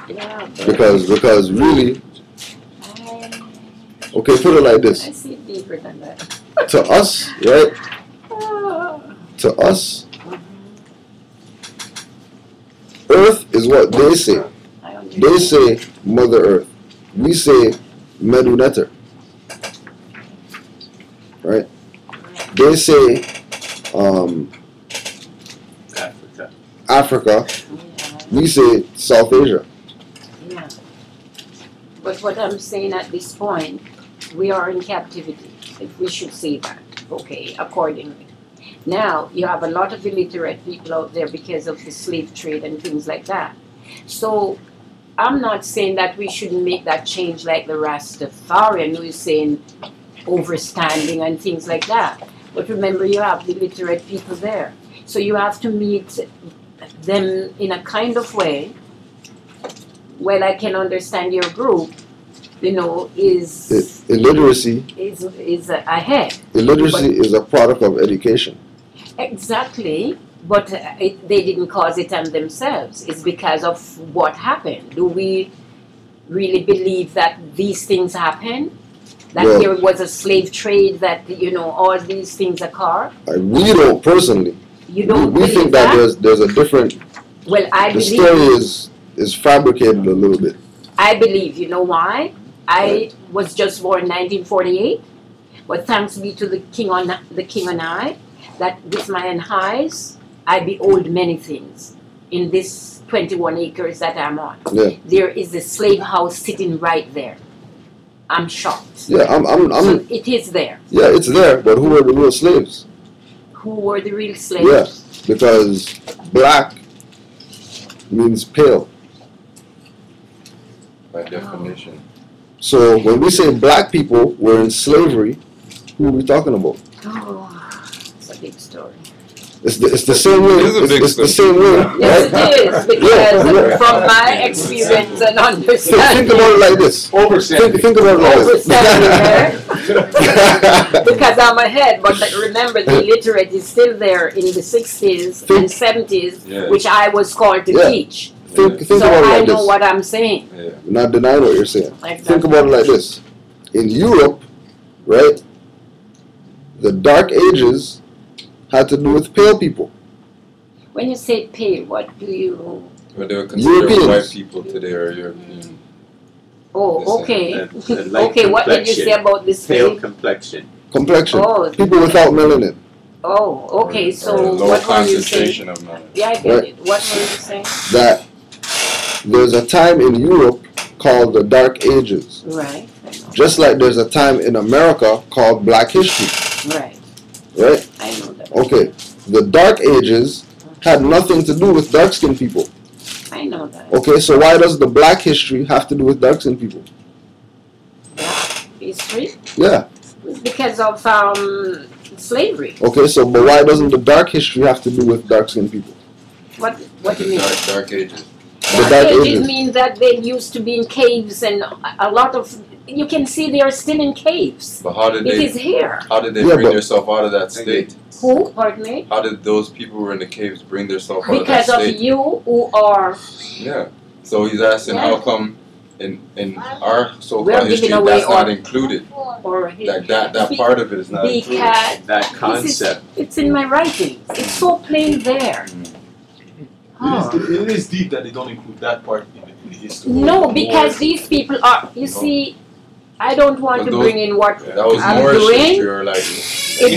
Speaker 8: yeah, but
Speaker 2: Because really, okay, put it like
Speaker 8: I
Speaker 2: this.
Speaker 8: see deeper than that.
Speaker 2: To us, right?
Speaker 8: Ah,
Speaker 2: To us, Earth is what they say.
Speaker 8: I
Speaker 2: They
Speaker 8: understand.
Speaker 2: say Mother Earth. We say Meduneter. Right? They say
Speaker 5: Africa.
Speaker 2: Africa.
Speaker 8: Yeah,
Speaker 2: We say South Asia.
Speaker 8: yeah. But what I'm saying at this point, we are in captivity, if we should say that, okay, accordingly. Now, you have a lot of illiterate people out there because of the slave trade and things like that. So, I'm not saying that we shouldn't make that change like the Rastafarian who is saying overstanding and things like that. But remember, you have the illiterate people there. So you have to meet them in a kind of way. Well, I can understand your group, you know, is
Speaker 2: Illiteracy.
Speaker 8: ahead.
Speaker 2: Illiteracy is a product of education.
Speaker 8: Exactly, but they didn't cause it on themselves. It's because of what happened. Do we really believe that these things happen? That
Speaker 2: Well-
Speaker 8: there was a slave trade, that, you know, all these things occur?
Speaker 2: We don't personally.
Speaker 8: You don't
Speaker 2: We
Speaker 8: believe
Speaker 2: think that there's a different.
Speaker 8: Well, I
Speaker 2: The
Speaker 8: believe.
Speaker 2: story is fabricated a little bit.
Speaker 8: I believe. You know why? I was just born in 1948, but thanks be to the King and I, that with my own eyes, I behold many things in this 21 acres that I'm on.
Speaker 2: Yeah.
Speaker 8: There is a slave house sitting right there. I'm shocked.
Speaker 2: Yeah, I'm
Speaker 8: So it is there.
Speaker 2: yeah, it's there, but who are the real slaves?
Speaker 8: Who were the real slaves?
Speaker 2: Yeah, because black means pale.
Speaker 4: By definition.
Speaker 2: So when we say black people were in slavery, who are we talking about?
Speaker 8: Oh, it's a big story.
Speaker 2: It's the same way.
Speaker 1: It is a big
Speaker 2: It's the same way.
Speaker 8: Yes,
Speaker 2: Right?
Speaker 8: it is, because from my experience and
Speaker 2: Think
Speaker 8: understanding,
Speaker 2: about it like this.
Speaker 6: Overstanding.
Speaker 2: Think about it like this.
Speaker 8: understanding there, Because I'm ahead, but remember, the illiterate is still there in the 60s and 70s, which I was called to teach.
Speaker 2: Think
Speaker 8: so
Speaker 2: about it
Speaker 8: I
Speaker 2: like
Speaker 8: know
Speaker 2: this.
Speaker 8: what I'm saying.
Speaker 2: Not denying what you're saying.
Speaker 8: Like
Speaker 2: Think about it like this. In Europe, right, the Dark Ages had to do with pale people.
Speaker 8: When you say pale, what do you...
Speaker 10: Well, they were considered
Speaker 2: Europeans.
Speaker 10: white people today or European.
Speaker 8: Oh, okay.
Speaker 5: Light
Speaker 8: What did you say about this
Speaker 5: pale complexion?
Speaker 2: Complexion.
Speaker 8: Oh.
Speaker 2: People without melanin.
Speaker 8: Oh, okay. So
Speaker 10: low
Speaker 8: what were you saying?
Speaker 10: concentration of melanin.
Speaker 8: Yeah, I get it. What were you saying?
Speaker 2: That there's a time in Europe called the Dark Ages.
Speaker 8: Right.
Speaker 2: Just like there's a time in America called Black History.
Speaker 8: Right.
Speaker 2: Right?
Speaker 8: I know that.
Speaker 2: Okay. The Dark Ages had nothing to do with dark-skinned people.
Speaker 8: I know that.
Speaker 2: Okay, so why does the Black history have to do with dark-skinned people?
Speaker 8: History?
Speaker 2: Yeah.
Speaker 8: Because of slavery.
Speaker 2: Okay, so but why doesn't the Dark history have to do with dark-skinned people?
Speaker 8: What do you mean?
Speaker 10: Dark Ages.
Speaker 2: The Dark
Speaker 8: Ages
Speaker 2: Ages
Speaker 8: mean that they used to be in caves, and a lot of you can see they are still in caves.
Speaker 10: But how did
Speaker 8: It
Speaker 10: they?
Speaker 8: is here.
Speaker 10: How did they
Speaker 2: Yeah,
Speaker 10: bring
Speaker 2: but-
Speaker 10: themselves out of that state?
Speaker 8: Who? Pardon me?
Speaker 10: How did those people who were in the caves bring themselves out
Speaker 8: Because
Speaker 10: of that
Speaker 8: of
Speaker 10: state?
Speaker 8: you who are.
Speaker 10: Yeah. So he's asking, how come in our
Speaker 8: We
Speaker 10: so-called
Speaker 8: are
Speaker 10: history
Speaker 8: giving away
Speaker 10: that's not
Speaker 8: our-
Speaker 10: included?
Speaker 8: Or
Speaker 10: That part of it is not included.
Speaker 8: because
Speaker 5: That concept.
Speaker 8: it's in my writings. It's so plain there.
Speaker 3: It is deep that they don't include that part in the history.
Speaker 8: No, because these people are. You see, I don't want
Speaker 10: But
Speaker 8: to
Speaker 10: those-
Speaker 8: bring in what
Speaker 10: That was
Speaker 8: I'm
Speaker 10: Moorish
Speaker 8: doing.
Speaker 10: history or like.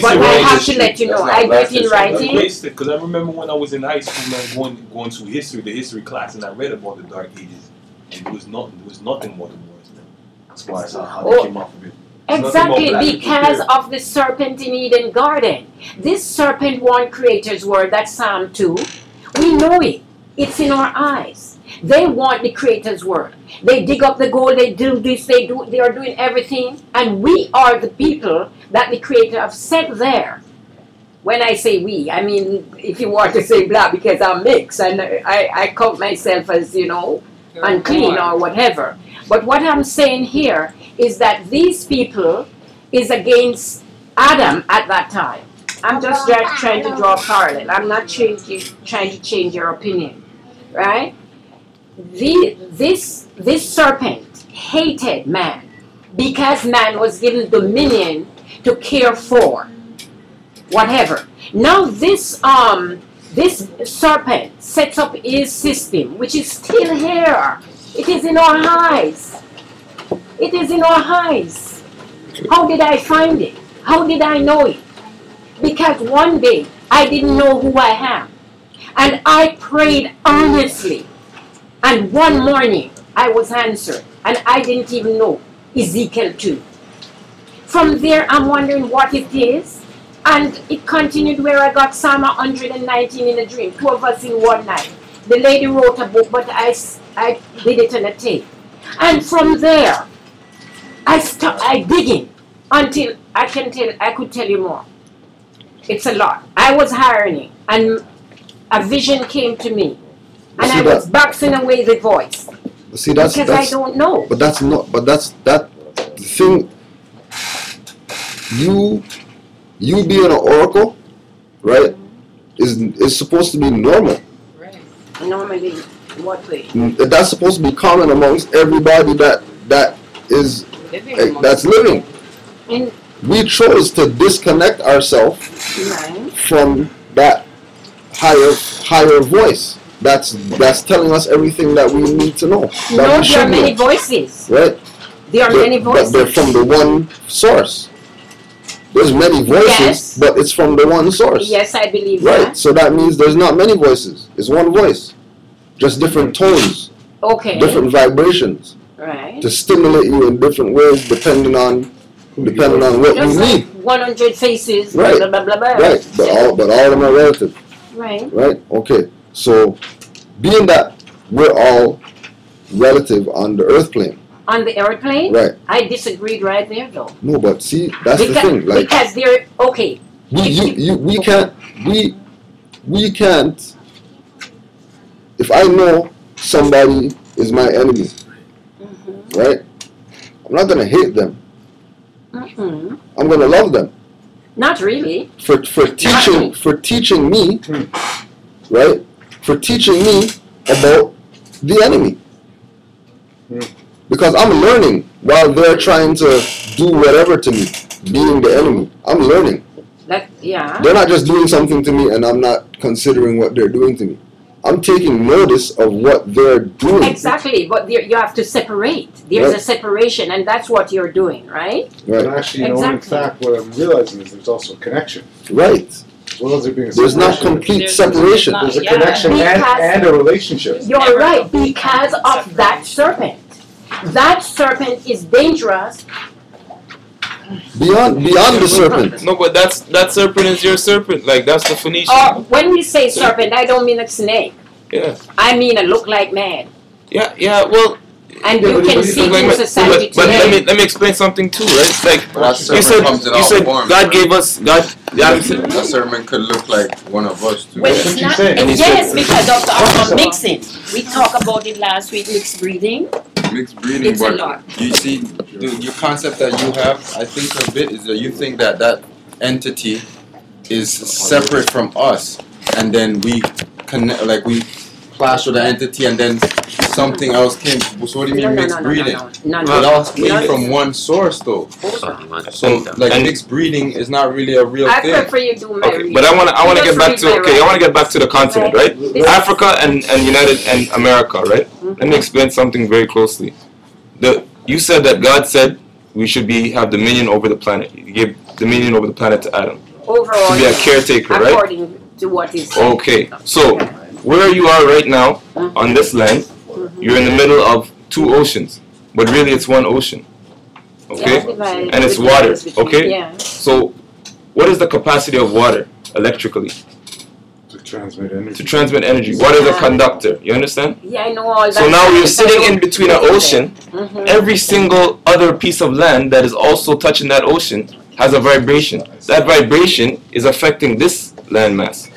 Speaker 8: But I have to let you know. I get in writing.
Speaker 3: Because I remember when I was in high school and going through history, the history class, and I read about the Dark Ages, and there was nothing more than Moors then. That's why I saw how they came off of it.
Speaker 8: Exactly, because of the serpent in Eden Garden. This serpent warned creator's word, that's Psalm 2. We know it. It's in our eyes. They want the creator's word. They dig up the gold, they do this, they are doing everything. And we are the people that the creator have set there. When I say we, I mean, if you want to say blah, because I'm mixed and I count myself as, unclean or whatever. But what I'm saying here is that these people is against Adam at that time. I'm just trying to draw a parallel. I'm not trying to change your opinion, right? This serpent hated man because man was given dominion to care for whatever. Now this serpent sets up his system, which is still here. It is in our eyes. It is in our eyes. How did I find it? How did I know it? Because one day I didn't know who I am. And I prayed earnestly. And one morning I was answered. And I didn't even know Ezekiel 2. From there I'm wondering what it is. And it continued where I got Psalm 119 in a dream. 2 of us in one night. The lady wrote a book, but I did it on a tape. And from there, I digging until I could tell you more. It's a lot. I was hiring, and a vision came to me, and I was boxing away the voice.
Speaker 2: See, that's
Speaker 8: because I don't know.
Speaker 2: But that's not. But that's the thing. You being an oracle, right? Is supposed to be normal.
Speaker 8: Right. Normally, what way?
Speaker 2: That's supposed to be common amongst everybody that is that's living.
Speaker 8: And
Speaker 2: we chose to disconnect ourselves from that higher voice. That's telling us everything that we need to know.
Speaker 8: No, there are many voices.
Speaker 2: Right.
Speaker 8: There are many voices.
Speaker 2: But they're from the one source. There's many voices,
Speaker 8: yes.
Speaker 2: But it's from the one source.
Speaker 8: Yes, I believe
Speaker 2: right.
Speaker 8: that.
Speaker 2: So that means there's not many voices. It's one voice. Just different tones.
Speaker 8: Okay.
Speaker 2: Different vibrations.
Speaker 8: Right.
Speaker 2: To stimulate you in different ways depending on what
Speaker 8: just
Speaker 2: you
Speaker 8: like
Speaker 2: need.
Speaker 8: 100 faces,
Speaker 2: right.
Speaker 8: blah, blah, blah, blah.
Speaker 2: Right. But all of them are relative.
Speaker 8: Right.
Speaker 2: Right? Okay. So being that we're all relative on the earth plane.
Speaker 8: On the airplane?
Speaker 2: Right.
Speaker 8: I disagreed right there though.
Speaker 2: No, but see, that's the thing. Like,
Speaker 8: because they're okay.
Speaker 2: We can't. If I know somebody is my enemy, right? I'm not gonna hate them. I'm going to love them.
Speaker 8: Not really.
Speaker 2: For teaching me, right? For teaching me about the enemy. Because I'm learning while they're trying to do whatever to me, being the enemy. I'm learning. They're not just doing something to me and I'm not considering what they're doing to me. I'm taking notice of what they're doing.
Speaker 8: Exactly, but you have to separate. There's a separation, and that's what you're doing, right?
Speaker 2: Right.
Speaker 6: And actually, you know, in fact, what I'm realizing is there's also a connection.
Speaker 2: Right.
Speaker 6: As well as there being a
Speaker 2: there's not complete separation.
Speaker 6: There's a connection and a relationship.
Speaker 8: You're right, because of that serpent. That serpent is dangerous.
Speaker 2: Beyond the serpent.
Speaker 1: No, but that serpent is your serpent. Like, that's the Phoenician.
Speaker 8: When we say serpent, I don't mean a snake.
Speaker 1: Yeah.
Speaker 8: I mean a look-like man.
Speaker 1: Yeah, well.
Speaker 8: And you can see in society
Speaker 1: but
Speaker 8: today.
Speaker 1: let me explain something too, right? It's like you said God gave us
Speaker 10: that serpent could look like one of us too.
Speaker 8: Well, it's not, yes, because of our mixing. We talked about it last week, mixed breeding.
Speaker 10: Mixed breeding,
Speaker 8: it's a lot.
Speaker 10: You see, your concept that you have, I think of it is that you think that that entity is separate from us, and then we connect, like we clash with the entity, and then something else came. So what do you mean mixed breeding? It all came from one source, though. So like mixed breeding is not really a real thing.
Speaker 8: I prefer you do my reading.
Speaker 1: But I want to get back to I want to get back to the continent, right? Africa and United and America, right? Let me explain something very closely. You said that God said we should have dominion over the planet. He gave dominion over the planet to Adam.
Speaker 8: Overall,
Speaker 1: to be a caretaker, right?
Speaker 8: According to what is said.
Speaker 1: Okay, so where you are right now on this land, you're in the middle of two oceans, but really it's one ocean. Okay, and it's water. Okay, so what is the capacity of water electrically?
Speaker 6: To transmit energy.
Speaker 1: To transmit energy. What is a conductor? You understand?
Speaker 8: Yeah, I know all that.
Speaker 1: So now you're sitting in between an ocean. Every single other piece of land that is also touching that ocean has a vibration. That vibration is affecting this landmass.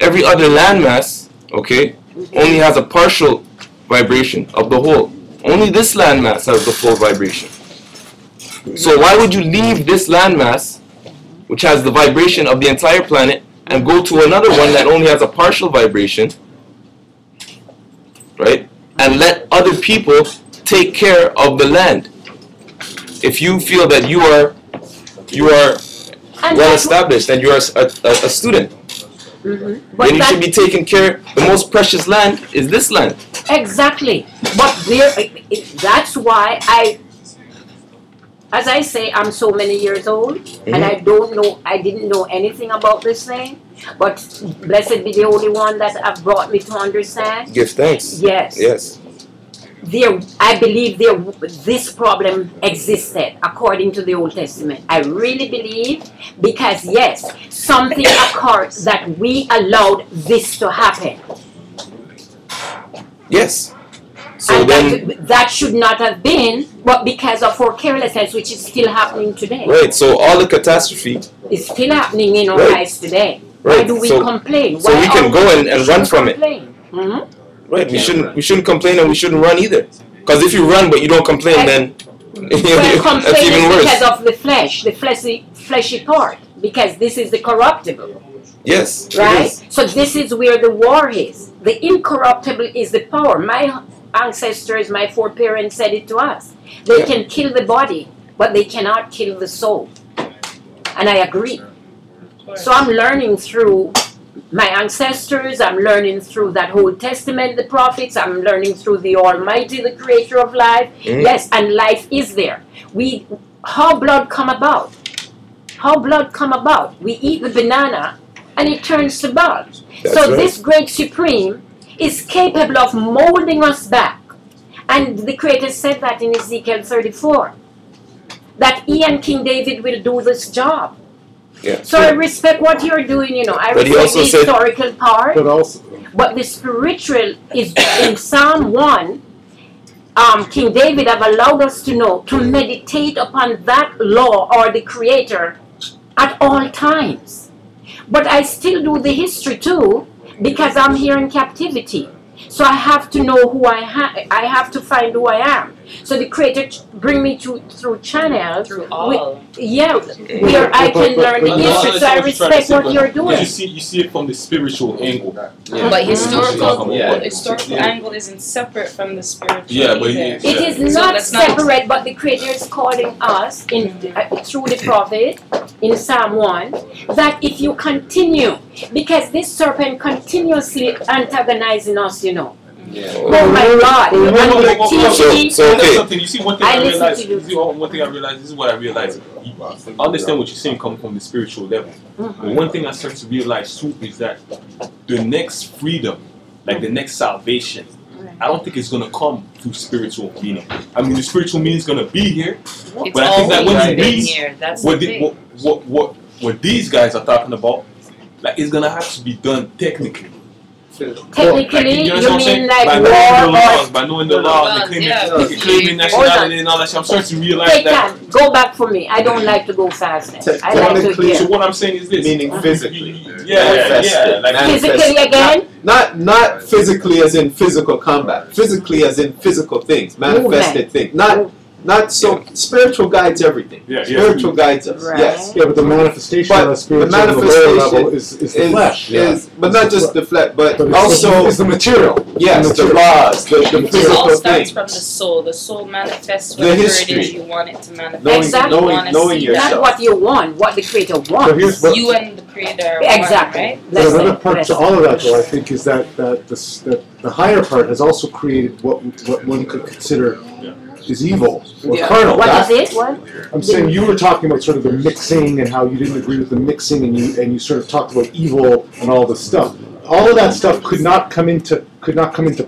Speaker 1: Every other landmass, okay, only has a partial vibration of the whole. Only this landmass has the full vibration. So why would you leave this landmass, which has the vibration of the entire planet, and go to another one that only has a partial vibration, right? And let other people take care of the land. If you feel that you are well established and you are a student, then you should be taking care. The most precious land is this land.
Speaker 8: Exactly. But that's why as I say, I'm so many years old, and I didn't know anything about this thing, but blessed be the Holy One that have brought me to understand.
Speaker 1: Give thanks.
Speaker 8: Yes.
Speaker 1: Yes.
Speaker 8: I believe this problem existed according to the Old Testament. I really believe, because yes, something occurred that we allowed this to happen.
Speaker 1: Yes. So
Speaker 8: and
Speaker 1: then
Speaker 8: that should not have been, but because of our carelessness, which is still happening today.
Speaker 1: Right. So all the catastrophe
Speaker 8: is still happening in our lives today.
Speaker 1: Right.
Speaker 8: Why do we complain?
Speaker 1: So we can go and run from it. Right. We shouldn't complain, and we shouldn't run either. Because if you run but you don't complain, then that's even worse.
Speaker 8: Because of the fleshy part. Because this is the corruptible.
Speaker 1: Yes.
Speaker 8: Right. So this is where the war is. The incorruptible is the power. My ancestors, my foreparents said it to us. They can kill the body, but they cannot kill the soul. And I agree. So I'm learning through my ancestors, I'm learning through that Old Testament, the prophets, I'm learning through the Almighty, the creator of life. Yes, and life is there. How blood come about? How blood come about? We eat the banana and it turns to blood. So this great supreme is capable of molding us back. And the Creator said that in Ezekiel 34. That he and King David will do this job.
Speaker 1: Yeah.
Speaker 8: So I respect what you're doing, you know. I respect the historical part. But the spiritual is in Psalm 1. King David have allowed us to know, to meditate upon that law or the Creator at all times. But I still do the history too, because I'm here in captivity. So I have to know who I am. I have to find who I am. So the Creator bring me through channels.
Speaker 9: Through all.
Speaker 8: Where I can learn the history. So I respect what you're doing.
Speaker 3: You see it from the spiritual angle.
Speaker 9: Yeah. But historical angle isn't separate from the spiritual.
Speaker 3: Yeah, but
Speaker 8: it is not separate. But the Creator is calling us through the prophet in Psalm 1 that if you continue, because this serpent continuously antagonizing us, you know.
Speaker 5: Yeah.
Speaker 8: Oh my God!
Speaker 3: You see, one thing I realized. This is what I realized. I understand what you're saying coming from the spiritual level. But one thing I start to realize too is that the next freedom, like the next salvation, I don't think it's gonna come through spiritual meaning. I mean, the spiritual meaning is gonna be here, but I think that when you read what these guys are talking about, like it's gonna have to be done technically.
Speaker 8: Technically,
Speaker 3: you
Speaker 8: mean like
Speaker 3: by knowing the law, and claiming nationality and all that shit. I'm starting to realize that.
Speaker 8: Go back for me. I don't like to go fast. I like to hear.
Speaker 3: So what I'm saying is this:
Speaker 5: meaning physically.
Speaker 3: Like
Speaker 8: physically again.
Speaker 5: Not physically as in physical combat. Physically as in physical things, manifested things. Not so spiritual guides everything. Spiritual guides us.
Speaker 8: Right.
Speaker 5: Yes.
Speaker 6: Yeah, but the manifestation of spiritual on the lower level is the flesh.
Speaker 5: But not just the flesh, but also
Speaker 6: is the material.
Speaker 5: Yes, the laws, the
Speaker 9: It
Speaker 5: physical
Speaker 9: all starts
Speaker 5: things.
Speaker 9: from the soul. The soul manifests
Speaker 5: The
Speaker 9: whatever
Speaker 5: history.
Speaker 9: it is you want it to manifest.
Speaker 8: Exactly.
Speaker 5: Knowing yourself.
Speaker 8: Not what you want, what the Creator wants.
Speaker 9: You and the Creator are
Speaker 8: exactly.
Speaker 9: one, right?
Speaker 6: But another part to all of that, though, I think, is that the higher part has also created what one could consider is evil or carnal.
Speaker 8: What is it? What?
Speaker 6: I'm saying you were talking about sort of the mixing and how you didn't agree with the mixing, and you sort of talked about evil and all this stuff. All of that stuff could not come into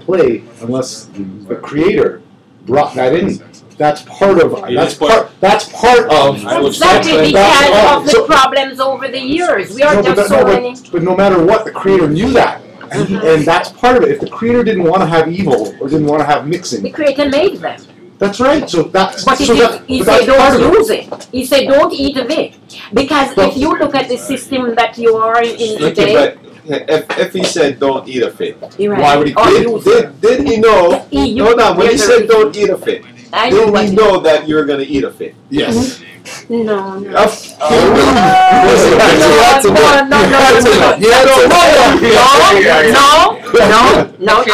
Speaker 6: play unless the Creator brought that in. That's part of
Speaker 8: Exactly, because of the problems over the years. We are just so many.
Speaker 6: But no matter what, the Creator knew that. And that's part of it. If the Creator didn't want to have evil or didn't want to have mixing,
Speaker 8: the Creator made them.
Speaker 6: That's right. So that's
Speaker 8: but he said don't use it. He said don't eat of it. Because if you look at the system that you are in today.
Speaker 5: If he said don't eat of it,
Speaker 8: right.
Speaker 5: Why would he? Did he know? Hold on. When he said don't eat of it, did he know that you're going to eat of it?
Speaker 6: Yes.
Speaker 8: No.
Speaker 5: No.
Speaker 8: The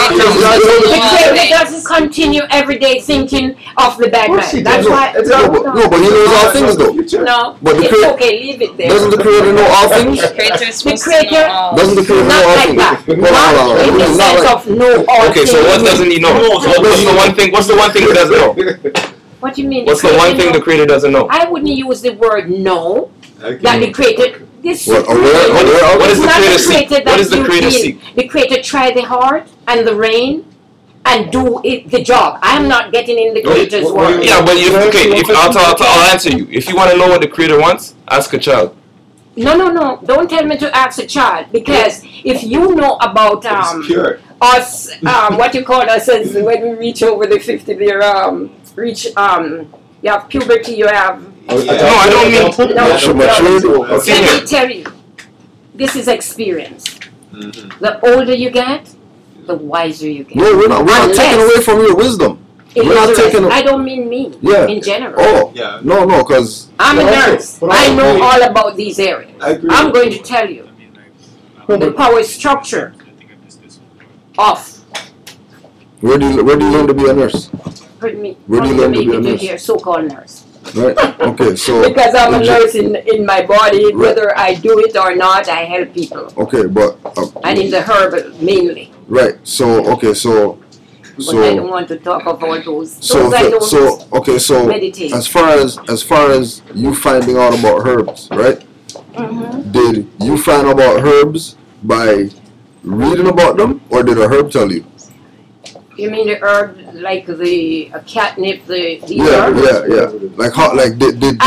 Speaker 8: Creator doesn't continue every day thinking of the bad man. That's why.
Speaker 2: No, but he knows all things though.
Speaker 8: No,
Speaker 2: but
Speaker 8: it's okay. Leave it there.
Speaker 2: Doesn't the Creator know all things?
Speaker 8: The Creator
Speaker 2: doesn't the Creator know all things?
Speaker 8: Not in the sense of know all things.
Speaker 1: Okay, so what doesn't he know? What's the one thing? What's the one thing he doesn't know?
Speaker 8: What do you mean?
Speaker 1: What's the one thing the Creator doesn't know?
Speaker 8: I wouldn't use the word know.
Speaker 5: Okay.
Speaker 8: That the Creator.
Speaker 1: What is the Creator seek? What is the Creator seek?
Speaker 8: The Creator try the heart and the rain and do the job. I'm not getting in the Creator's word.
Speaker 1: Yeah, but I'll answer you. If you want to know what the Creator wants, ask a child.
Speaker 8: No. Don't tell me to ask a child, because if you know about us, what you call us as when we reach over the 50, you have puberty, you have.
Speaker 1: No, I don't mean.
Speaker 8: Let me tell you, this is experience. The older you get, the wiser you get.
Speaker 2: No, we're not taking away from your wisdom. We're not taking.
Speaker 8: I don't mean me. In general.
Speaker 2: Oh, yeah. No, because
Speaker 8: I'm a nurse. I know all about these areas. I'm going to tell you the power structure of.
Speaker 2: Where do you learn to be a nurse?
Speaker 8: Pardon me.
Speaker 2: Where do you learn to be a nurse?
Speaker 8: Here, so-called nurse.
Speaker 2: Right. Okay. So.
Speaker 8: Because I'm a nurse in my body, whether I do it or not, I help people.
Speaker 2: Okay, but.
Speaker 8: And in the herbal mainly.
Speaker 2: Right. So okay. So.
Speaker 8: But I don't want to talk about those.
Speaker 2: Meditate. as far as you finding out about herbs, right? Did you find out about herbs by reading about them, or did a herb tell you?
Speaker 8: You mean the herb, like the catnip, the
Speaker 2: herb? Like did you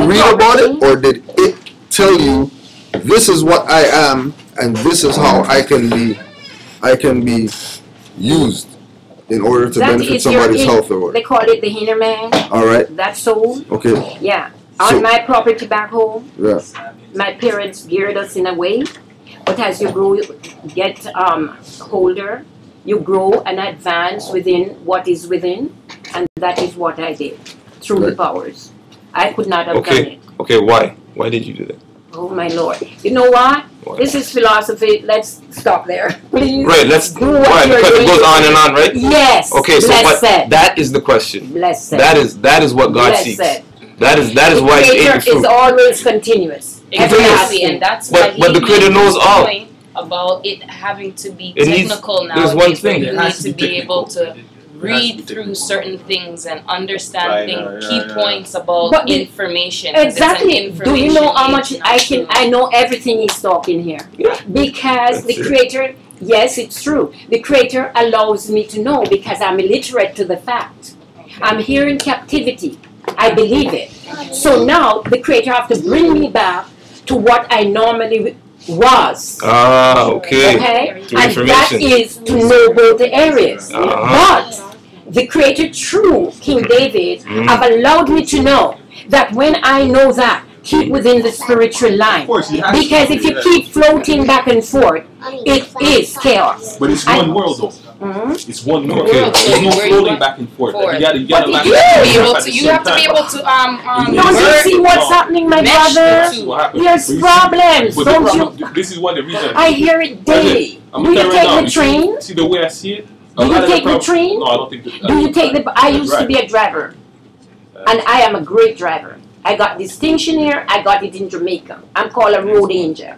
Speaker 2: read about it, or did it tell you this is what I am and this is how I can be used in order to benefit somebody's health or what?
Speaker 8: They call it the inner man.
Speaker 2: All right.
Speaker 8: That soul.
Speaker 2: Okay.
Speaker 8: Yeah. On my property back home.
Speaker 2: Yeah.
Speaker 8: My parents geared us in a way, but as you grow, get older, you grow and advance within what is within. And that is what I did through the powers. I could not have done it.
Speaker 1: Okay, why? Why did you do that?
Speaker 8: Oh my Lord! You know what? This is philosophy. Let's stop there, please.
Speaker 1: Right. Let's
Speaker 8: do what
Speaker 1: because it goes on and on, right?
Speaker 8: Yes.
Speaker 1: Okay. So, but that is the question.
Speaker 8: Blessed.
Speaker 1: That is what God seeks. That is why He ate the fruit.
Speaker 8: Is always continuous.
Speaker 9: Exactly, and that's why
Speaker 1: but the Creator knows all
Speaker 9: about it having to be
Speaker 1: it
Speaker 9: technical now.
Speaker 1: There's one thing.
Speaker 9: You need to be able to read through certain things and understand key points about information.
Speaker 8: Exactly. Do you know how much I know everything he's talking here? Because the Creator, yes, it's true. The Creator allows me to know because I'm illiterate to the fact. I'm here in captivity. I believe it. So now the Creator have to bring me back to what I normally was.
Speaker 1: Okay.
Speaker 8: And that is to know both the areas. But the Creator, through King David, have allowed me to know that when I know that, keep within the spiritual line. Because if you keep floating back and forth, it is chaos.
Speaker 3: But it's one world though. It's one world.
Speaker 1: Okay.
Speaker 3: There's no floating back and forth. Like you have
Speaker 9: to be able to
Speaker 8: don't you see what's happening, my brother? There's problems. Don't you?
Speaker 3: This is what the reason.
Speaker 8: I hear it daily. Do you take the train?
Speaker 3: See the way I see it?
Speaker 8: Do you take the train?
Speaker 3: No, I don't think
Speaker 8: Do you take the... I used to be a driver. And I am a great driver. I got distinction here. I got it in Jamaica. I'm called a road angel.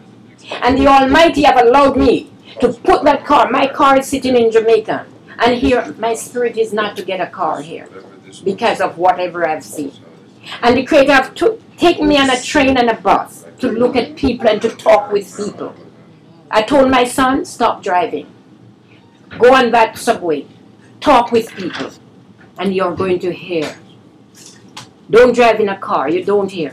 Speaker 8: And the Almighty have allowed me to put that car. My car is sitting in Jamaica. And here, my spirit is not to get a car here. Because of whatever I've seen. And the Creator have taken me on a train and a bus to look at people and to talk with people. I told my son, stop driving. Go on that subway. Talk with people. And you're going to hear. Don't drive in a car. You don't hear.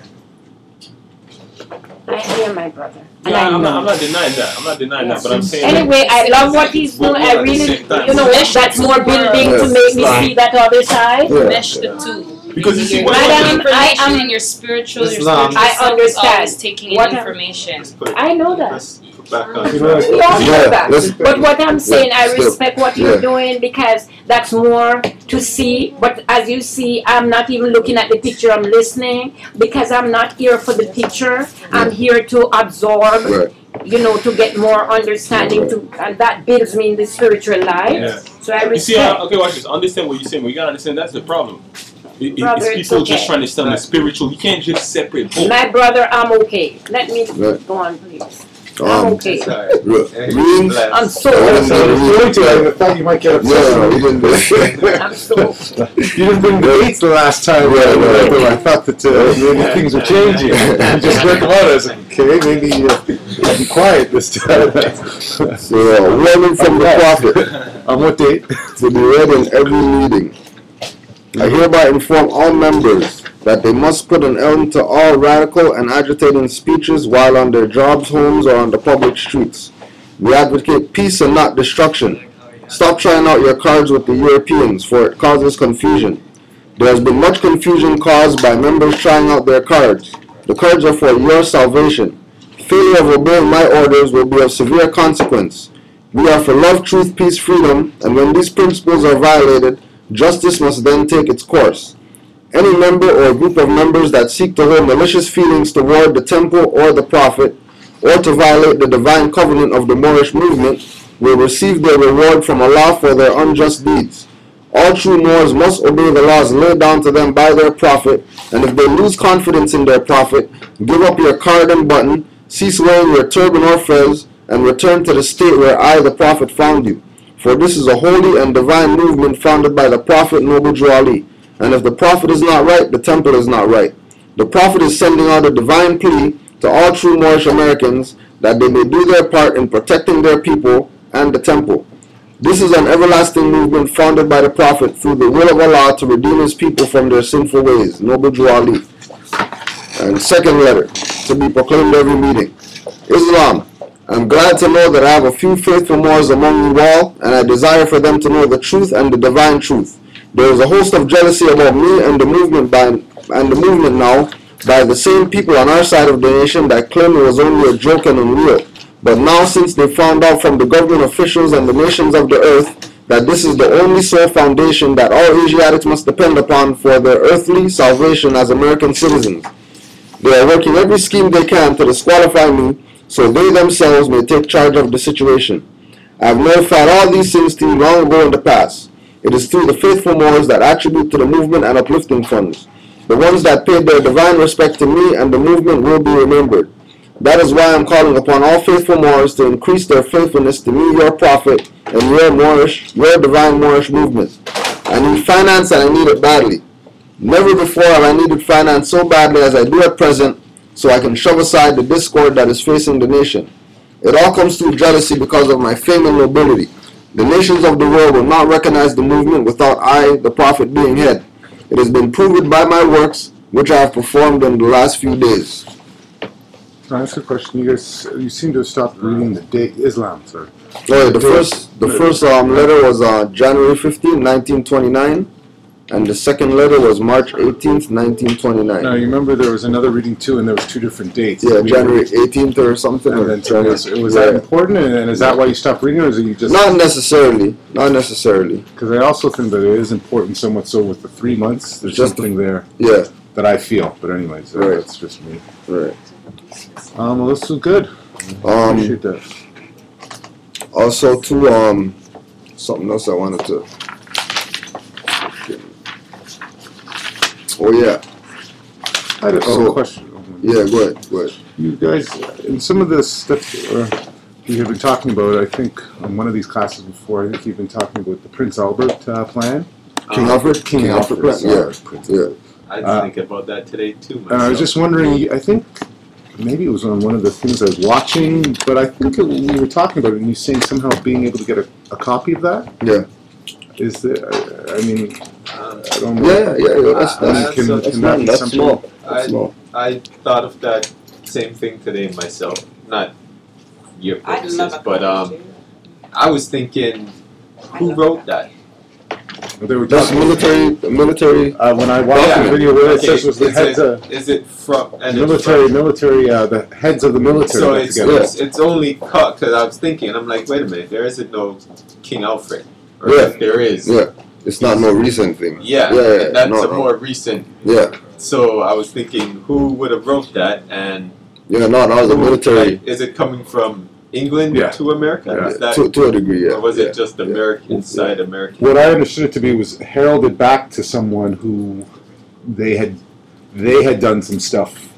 Speaker 8: I hear, my brother. And
Speaker 3: I'm not denying that. I'm not denying that. But I'm saying...
Speaker 8: Anyway, I love what he's doing. I really, you know, that's more building to make me see that other side.
Speaker 9: Mesh the two.
Speaker 3: Because you see,
Speaker 9: I am in your spiritual
Speaker 8: I understand.
Speaker 9: Taking in information.
Speaker 8: I know that.
Speaker 3: We all
Speaker 8: know that. But what I'm saying, I respect what you're doing because that's more to see. But as you see, I'm not even looking at the picture. I'm listening because I'm not here for the picture. I'm here to absorb, you know, to get more understanding. And that builds me in the spiritual life. So I respect.
Speaker 3: You see, okay, watch this. Understand what you're saying. But you gotta understand that's the problem. It's people just trying to stand the spiritual. You can't just separate both.
Speaker 8: My brother, I'm okay. Let me go on, please. I'm okay. I'm so
Speaker 6: I thought you might get upset.
Speaker 8: I'm so
Speaker 6: You didn't bring the dates the last time. I thought that maybe things were changing. You just went on. I was like, okay, maybe I'll be quiet this time.
Speaker 2: So, warning from the prophet.
Speaker 6: On what date?
Speaker 2: To be read in every meeting. I hereby inform all members that they must put an end to all radical and agitating speeches while on their jobs, homes, or on the public streets. We advocate peace and not destruction. Stop trying out your cards with the Europeans, for it causes confusion. There has been much confusion caused by members trying out their cards. The cards are for your salvation. Failure of obeying my orders will be of severe consequence. We are for love, truth, peace, freedom, and when these principles are violated, justice must then take its course. Any member or group of members that seek to hold malicious feelings toward the temple or the prophet, or to violate the divine covenant of the Moorish movement, will receive their reward from Allah for their unjust deeds. All true Moors must obey the laws laid down to them by their prophet, and if they lose confidence in their prophet, give up your card and button, cease wearing your turban or fez, and return to the state where I, the prophet, found you. For this is a holy and divine movement founded by the Prophet Noble Drew Ali. And if the Prophet is not right, the temple is not right. The Prophet is sending out a divine plea to all true Moorish Americans that they may do their part in protecting their people and the temple. This is an everlasting movement founded by the Prophet through the will of Allah to redeem his people from their sinful ways. Noble Drew Ali. And second letter, to be proclaimed every meeting. Islam. I'm glad to know that I have a few faithful Moors among you all, and I desire for them to know the truth and the divine truth. There is a host of jealousy about me and the movement now by the same people on our side of the nation that claim it was only a joke and unreal. But now, since they found out from the government officials and the nations of the earth that this is the only sole foundation that all Asiatics must depend upon for their earthly salvation as American citizens. They are working every scheme they can to disqualify me so they themselves may take charge of the situation. I have notified all these things to you long ago in the past. It is through the faithful Moors that attribute to the movement and uplifting funds. The ones that paid their divine respect to me and the movement will be remembered. That is why I am calling upon all faithful Moors to increase their faithfulness to me, your prophet, and your divine Moorish movement. I need finance and I need it badly. Never before have I needed finance so badly as I do at present, so I can shove aside the discord that is facing the nation. It all comes through jealousy because of my fame and nobility. The nations of the world will not recognize the movement without I, the prophet, being head. It has been proven by my works, which I have performed in the last few days.
Speaker 6: Can I ask a question? You seem to have stopped reading the Islam, sir.
Speaker 2: Oh, yeah, the first letter was January 15, 1929, and the second letter was March 18th, 1929.
Speaker 6: Now, you remember there was another reading too, and there was 2 different dates.
Speaker 2: Yeah, January 18th or something.
Speaker 6: And then was that important, and is that why you stopped reading, or is it you just...
Speaker 2: Not necessarily. Not necessarily.
Speaker 6: Because I also think that it is important somewhat so with the 3 months. There's just something there that I feel. But anyways, that's just me.
Speaker 2: Right.
Speaker 6: Well, this was good. Appreciate that.
Speaker 2: Also, too, something else I wanted to... Oh, yeah.
Speaker 6: I had a question.
Speaker 2: Yeah, go ahead.
Speaker 6: You guys, in some of this stuff we have been talking about, I think, in one of these classes before, I think you've been talking about the Prince Albert plan.
Speaker 2: King Alfred? King Alfred plan, yeah.
Speaker 5: I think about that today, too, myself.
Speaker 6: And I was just wondering, I think maybe it was on one of the things I was watching, but I think we were talking about it, and you saying somehow being able to get a copy of that?
Speaker 2: Yeah.
Speaker 6: Is there, I mean... I don't know.
Speaker 2: Yeah, that's small.
Speaker 5: I thought of that same thing today myself. Not your purposes, but I was thinking, who wrote that?
Speaker 2: That's military.
Speaker 6: When I watched the video, where it says was the heads of...
Speaker 5: Is it from...
Speaker 6: military, the heads of the military.
Speaker 5: So it's only cut, because I was thinking, I'm like, wait a minute, there isn't no King Alfred. Or if there is.
Speaker 2: Yeah. It's not no recent thing.
Speaker 5: Yeah, that's more recent.
Speaker 2: Yeah.
Speaker 5: So I was thinking, who would have wrote that? And
Speaker 2: that was a military.
Speaker 5: Like, is it coming from England to America?
Speaker 2: Yeah.
Speaker 5: Is that,
Speaker 2: to a degree, yeah.
Speaker 5: Or was it just American inside American?
Speaker 6: What I understood it to be was heralded back to someone who they had done some stuff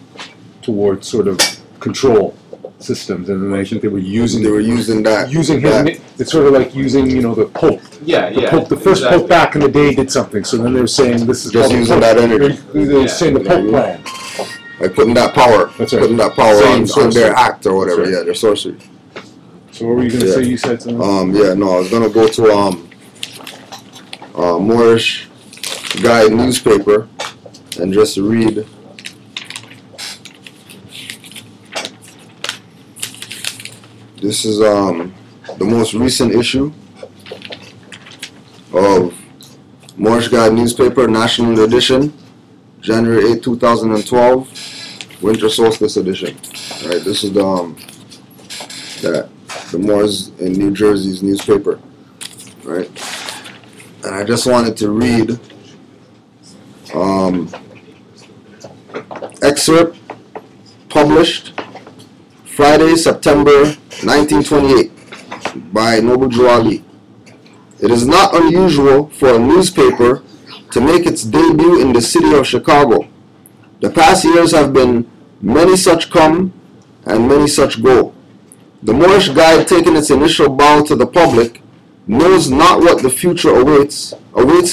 Speaker 6: towards sort of control systems, and then I think they were using
Speaker 2: that.
Speaker 6: Using his, it's sort of like using, the Pope. The first Pope back in the day did something, so then they were saying this is
Speaker 2: just using that energy.
Speaker 6: They were saying the Pope plan.
Speaker 2: Like putting that power.
Speaker 6: That's right.
Speaker 2: Putting that power on their act or whatever. Yeah, their sorcery.
Speaker 6: So what were you gonna say? You said something.
Speaker 2: I was gonna go to Moorish Guide newspaper and just read. This is the most recent issue of Moorish Guide newspaper, National Edition, January 8, 2012, Winter Solstice edition. Right, this is the Moors in New Jersey's newspaper. Right, and I just wanted to read excerpt published Friday, September 1928 by Noble Juali. It is not unusual for a newspaper to make its debut in the city of Chicago. The past years have been many such come and many such go. The Moorish Guide, taking its initial bow to the public, knows not what the future awaits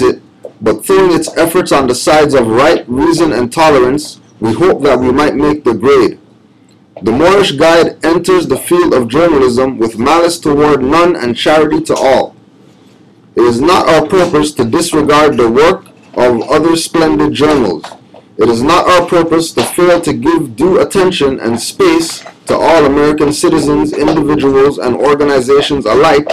Speaker 2: it, but throwing its efforts on the sides of right, reason, and tolerance, we hope that we might make the grade. The Moorish Guide enters the field of journalism with malice toward none and charity to all. It is not our purpose to disregard the work of other splendid journals. It is not our purpose to fail to give due attention and space to all American citizens, individuals, and organizations alike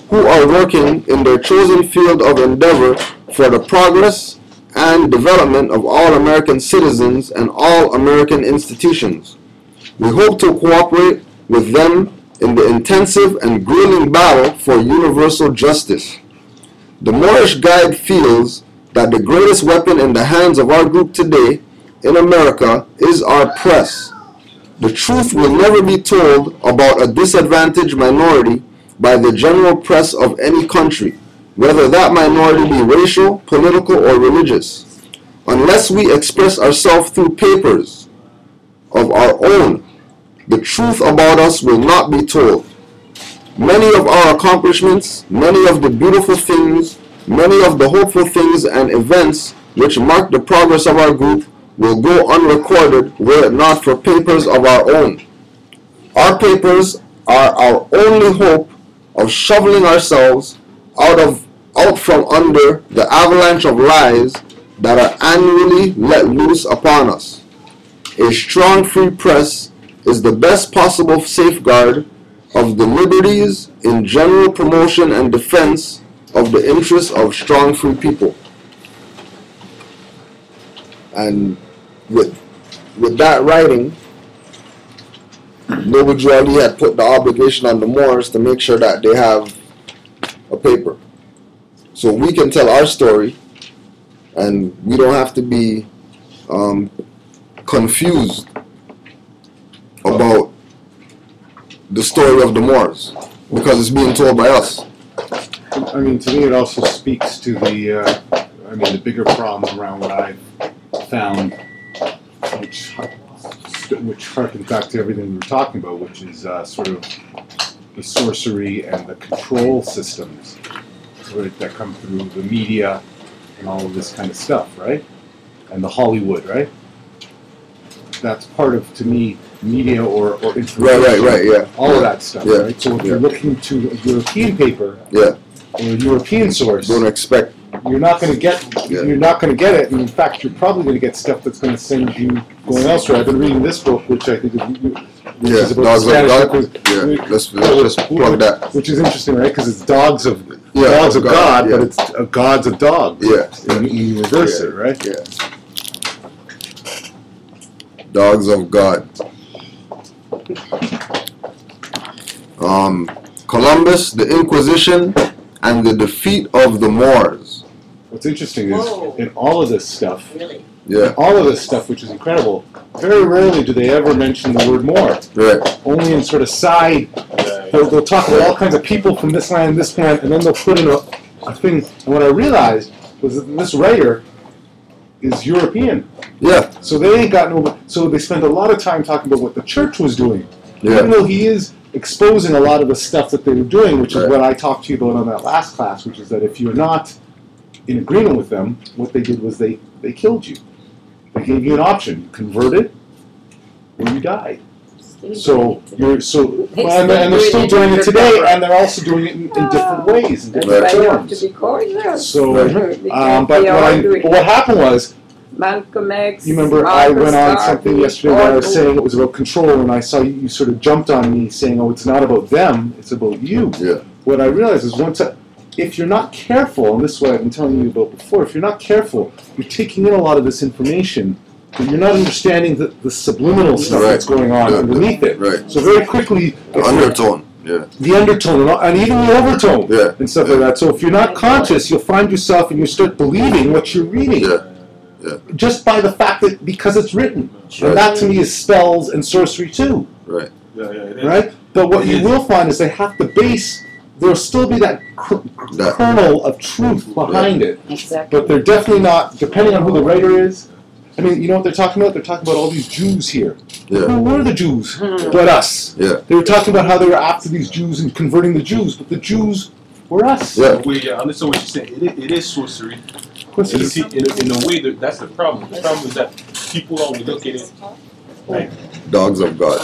Speaker 2: who are working in their chosen field of endeavor for the progress and development of all American citizens and all American institutions. We hope to cooperate with them in the intensive and grueling battle for universal justice. The Moorish guide feels that the greatest weapon in the hands of our group today in America is our press. The truth will never be told about a disadvantaged minority by the general press of any country, whether that minority be racial, political, or religious, unless we express ourselves through papers of our own. The truth about us will not be told. Many of our accomplishments, many of the beautiful things, many of the hopeful things and events which mark the progress of our group will go unrecorded were it not for papers of our own. Our papers are our only hope of shoveling ourselves out from under the avalanche of lies that are annually let loose upon us. A strong free press is the best possible safeguard of the liberties in general promotion and defense of the interests of strong free people. And with that writing, Noble Ali had put the obligation on the Moors to make sure that they have a paper. So we can tell our story, and we don't have to be confused about the story of the Moors, because it's being told by us.
Speaker 6: I mean, to me it also speaks to the bigger problem around what I've found, which harkens back to everything we were talking about, which is sort of the sorcery and the control systems, right, that come through the media and all of this kind of stuff, right? And the Hollywood, right? That's part of, to me, media or information.
Speaker 2: Right, yeah.
Speaker 6: All of that stuff,
Speaker 2: yeah.
Speaker 6: Right? So if you're looking to a European paper,
Speaker 2: yeah,
Speaker 6: or a European source,
Speaker 2: don't expect.
Speaker 6: You're not going to get.
Speaker 2: Yeah.
Speaker 6: You're not going to get it, and in fact, you're probably going to get stuff that's going to send you going elsewhere. I've been reading this book, which I think is about
Speaker 2: Dogs
Speaker 6: Spanish.
Speaker 2: of God. Yeah, let's just plug that.
Speaker 6: Which is interesting, right? Because it's dogs of
Speaker 2: God,
Speaker 6: God, but it's gods of dogs.
Speaker 2: Yeah,
Speaker 6: you reverse it, right?
Speaker 2: Yeah. Dogs of God. Columbus, the Inquisition, and the defeat of the Moors.
Speaker 6: What's interesting is in all of this stuff,
Speaker 2: yeah,
Speaker 6: all of this stuff, which is incredible, very rarely do they ever mention the word Moor.
Speaker 2: Right.
Speaker 6: Only in sort of side, they'll talk about all kinds of people from this land, and then they'll put in a thing. And what I realized was that this writer is European.
Speaker 2: Yeah.
Speaker 6: So they ain't got no. So they spent a lot of time talking about what the church was doing,
Speaker 2: yeah,
Speaker 6: even though he is exposing a lot of the stuff that they were doing, which is what I talked to you about on that last class, which is that if you're not in agreement with them, what they did was they killed you. They gave you an option: you converted or you died. So and they're still doing it today, and they're also doing it in different ways, in different terms. So, but what happened was,
Speaker 8: Malcolm X.
Speaker 6: You remember I went on something yesterday where I was saying it was about control, and I saw you sort of jumped on me saying, "Oh, it's not about them; it's about you."
Speaker 2: Yeah.
Speaker 6: What I realized is if you're not careful, and this is what I've been telling you about before, if you're not careful, you're taking in a lot of this information, but you're not understanding the subliminal stuff that's going on underneath it.
Speaker 2: Right.
Speaker 6: So very quickly,
Speaker 2: the undertone. Yeah.
Speaker 6: The undertone and even the overtone and stuff like that. So if you're not conscious, you'll find yourself and you start believing what you're reading.
Speaker 2: Yeah. Yeah.
Speaker 6: Just by the fact that because it's written, and that to me is spells and sorcery too.
Speaker 2: Right.
Speaker 6: Right. But what you will find is they have to base. There'll still be that kernel of truth behind it.
Speaker 8: Exactly.
Speaker 6: But they're definitely not, depending on who the writer is. I mean, you know what they're talking about? They're talking about all these Jews here.
Speaker 2: Yeah.
Speaker 6: Who were the Jews? But us.
Speaker 2: Yeah.
Speaker 6: They were talking about how they were after these Jews and converting the Jews, but the Jews were us.
Speaker 2: Yeah.
Speaker 3: I understand what you're saying. It is sorcery.
Speaker 6: Of course it
Speaker 3: You
Speaker 6: is.
Speaker 3: see, in a way, that's the problem. The problem is that people always look at it like
Speaker 2: Dogs of God.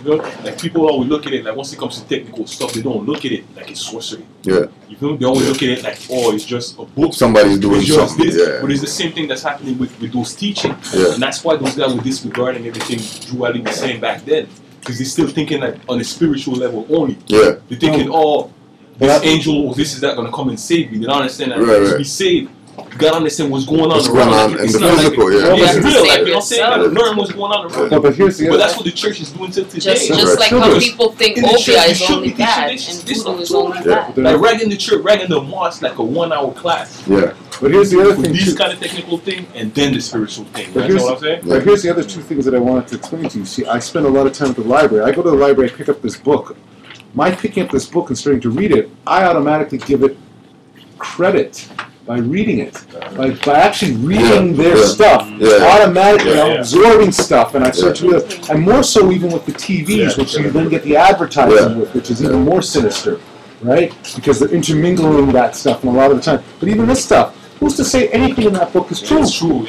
Speaker 3: You know, like people always look at it like once it comes to technical stuff, they don't look at it like it's sorcery.
Speaker 2: Yeah.
Speaker 3: You feel? They always look at it like, oh, it's just a book.
Speaker 2: Somebody's doing
Speaker 3: it's just
Speaker 2: something.
Speaker 3: this.
Speaker 2: Yeah.
Speaker 3: But it's the same thing that's happening with those teaching.
Speaker 2: Yeah.
Speaker 3: And that's why those guys were disregarding everything Drew Ali was saying back then. Because they're still thinking like on a spiritual level only.
Speaker 2: Yeah.
Speaker 3: They're thinking, oh, this angel or this is that gonna come and save me. They don't understand that to be saved, You gotta understand what's going on
Speaker 2: What's
Speaker 3: around.
Speaker 2: going on in the physical,
Speaker 3: Yeah, it's real. Like, you know what I'm saying? You
Speaker 9: yourself.
Speaker 3: gotta learn what's going on around.
Speaker 6: No, but here's the
Speaker 3: But
Speaker 6: other.
Speaker 3: that's what the church is doing till today.
Speaker 9: Just like how people think
Speaker 3: In the church,
Speaker 9: opium
Speaker 3: you
Speaker 9: is
Speaker 3: should
Speaker 9: only
Speaker 3: be teaching
Speaker 9: bad
Speaker 3: this
Speaker 9: and voodoo is
Speaker 3: too.
Speaker 9: only bad.
Speaker 3: Like right in the church, right in the mosque, like a 1 hour class.
Speaker 2: Yeah.
Speaker 6: But here's the other
Speaker 3: For
Speaker 6: thing
Speaker 3: these
Speaker 6: too.
Speaker 3: kind of technical thing, and then the spiritual thing.
Speaker 6: But
Speaker 3: That's
Speaker 6: here's,
Speaker 3: what I'm saying.
Speaker 6: but here's the other two things that I wanted to explain to you. See, I spend a lot of time at the library. I go to the library, I pick up this book. My picking up this book and starting to read it, I automatically give it credit by reading it. By actually reading their stuff. Automatically, I'm absorbing stuff, and I start to realize, and more so even with the TVs, which you then get the advertising with, which is even more sinister, right? Because they're intermingling that stuff and a lot of the time. But even this stuff, who's to say anything in that book is true?
Speaker 3: It's true,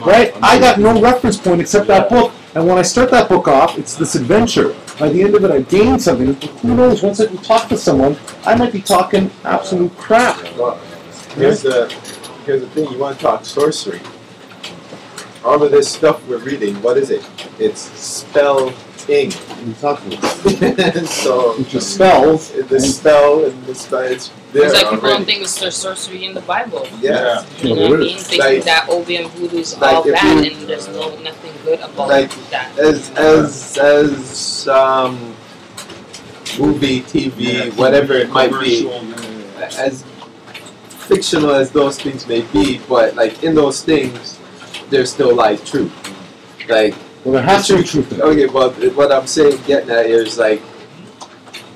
Speaker 6: Right? I got no reference point except that book, and when I start that book off, it's this adventure. By the end of it, I gain something. Who knows? Once I talk to someone, I might be talking absolute crap.
Speaker 11: Here's the thing, you want to talk sorcery. All of this stuff we're reading, what is it? It's spelling.
Speaker 6: What are you talking about?
Speaker 11: So
Speaker 6: which is spells.
Speaker 11: The spell and the spell, it's there
Speaker 9: It's like people
Speaker 11: already.
Speaker 9: don't think it's there's sorcery in the Bible.
Speaker 11: Yeah.
Speaker 9: You know what I mean? They think that opium voodoo is all
Speaker 11: if
Speaker 9: bad
Speaker 11: you-
Speaker 9: and there's nothing good about
Speaker 11: Like
Speaker 9: that.
Speaker 11: as movie, TV, whatever it might be, as fictional as those things may be, but like in those things, there's still like truth. Like,
Speaker 6: well, there has to be truth in it.
Speaker 11: Okay, well, what I'm saying, getting at is like,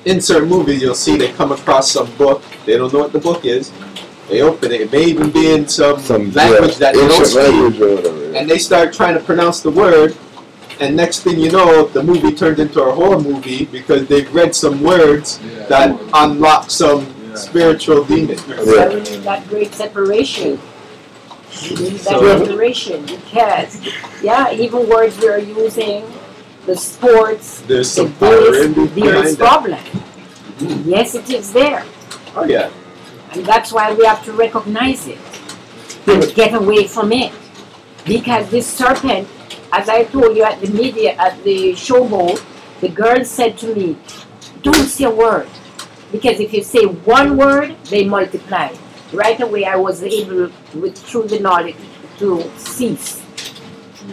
Speaker 11: in certain movies, you'll see they come across some book. They don't know what the book is. They open it. It may even be in some language that they don't speak, and they start trying to pronounce the word. And next thing you know, the movie turned into a horror movie because they've read some words that unlock some spiritual demon.
Speaker 8: So we need that great separation. We need that separation because, even words we are using, the sports,
Speaker 11: There's
Speaker 8: the
Speaker 11: some power in
Speaker 8: there is
Speaker 11: behind
Speaker 8: problem. Yes, it is there.
Speaker 11: Oh yeah.
Speaker 8: And that's why we have to recognize it and get away from it. Because this serpent, as I told you at the showboat, the girl said to me, don't say a word. Because if you say one word, they multiply. Right away I was able, through the knowledge, to cease.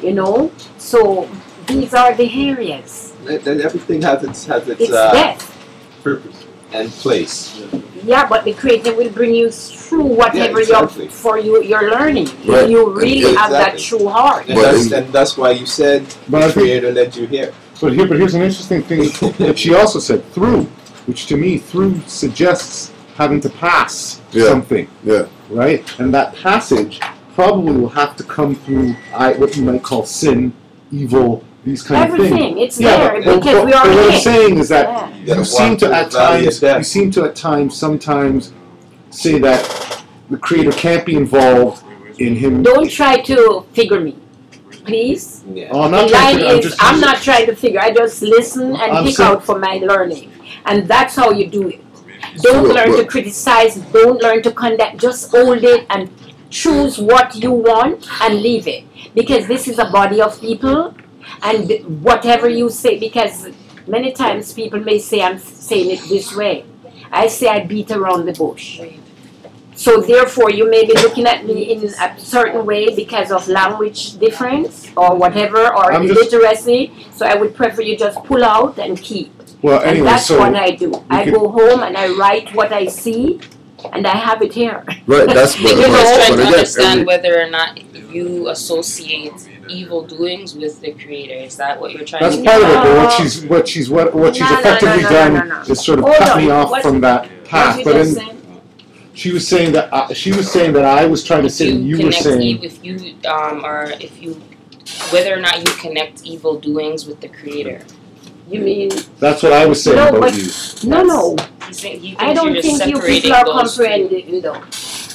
Speaker 8: You know? So these are the areas.
Speaker 11: And everything has its
Speaker 8: death.
Speaker 11: Purpose and place.
Speaker 8: Yeah, but the Creator will bring you through whatever you're learning.
Speaker 11: Right.
Speaker 8: You really have that true heart.
Speaker 11: And that's why you said the Creator led you here.
Speaker 6: But here's an interesting thing that she also said, through, which to me, through suggests having to pass something.
Speaker 2: Yeah.
Speaker 6: Right? And that passage probably will have to come through what you might call sin, evil, these kind of things.
Speaker 8: Everything, it's there because we are
Speaker 6: what I'm
Speaker 8: here.
Speaker 6: saying is that you seem to at times, sometimes say that the Creator can't be involved in him.
Speaker 8: Don't try to figure me, please.
Speaker 6: Oh, I'm not
Speaker 8: the
Speaker 6: trying
Speaker 8: line
Speaker 6: to,
Speaker 8: is, I'm not trying to figure. I just listen and pick out for my learning, and that's how you do it. Don't learn to criticize. Don't learn to condemn. Just hold it and choose what you want and leave it, because this is a body of people. And whatever you say, because many times people may say I'm saying it this way. I say I beat around the bush. So therefore you may be looking at me in a certain way because of language difference or whatever, or illiteracy. So I would prefer you just pull out and keep.
Speaker 6: Well, anyway,
Speaker 8: and that's what I do. I go home and I write what I see, and I have it here.
Speaker 2: Right, that's
Speaker 9: what you're trying to understand whether or not you associate evil doings with the Creator. Is that what you're trying to do?
Speaker 6: That's part of it, but what she's effectively done is sort of cut me off from that path. But then she was saying that I was trying to say that you were saying
Speaker 9: whether or not you connect evil doings with the Creator.
Speaker 8: You mean?
Speaker 6: That's what I was saying about you.
Speaker 8: No. I don't think you people are comprehending though.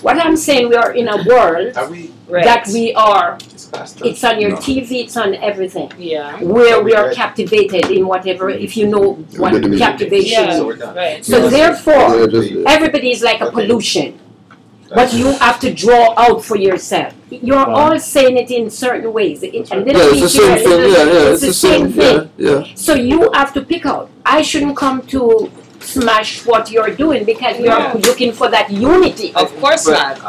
Speaker 8: What I'm saying, we are in a world that we are. It's on your TV, it's on everything.
Speaker 9: Yeah.
Speaker 8: Where we are captivated in whatever, if you know what captivation is.
Speaker 9: Right.
Speaker 8: So therefore, everybody is like a pollution. But you have to draw out for yourself. You're all saying it in certain ways.
Speaker 2: It's the same thing.
Speaker 8: It's the same thing. So you have to pick out. I shouldn't come to smash what you're doing because you're looking for that unity.
Speaker 9: Of course not.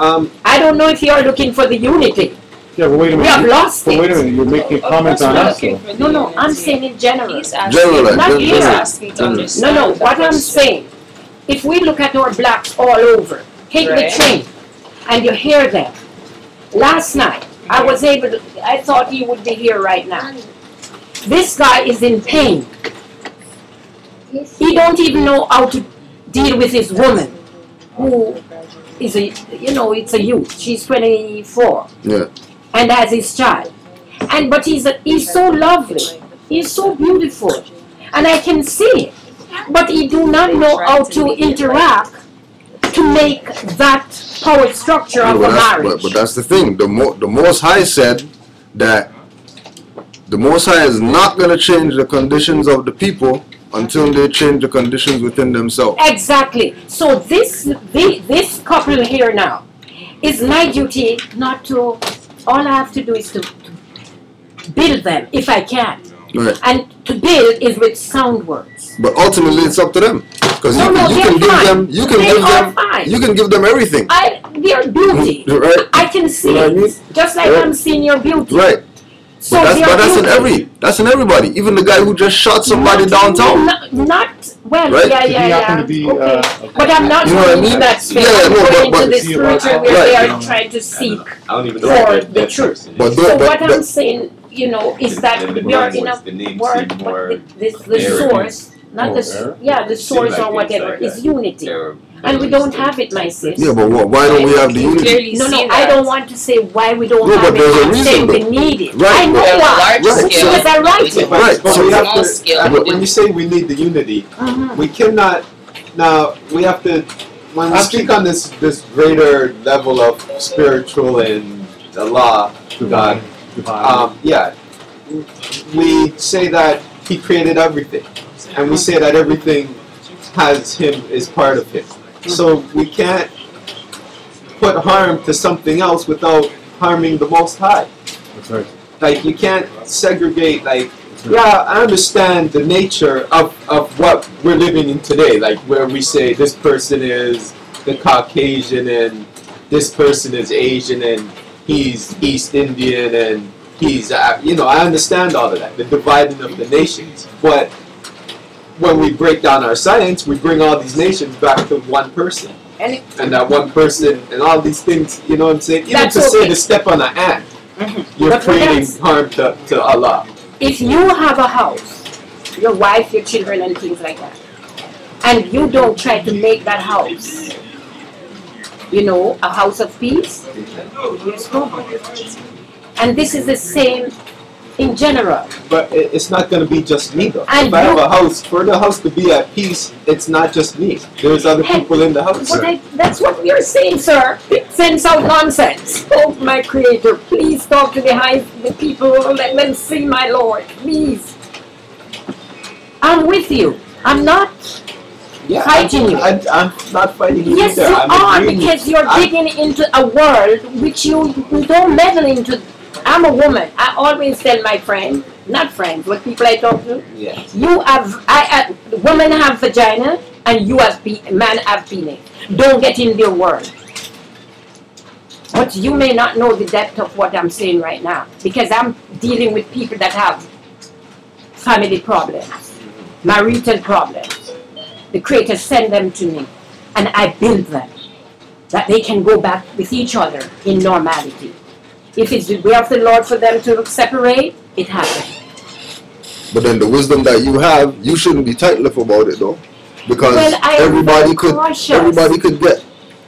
Speaker 8: I don't know if you're looking for the unity.
Speaker 6: Yeah, but wait a minute.
Speaker 8: We have lost it.
Speaker 6: Wait a minute, you're making a comment on us.
Speaker 8: No, I'm saying in general.
Speaker 9: He's asking, not he's asking to understand.
Speaker 8: No, what I'm saying, if we look at our blacks all over, take the train, and you hear them. Last night, I thought he would be here right now. This guy is in pain. He don't even know how to deal with his woman, who is it's a youth. She's 24.
Speaker 2: Yeah.
Speaker 8: And has his child. But he's so lovely. He's so beautiful. And I can see it. But he do not know how to interact to make that power structure of a marriage.
Speaker 2: But that's the thing. The Most High said that the Most High is not going to change the conditions of the people until they change the conditions within themselves.
Speaker 8: Exactly. So this couple here now, is my duty not to, all I have to do is to build them if I can.
Speaker 2: Right.
Speaker 8: And to build is with sound words.
Speaker 2: But ultimately it's up to them. Because you can give them everything.
Speaker 8: Their beauty.
Speaker 2: Right.
Speaker 8: I can see it. Just like I'm seeing your beauty.
Speaker 2: Right.
Speaker 8: So
Speaker 2: but that's in everybody. Even the guy who just shot somebody downtown.
Speaker 8: Right? Yeah.
Speaker 6: Be,
Speaker 8: okay. But I'm not going in that space. I'm going into the spiritual where they are trying to seek for the truth. So what I'm saying, is that we are in a word, but the source, not the source or whatever, is unity. And we don't have it, my sis.
Speaker 2: Yeah, but why don't we have the unity?
Speaker 8: No, I don't want to say why we don't have it. I'm saying we need it.
Speaker 2: Right.
Speaker 8: I know why. Because I write it.
Speaker 2: Right.
Speaker 11: So we have to, when you say we need the unity, we cannot, now we have to, when we speak on this greater level of spiritual and the law, God, we say that He created everything. And we say that everything has Him, is part of Him. So we can't put harm to something else without harming the Most High.
Speaker 6: That's right.
Speaker 11: Like, you can't segregate, yeah, I understand the nature of what we're living in today, like where we say this person is the Caucasian and this person is Asian and he's East Indian and he's, I understand all of that, the dividing of the nations. But when we break down our science, we bring all these nations back to one person. And that one person and all these things, you know what I'm saying? Even to say to step on an ant, you're creating harm to Allah.
Speaker 8: If you have a house, your wife, your children and things like that, and you don't try to make that house, a house of peace, there's trouble. And this is the same in general.
Speaker 11: But it's not going to be just me though. If I have a house, for the house to be at peace, it's not just me. There's other people in the house.
Speaker 8: That's what you're saying, sir. Sense out nonsense. Oh, my Creator, please talk to the people. Let them see my Lord, please. I'm with you. I'm not fighting you.
Speaker 11: I'm not fighting you
Speaker 8: yes,
Speaker 11: either.
Speaker 8: Yes, you are, because you're digging into a world which you don't meddle into. I'm a woman. I always tell my friends, not friends, but people I talk to, women have vagina and man have penis. Don't get in their world. But you may not know the depth of what I'm saying right now, because I'm dealing with people that have family problems, marital problems. The Creator send them to me, and I build them, that they can go back with each other in normality. If it's the way of the Lord for them to separate, it happens.
Speaker 2: But then the wisdom that you have, you shouldn't be tight-lipped about it though, because everybody could get.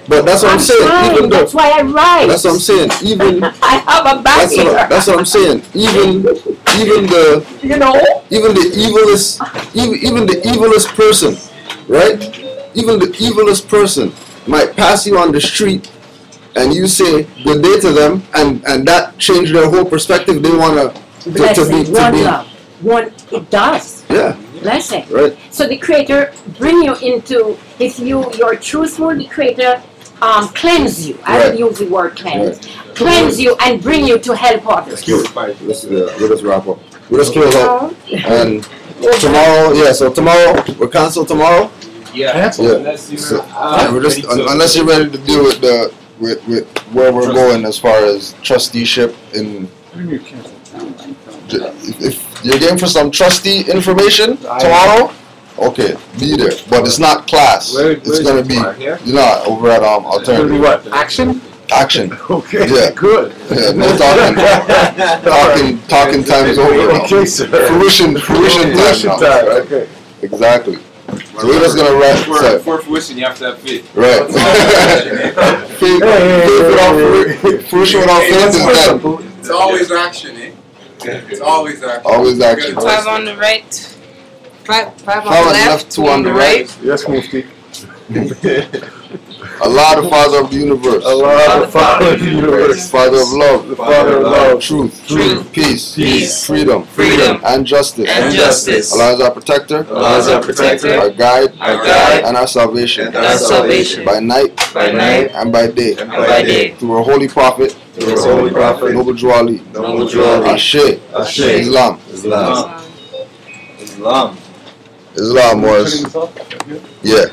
Speaker 2: But that's what I'm saying. Even
Speaker 8: that's why I write.
Speaker 2: That's what I'm saying. Even
Speaker 8: I have a back here.
Speaker 2: That's what I'm saying. Even the evilest person, right? Even the evilest person might pass you on the street, and you say good day to them, and that changed their whole perspective. They want to be
Speaker 8: love. It does.
Speaker 2: Yeah.
Speaker 8: Blessing.
Speaker 2: Right.
Speaker 8: So the Creator bring you into, if you're truthful, the Creator cleanse you. I would use the word cleanse. Right. Cleanse you and bring you to help others.
Speaker 2: Let us wrap up. Let us close up. And tomorrow, so tomorrow, we're canceled tomorrow.
Speaker 3: Yeah.
Speaker 2: So, we're just, unless you're ready to deal with with where we're going as far as trusteeship in. If you're game for some trustee information tomorrow, okay, be there. But it's not class. It's gonna be over at alternative.
Speaker 6: It's gonna be what? Action.
Speaker 2: Action.
Speaker 6: Okay.
Speaker 2: Yeah.
Speaker 6: Good.
Speaker 2: Yeah. No talking time is over.
Speaker 6: Okay, sir.
Speaker 2: Fruition time. Now, right?
Speaker 6: Okay.
Speaker 2: Exactly. So we're just gonna wrap.
Speaker 3: For fruition, you have to have faith.
Speaker 2: Right. Fruition without faith is dead.
Speaker 10: It's always action, eh? It's always action.
Speaker 2: Always action.
Speaker 9: 5 on the right. 5 on
Speaker 2: Five
Speaker 9: the
Speaker 2: on the
Speaker 9: left,
Speaker 2: 2 on the right.
Speaker 6: Yes, Mufti.
Speaker 2: Allah, the Father of the universe.
Speaker 6: Allah, the Father of the universe.
Speaker 2: Father of love.
Speaker 6: The Father of love.
Speaker 2: Truth. Peace.
Speaker 9: Freedom.
Speaker 2: And justice. Allah is our protector.
Speaker 9: Our
Speaker 2: guide. And our salvation. By night. And by day. Through our holy prophet. Noble Juali. Ashe. Islam. Islam was. Yeah.